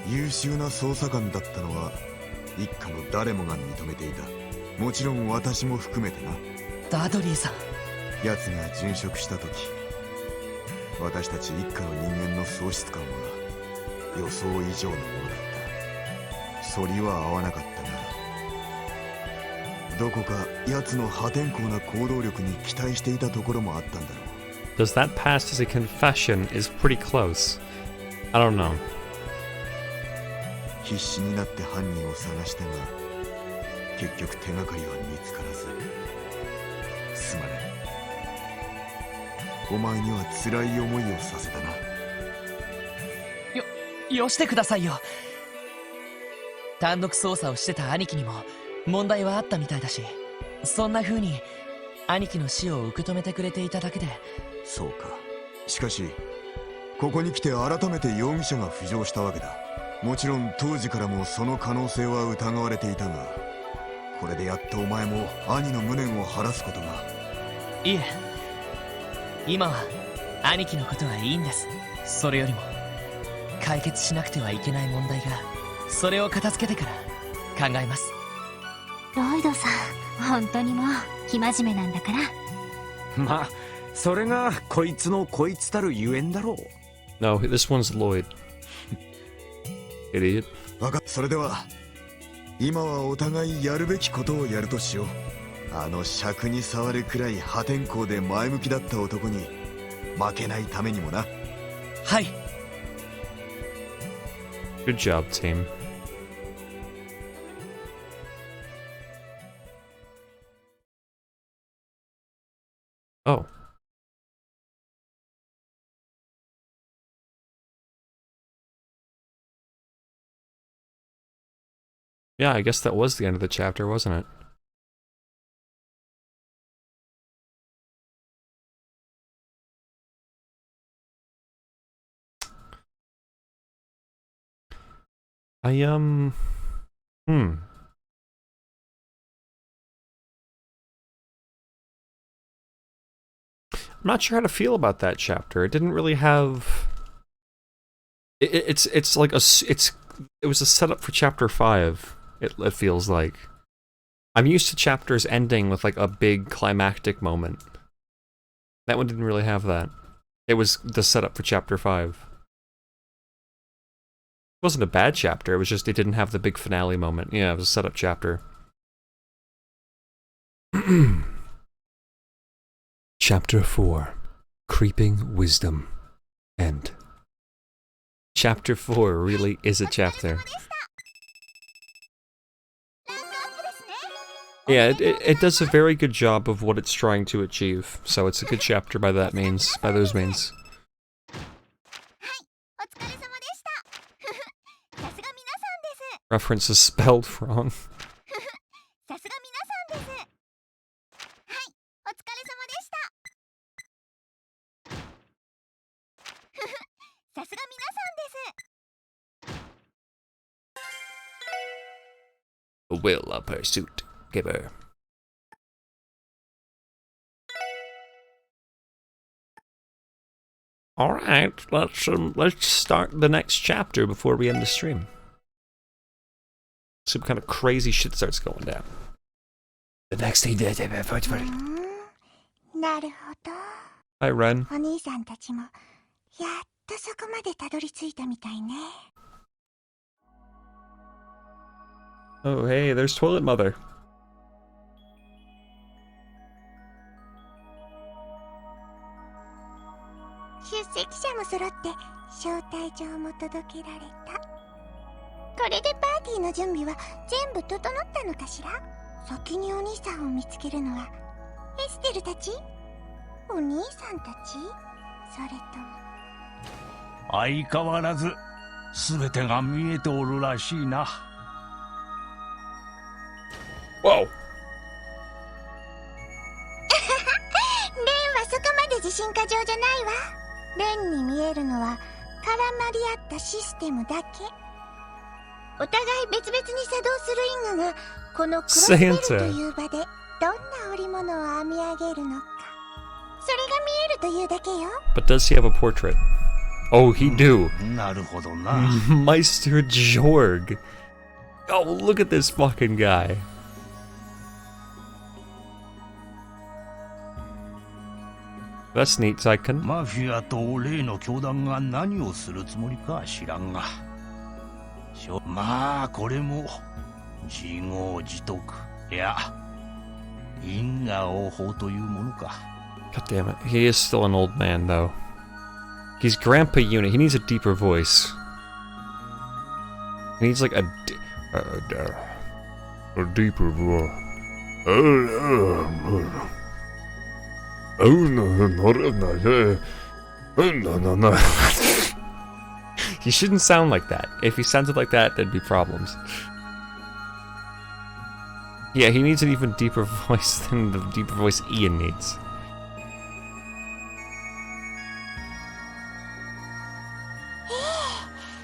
優秀な捜査官だったのは一家の誰もが認めていた。もちろん私も含めてな。ダドリーさん、奴が殉職した時、私たち一家の人間の喪失感は予想以上のものだった。反りは合わなかったが、どこか奴の破天荒な行動力に期待していたところもあったんだろう。 Does that pass as a confession is pretty close. I don't know. 必死になって犯人を探したが、結局手がかりは見つからず。すまない。お前には辛い思いをさせたな。よしてくださいよ。単独捜査をしてた兄貴にも問題はあったみたいだし、そんな風に兄貴の死を受け止めてくれていただけで。そうか。しかしここに来て改めて容疑者が浮上したわけだ。もちろん当時からもその可能性は疑われていたが、これでやっとお前も兄の無念を晴らすことが。いえ、今は兄貴のことはいいんです。それよりも解決しなくてはいけない問題が、それを片付けてから考えます。ロイドさん、本当にもう生真面目なんだから。まあそれがこいつのこいつたるゆえんだろう。 No, this one's Lloyd. Idiot. わかっ。それでは今はお互いやるべきことをやるとしよう。あの尺に触るくらい破天荒で前向きだった男に負けないためにもな。はい。 Good job, team. Oh. Yeah, I guess that was the end of the chapter, wasn't it? I'm not sure how to feel about that chapter. It didn't really have. It's like it was a setup for chapter 5. It feels like. I'm used to chapters ending with like a big climactic moment. That one didn't really have that. It was the setup for chapter 5. It wasn't a bad chapter, it was just it didn't have the big finale moment. Yeah, it was a setup chapter. Chapter 4. Creeping Wisdom. End. Chapter 4 really is a chapter. Yeah, it does a very good job of what it's trying to achieve, so it's a good chapter by those means. Reference is spelled wrong. Will a pursuit giver. Alright, let's start the next chapter before we end the stream. Some kind of crazy shit starts going down. The next thing that Hi, Ren. お兄さんたちもやっとそこまでたどり着いたみたいね。 Oh, hey, there's Toilet Mother. 出席者もも揃って招待状も届けられた。これでパーティーの準備は全部整ったのかしら。先にお兄さんを見つけるのはエステルたち？お兄さんたち？それとも。相変わらず全てが見えておるらしいな。Whoa! レンはそこまで自信過剰じゃないわ。レンに見えるのは絡まり合ったシステムだけ。お互い別々に作動する因果がこのクロスベルという場でどんな織物を編み上げるのか、それが見えるというだけよ。 But does he have a portrait? Oh, he do. なるほどな。Meister Jorg. Oh, look at this fucking guy. That's neat, Saiken. マフィアと例の教団が何をするつもりか知らんが、まあこれも自業自得、いや因果応報というものか。 God damn it. He is still an old man, though. He's Grandpa Unit. He needs a deeper voice. He needs like a deeper voice. He shouldn't sound like that. If he sounded like that, there'd be problems. Yeah, he needs an even deeper voice than the deeper voice Ian needs.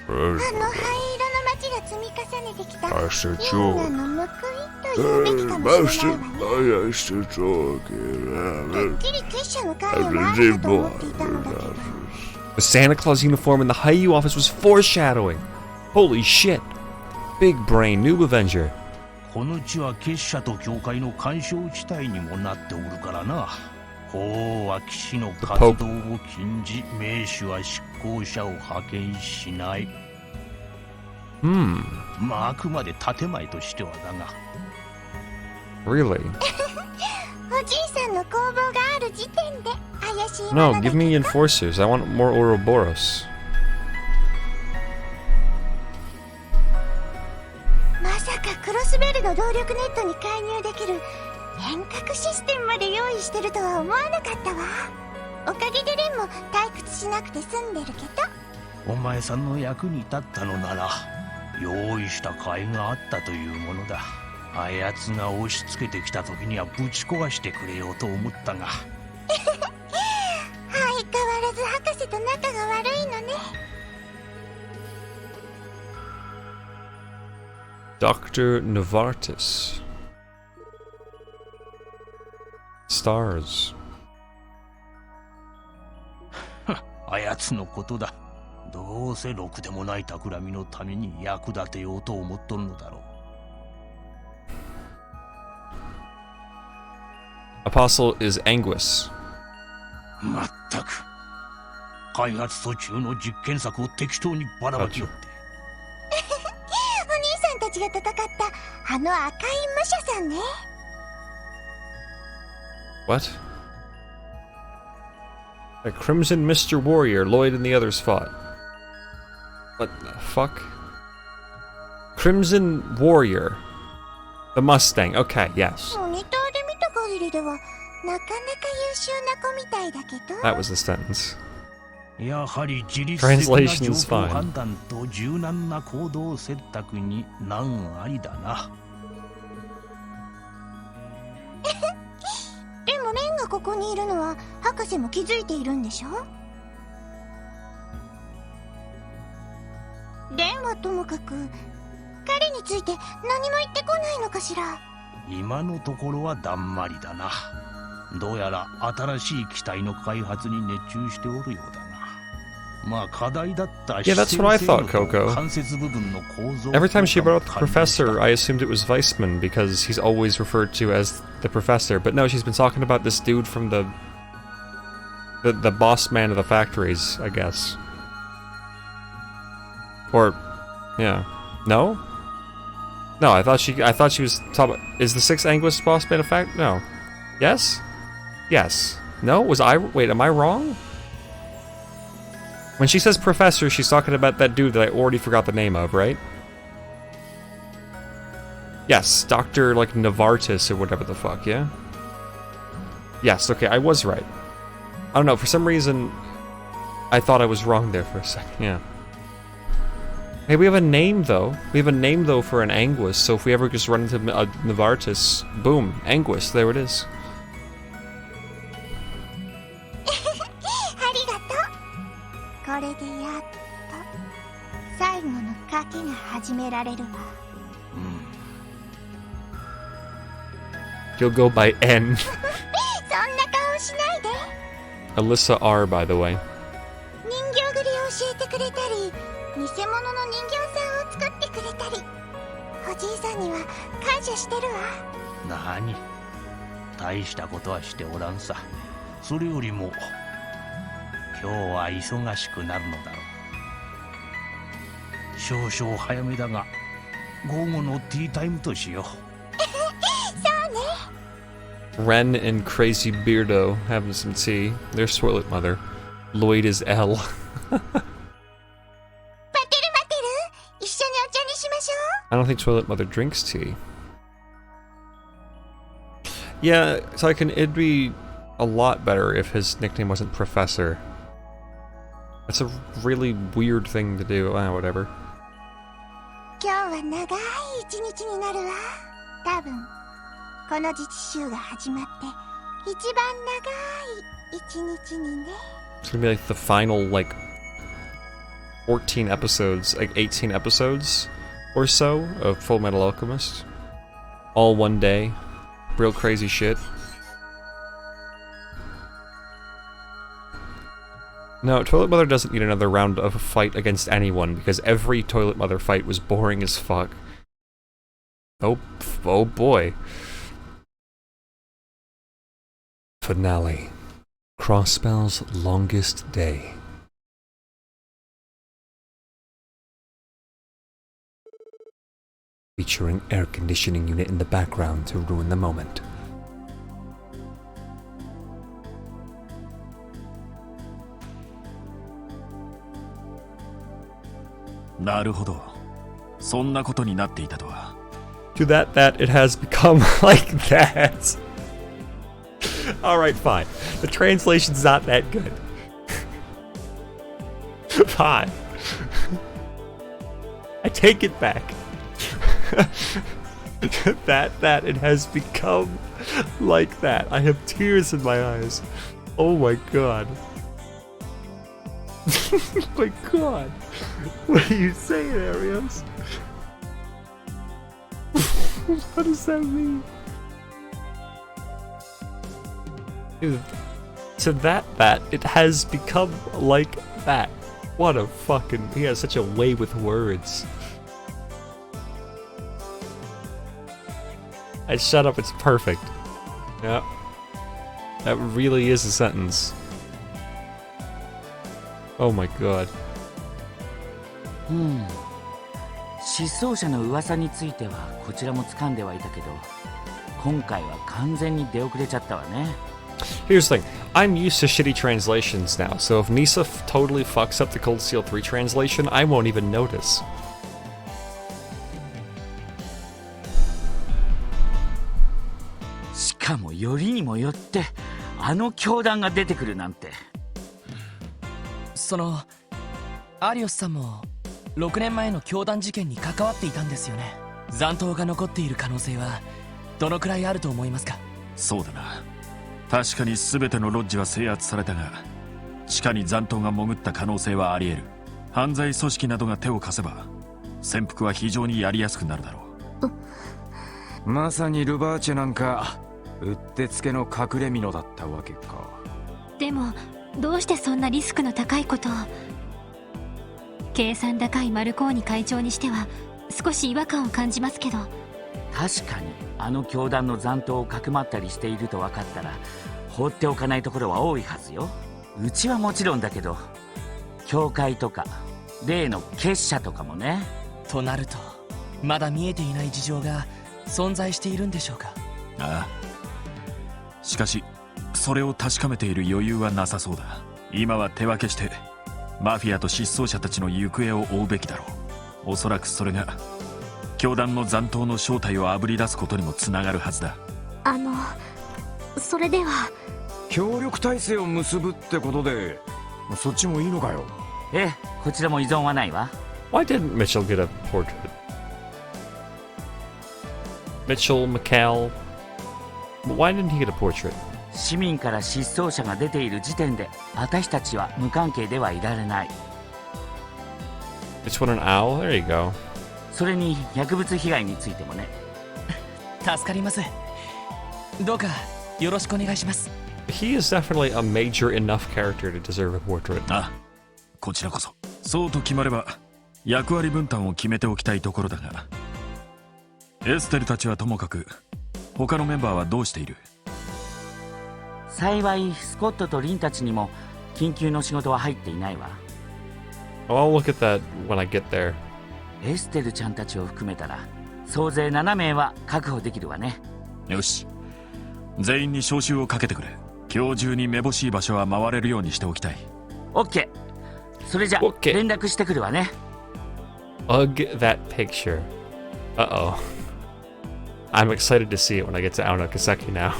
あの灰色の町が積み重ねてきた因果の報いというべきかもしれないわね。てっきり結社の関与があるかと思っていたのだけど。 The Santa Claus uniform in the Haiyu office was foreshadowing. Holy shit. Big brain, noob Avenger. この地は結社と教会の干渉地帯にもなっておるからな。法王は騎士の活動を禁じ、名手は執行者を派遣しない。まああくまで建前としてはだが。Really? おじいさんの工房がある時点で怪しいもの No, だけ give ど。 me enforcers. I want more Ouroboros. まさかクロスベルの動力ネットに介入できる遠隔システムまで用意してるとは思わなかったわ。おかげでレンも退屈しなくて済んでるけど。お前さんの役に立ったのなら用意した甲斐があったというものだ。あやつが押し付けてきた時にはぶち壊してくれようと思ったが。相変わらず博士と仲が悪いのね。 Dr. Novartis. Stars. あやつのことだ。どうせろくでもない企みのために役立てようと思っとるのだろう。 Apostle is Anguis. まったく開発途中の実験作を適当にばらまきよって。お兄さんたちが戦ったあの赤い武者さんね。 What? A Crimson Mr. Warrior Lloyd and the others fought. What the fuck? Crimson Warrior. The Mustang. Okay, yes. モニターで見た限りではなかなか優秀な子みたいだけど。 That was the sentence. やはり自律的な Translation 情 is 報 fine. 判断と柔軟な行動選択に難ありだな。でもレンがここにいるのは博士も気づいているんでしょ。レンはともかく彼について何も言ってこないのかしら。今のところはだんまりだな。どうやら新しい機体の開発に熱中しておるようだな。まあ課題だった Yeah, that's what I thought, Coco. 関節部分の構造 Every time she brought up the とかを professor, I assumed it was Weissman because he's always referred to as the professor. But no, she's been talking about this dude from the boss man of the factories, I guess. Or, yeah, no. No, I thought she was talking. Is the sixth Anguis boss man a fact? No. Yes. Yes. No. Was I? Wait, am I wrong? When she says professor, she's talking about that dude that I already forgot the name of, right? Yes, Dr. like Novartis or whatever the fuck, yeah? Yes, okay, I was right. I don't know, for some reason, I thought I was wrong there for a second, yeah. Hey, we have a name, though. We have a name, though, for an Anguis, so if we ever just run into Novartis, boom, Anguis, there it is. ありがとう。これでやっと最後の賭けが始められるわ。He'll go by N. そんな顔しないで。Alyssa R, by the way. 人形繰りを教えてくれたり、偽物の人形さんを作ってくれたり、おじいさんには感謝してるわ。何大したことはしておらんさ。それよりも今日は忙しくなるのだろう。少々早めだが午後のティータイムとしよう。Ren and Crazy Beardo having some tea. There's Toilet Mother. Lloyd is L. 待てる待てる。一緒にお茶にしましょう。 I don't think Toilet Mother drinks tea. Yeah, it'd be a lot better if his nickname wasn't Professor. That's a really weird thing to do. Ah, whatever. 今日は長い一日になるわ。多分この実習が始まって一番長い一日にね。It's gonna be like the final, like, 14 episodes, like 18 episodes or so of Full Metal Alchemist. All one day. Real crazy shit. No, Toilet Mother doesn't need another round of a fight against anyone, because every Toilet Mother fight was boring as fuck. Oh boy. Finale. Crossbell's longest day. Featuring air conditioning unit in the background to ruin the moment. To that it has become like that. Alright, fine. The translation's not that good. Fine. I take it back. that it has become like that. I have tears in my eyes. Oh my god. Oh my god. What are you saying, Arios? What does that mean? Dude, to that it has become like that. What a fucking... He has such a way with words. Shut up, it's perfect. Yeah. That really is a sentence. Oh my god. 失踪者の噂についてはこちらも掴んではいたけど、今回は完全に出遅れちゃったわね。Here's the thing, I'm used to shitty translations now, so if Nisa totally fucks up the Cold Steel 3 translation, I won't even notice. しかもよりにもよってあの教団が出てくるなんて。そのアリオスさんも6年前の教団事件に関わっていたんですよね。残党が残っている可能性はどのくらいあると思いますか？そうだな。確かに全てのロッジは制圧されたが、地下に残党が潜った可能性はあり得る。犯罪組織などが手を貸せば潜伏は非常にやりやすくなるだろう。まさにルバーチェなんかうってつけの隠れ蓑だったわけか。でもどうしてそんなリスクの高いことを。計算高いマルコーニ会長にしては少し違和感を感じますけど。確かにあの教団の残党をかくまったりしていると分かったら放っておかないところは多いはずよ。うちはもちろんだけど教会とか例の結社とかもね。となるとまだ見えていない事情が存在しているんでしょうか。ああ。しかしそれを確かめている余裕はなさそうだ。今は手分けしてマフィアと失踪者たちの行方を追うべきだろう。おそらくそれが教団の残党の正体をあぶり出すことにもつながるはずだ。それでは協力体制を結ぶってことで、そっちもいいのかよ。ええ、こちらも依存はないわ。 Why didn't Mitchell get a portrait? Mitchell, McCall. Why didn't he get a portrait? 市民から失踪者が出ている時点で私たちは無関係ではいられない。 It's what an owl? There you go. それに薬物被害についてもね。助かります。どうかよろしくお願いします。 He is definitely a major enough character to deserve a portrait. あ、こちらこそ。そうと決まれば役割分担を決めておきたいところだが、エステルたちはともかく他のメンバーはどうしている？幸いスコットとリンたちにも緊急の仕事は入っていないわ。 I'll look at that when I get there. エステルちゃんたちを含めたら総勢7名は確保できるわね。よし、全員に招集をかけてくれ。今日中にめぼしい場所は回れるようにしておきたい。オッケー。それじゃ OK 連絡してくるわね。 Ugh, that picture. Uh-oh. I'm excited to see it when I get to Aono Kiseki now.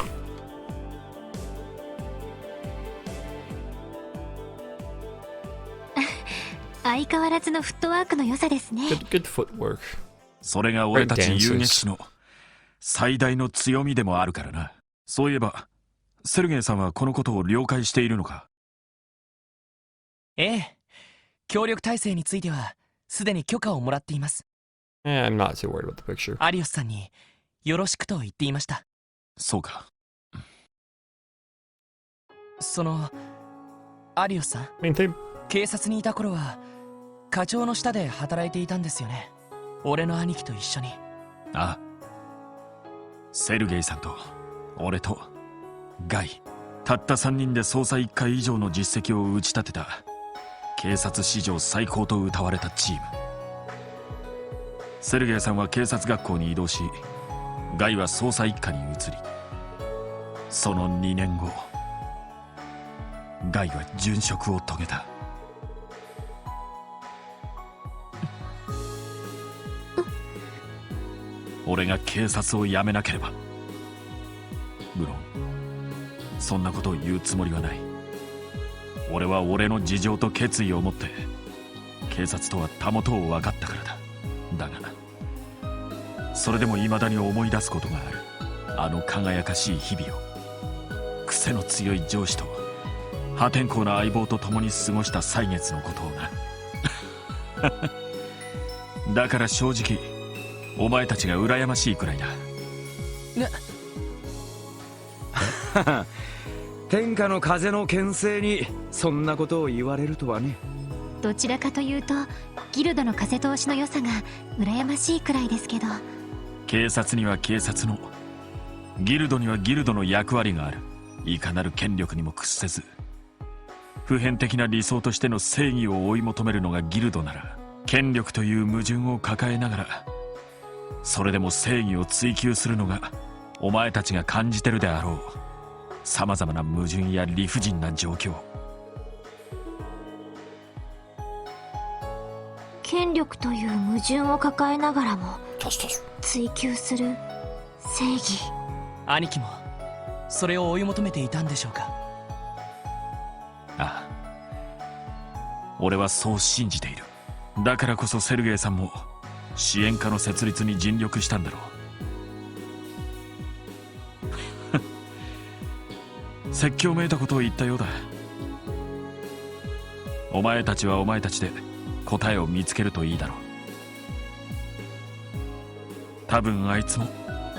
相変わらずのフットワークの良さですね。 Good footwork. それが俺たち遊撃士の最大の強みでもあるからな。そういえばセルゲイさんはこのことを了解しているのか？ええ、協力体制についてはすでに許可をもらっています。I'm not too worried about the picture. アリオスさんによろしくと言っていました。そうか。アリオスさん、 I mean, they 警察にいた頃は課長の下で働いていたんですよね。俺の兄貴と一緒に。ああ、セルゲイさんと俺とガイ、たった3人で捜査1回以上の実績を打ち立てた警察史上最高と謳われたチーム。セルゲイさんは警察学校に移動し、ガイは捜査一課に移り、その2年後ガイは殉職を遂げた。俺が警察を辞めなければ、無論そんなことを言うつもりはない。俺は俺の事情と決意を持って警察とはたもとを分かったからだ。だがそれでも未だに思い出すことがある。あの輝かしい日々を、癖の強い上司と破天荒な相棒と共に過ごした歳月のことをな。だから正直お前たちが羨ましいくらいだ。天下の風の牽制にそんなことを言われるとはね。どちらかというとギルドの風通しの良さが羨ましいくらいですけど。警察には警察の、ギルドにはギルドの役割がある。いかなる権力にも屈せず、普遍的な理想としての正義を追い求めるのがギルドなら、権力という矛盾を抱えながらそれでも正義を追求するのがお前たちが感じてるであろうさまざまな矛盾や理不尽な状況。権力という矛盾を抱えながらも追求する正義。兄貴もそれを追い求めていたんでしょうか？ああ、俺はそう信じている。だからこそセルゲイさんも支援課の設立に尽力したんだろう。説教めいたことを言ったようだ。お前たちはお前たちで答えを見つけるといいだろう。多分あいつも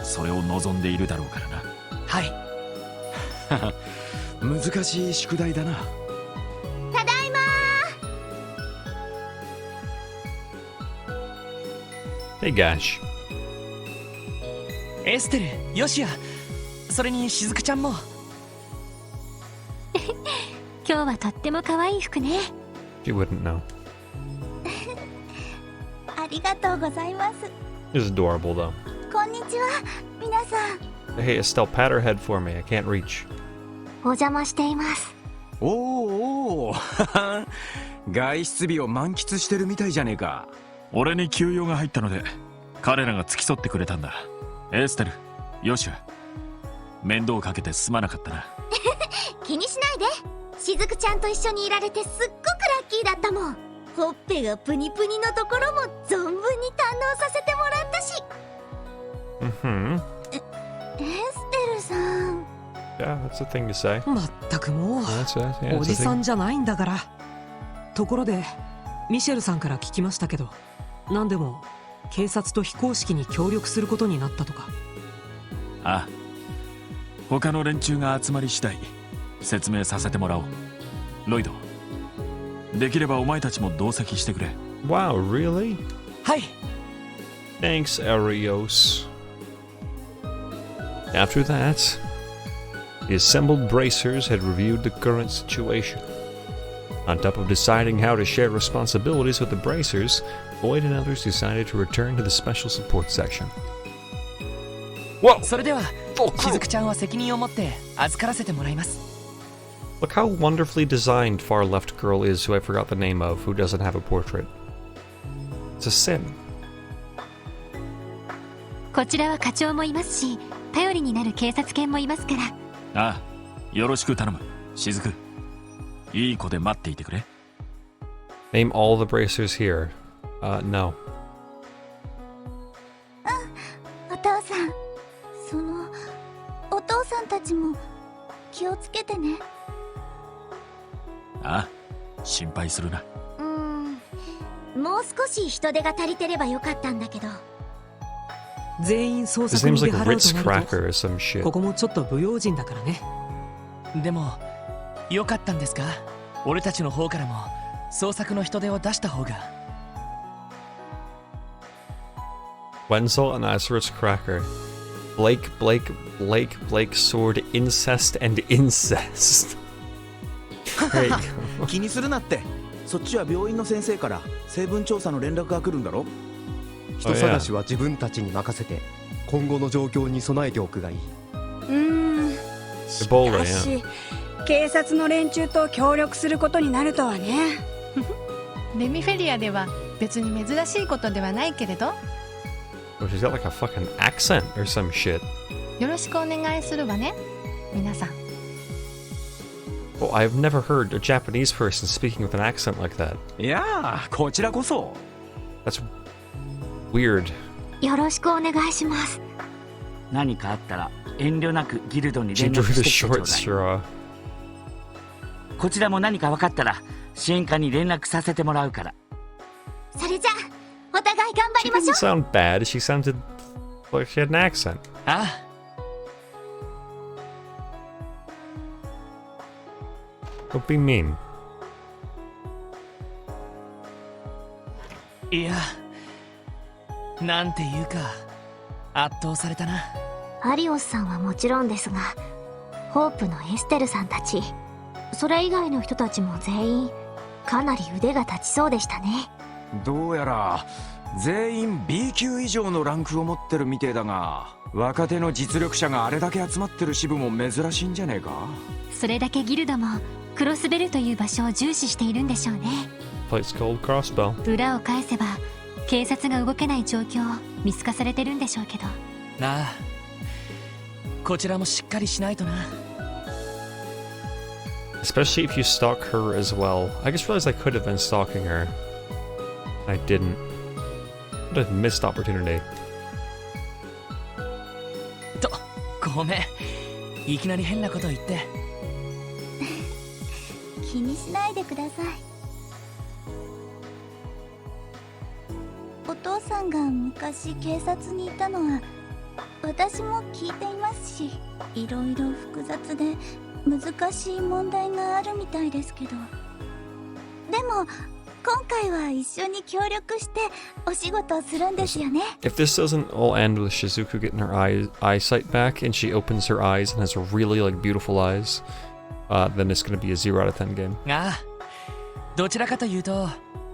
それを望んでいるだろうからな。はい。難しい宿題だな。ただいまHey, Gash. エステル、ヨシア、それにしずくちゃんも。今日はとっても可愛い服ね。 She wouldn't know. ありがとうございます。 It's adorable, though. こんにちは、皆さん。 Hey, Estelle, pat her head for me. I can't reach. お邪魔しています。おーおー外出日を満喫してるみたいじゃねえか。俺に休養が入ったので彼らが付き添ってくれたんだ。エステル、ヨシュ、面倒かけてすまなかったな。気にしないで。しずくちゃんと一緒にいられてすっごくラッキーだったもん。ほっぺがプニプニのところも存分に堪能させてもらったし。エステルさん。Yeah, that's a thing to say. まったくもう Yeah, おじさんじゃないんだから。ところでミシェルさんから聞きましたけど、何でも警察と非公式に協力することになったとか。ああ、他の連中が集まり次第説明させてもらおう。ロイド、できればお前たちも同席してくれ。 Wow, really? はい。 Thanks, Arios. After that, the assembled bracers had reviewed the current situation. On top of deciding how to share responsibilities with the bracers, Boyd and others decided to return to the special support section. Whoa! それではしずくちゃんは責任を持って預からせてもらいます。 Look how wonderfully designed Far Left Girl is, who I forgot the name of, who doesn't have a portrait. It's a sin. こちらは課長もいますし、頼りになる警察犬もいますから。ああ、よろしく頼む。しずく、いい子で待っていてくれ。 Name all the bracers here. No. お父さん、お父さんたちも気をつけてね。ああ、心配するな。もう少し人手が足りてればよかったんだけど。全員捜 His 索に name's 出 like 払うと Ritz なる Cracker or と、 some shit. ここもちょっと不用心だからね。でもよかったんですか？俺たちの方からも捜索の人手を出した方が。Wenzel and Ritz Cracker. Blake, sword, incest, and incest. There you go. 気にするなって。そっちは病院の先生から成分調査の連絡が来るんだろ。人探しは自分たちに任せて今後の状況に備えておくがいい。しかし警察の連中と協力することになるとはね。レミフェリアでは別に珍しいことではないけれど。Oh, she's got like a fucking accent or some shit. よろしくお願いするわね、皆さん。Oh, I've never heard a Japanese person speaking with an accent like that. いやあ、こちらこそ。That's weird. よろしくお願いします。何かあったら遠慮なくギルドに She 連 drew 絡 the してきてちょ short うだい。 straw. こちらも何か分かったら支援課に連絡させてもらうから。それじゃあお互い頑張 She りまし didn't ょう。 sound bad. She sounded like she had an accent. ああ。Don't be mean. いや、なんていうか圧倒されたな。アリオスさんはもちろんですが、ホープのエステルさんたち、それ以外の人たちも全員かなり腕が立ちそうでしたね。どうやら全員 B 級以上のランクを持ってるみてえだが、若手の実力者があれだけ集まってる支部も珍しいんじゃねえか。それだけギルドもクロスベルという場所を重視しているんでしょうね。 Place called Crossbow. 裏を返せば警察が動けない状況を見透かされてるんでしょうけど。なあ、こちらもしっかりしないとな。 Especially if you stalk her as well. I just realized I could have been stalking her. I didn't. What a missed opportunity. ごめん、いきなり変なこと言って。気にしないでください。お父さんが昔警察にいたのは私も聞いていますし、いろいろ複雑で難しい問題があるみたいですけど、でも今回は一緒に協力してお仕事をするんですよね。 If this doesn't all end with Shizuku getting her eyesight back and she opens her eyes and has really like beautiful eyes, then it's going to be a 0 out of 10 game. ああ、どちらかというと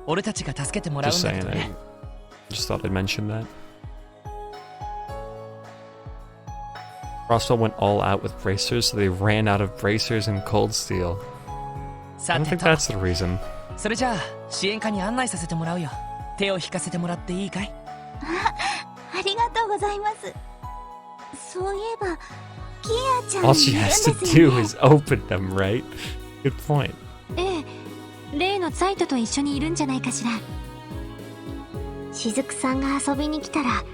俺たちが助けてもらうん Just だ saying, けどね。 I just thought I'd mention that. Crossbow went all out with bracers, so they ran out of bracers and cold steel. I don't think that's the reason. それじゃあ支援課に案内させてもらうよ。手を引かせてもらっていいかい？ありがとうございます。そういえばキアちゃん All she has to do is open them, right? Good point. ええ、例のザイトと一緒にいるんじゃないかしら。雫さんが遊びに来たら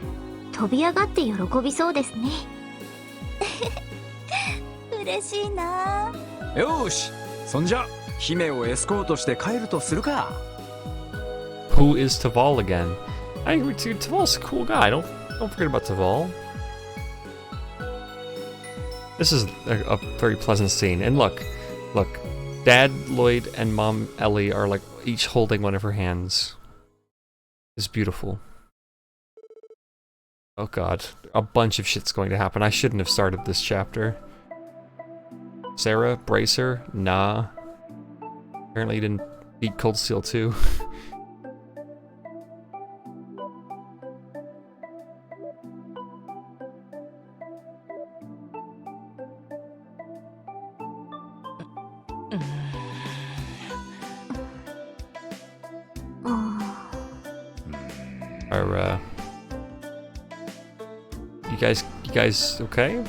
飛び上がって喜びそうですね。嬉しいな。よし、そんじゃ姫をエスコートして帰るとするか。Who is Taval again? I agree too. Taval's a cool guy. Don't forget about Taval. This is a very pleasant scene. And look, Dad Lloyd and Mom Ellie are like each holding one of her hands. It's beautiful. Oh god, a bunch of shit's going to happen. I shouldn't have started this chapter. Sarah, Bracer, nah. Apparently you didn't beat Cold Steel too. Are you guys okay?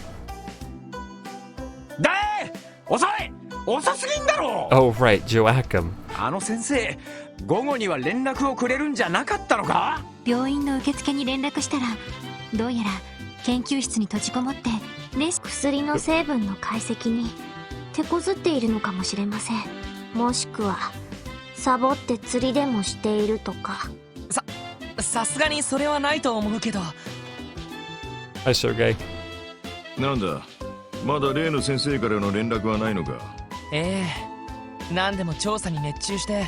だえ！遅い！遅すぎんだろ！ Oh right, Joachim. あの先生、午後には連絡をくれるんじゃなかったのか？病院の受付に連絡したら、どうやら研究室に閉じこもって薬の成分の解析に手こずっているのかもしれません。もしくはサボって釣りでもしているとか。さすがにそれはないと思うけど。Hi, Sergey. なんだ、まだ例の先生からの連絡はないのか？ええ、何でも調査に熱中して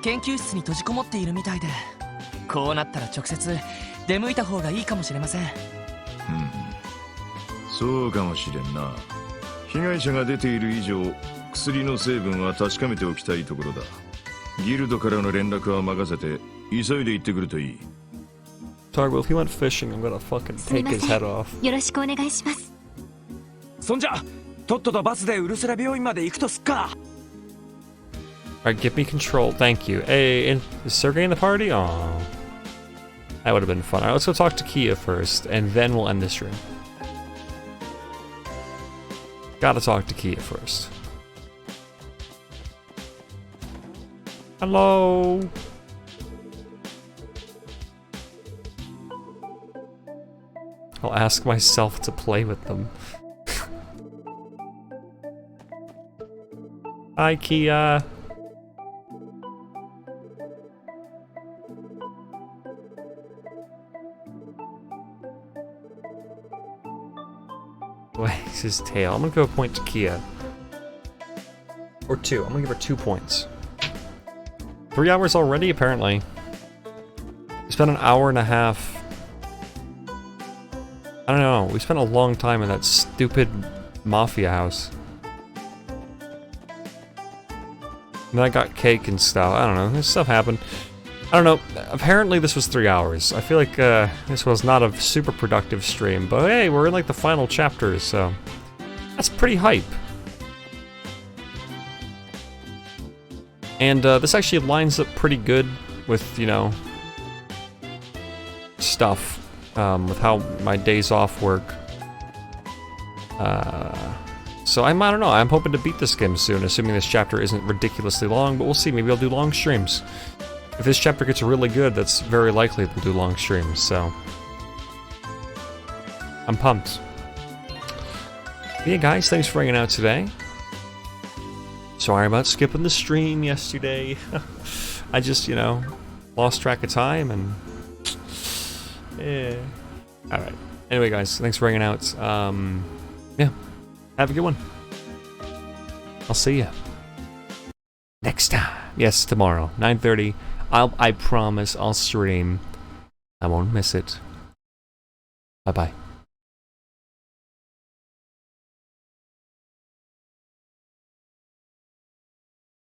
研究室に閉じこもっているみたいで、こうなったら直接出向いた方がいいかもしれません。そうかもしれんな。被害者が出ている以上、薬の成分は確かめておきたいところだ。ギルドからの連絡は任せて、急いで行ってくるといい。Tarwell, if he went fishing, I'm gonna fucking take his head off. よろしくお願いします。そんじゃ、とっととバスでウルスラ病院まで行くとすっか。Alright, give me control. Thank you. Hey, is Sergey in the party? Aw. That would have been fun. Alright, let's go talk to Kia first, and then we'll end this stream. Gotta talk to Kia first. Hello? I'll ask myself to play with them. Hi, Kia. Wags his tail. I'm gonna go point to Kia. Or 2. I'm gonna give her 2 points. 3 hours already, apparently. We spent an hour and a half. I don't know, we spent a long time in that stupid mafia house. And then I got cake and stuff. I don't know, this stuff happened. I don't know, apparently this was 3 hours. I feel like this was not a super productive stream, but hey, we're in like the final chapters, so that's pretty hype. And this actually lines up pretty good with, you know, stuff. With how my days off work. So I don't know, I'm hoping to beat this game soon, assuming this chapter isn't ridiculously long, but we'll see, maybe I'll do long streams. If this chapter gets really good, that's very likely we'll do long streams, so... I'm pumped. But yeah guys, thanks for hanging out today. Sorry about skipping the stream yesterday. I just, you know, lost track of time and... Yeah. Alright. Anyway, guys, thanks for hanging out. Yeah. Have a good one. I'll see ya. Next time. Yes, tomorrow. 9:30. I promise I'll stream. I won't miss it. Bye-bye.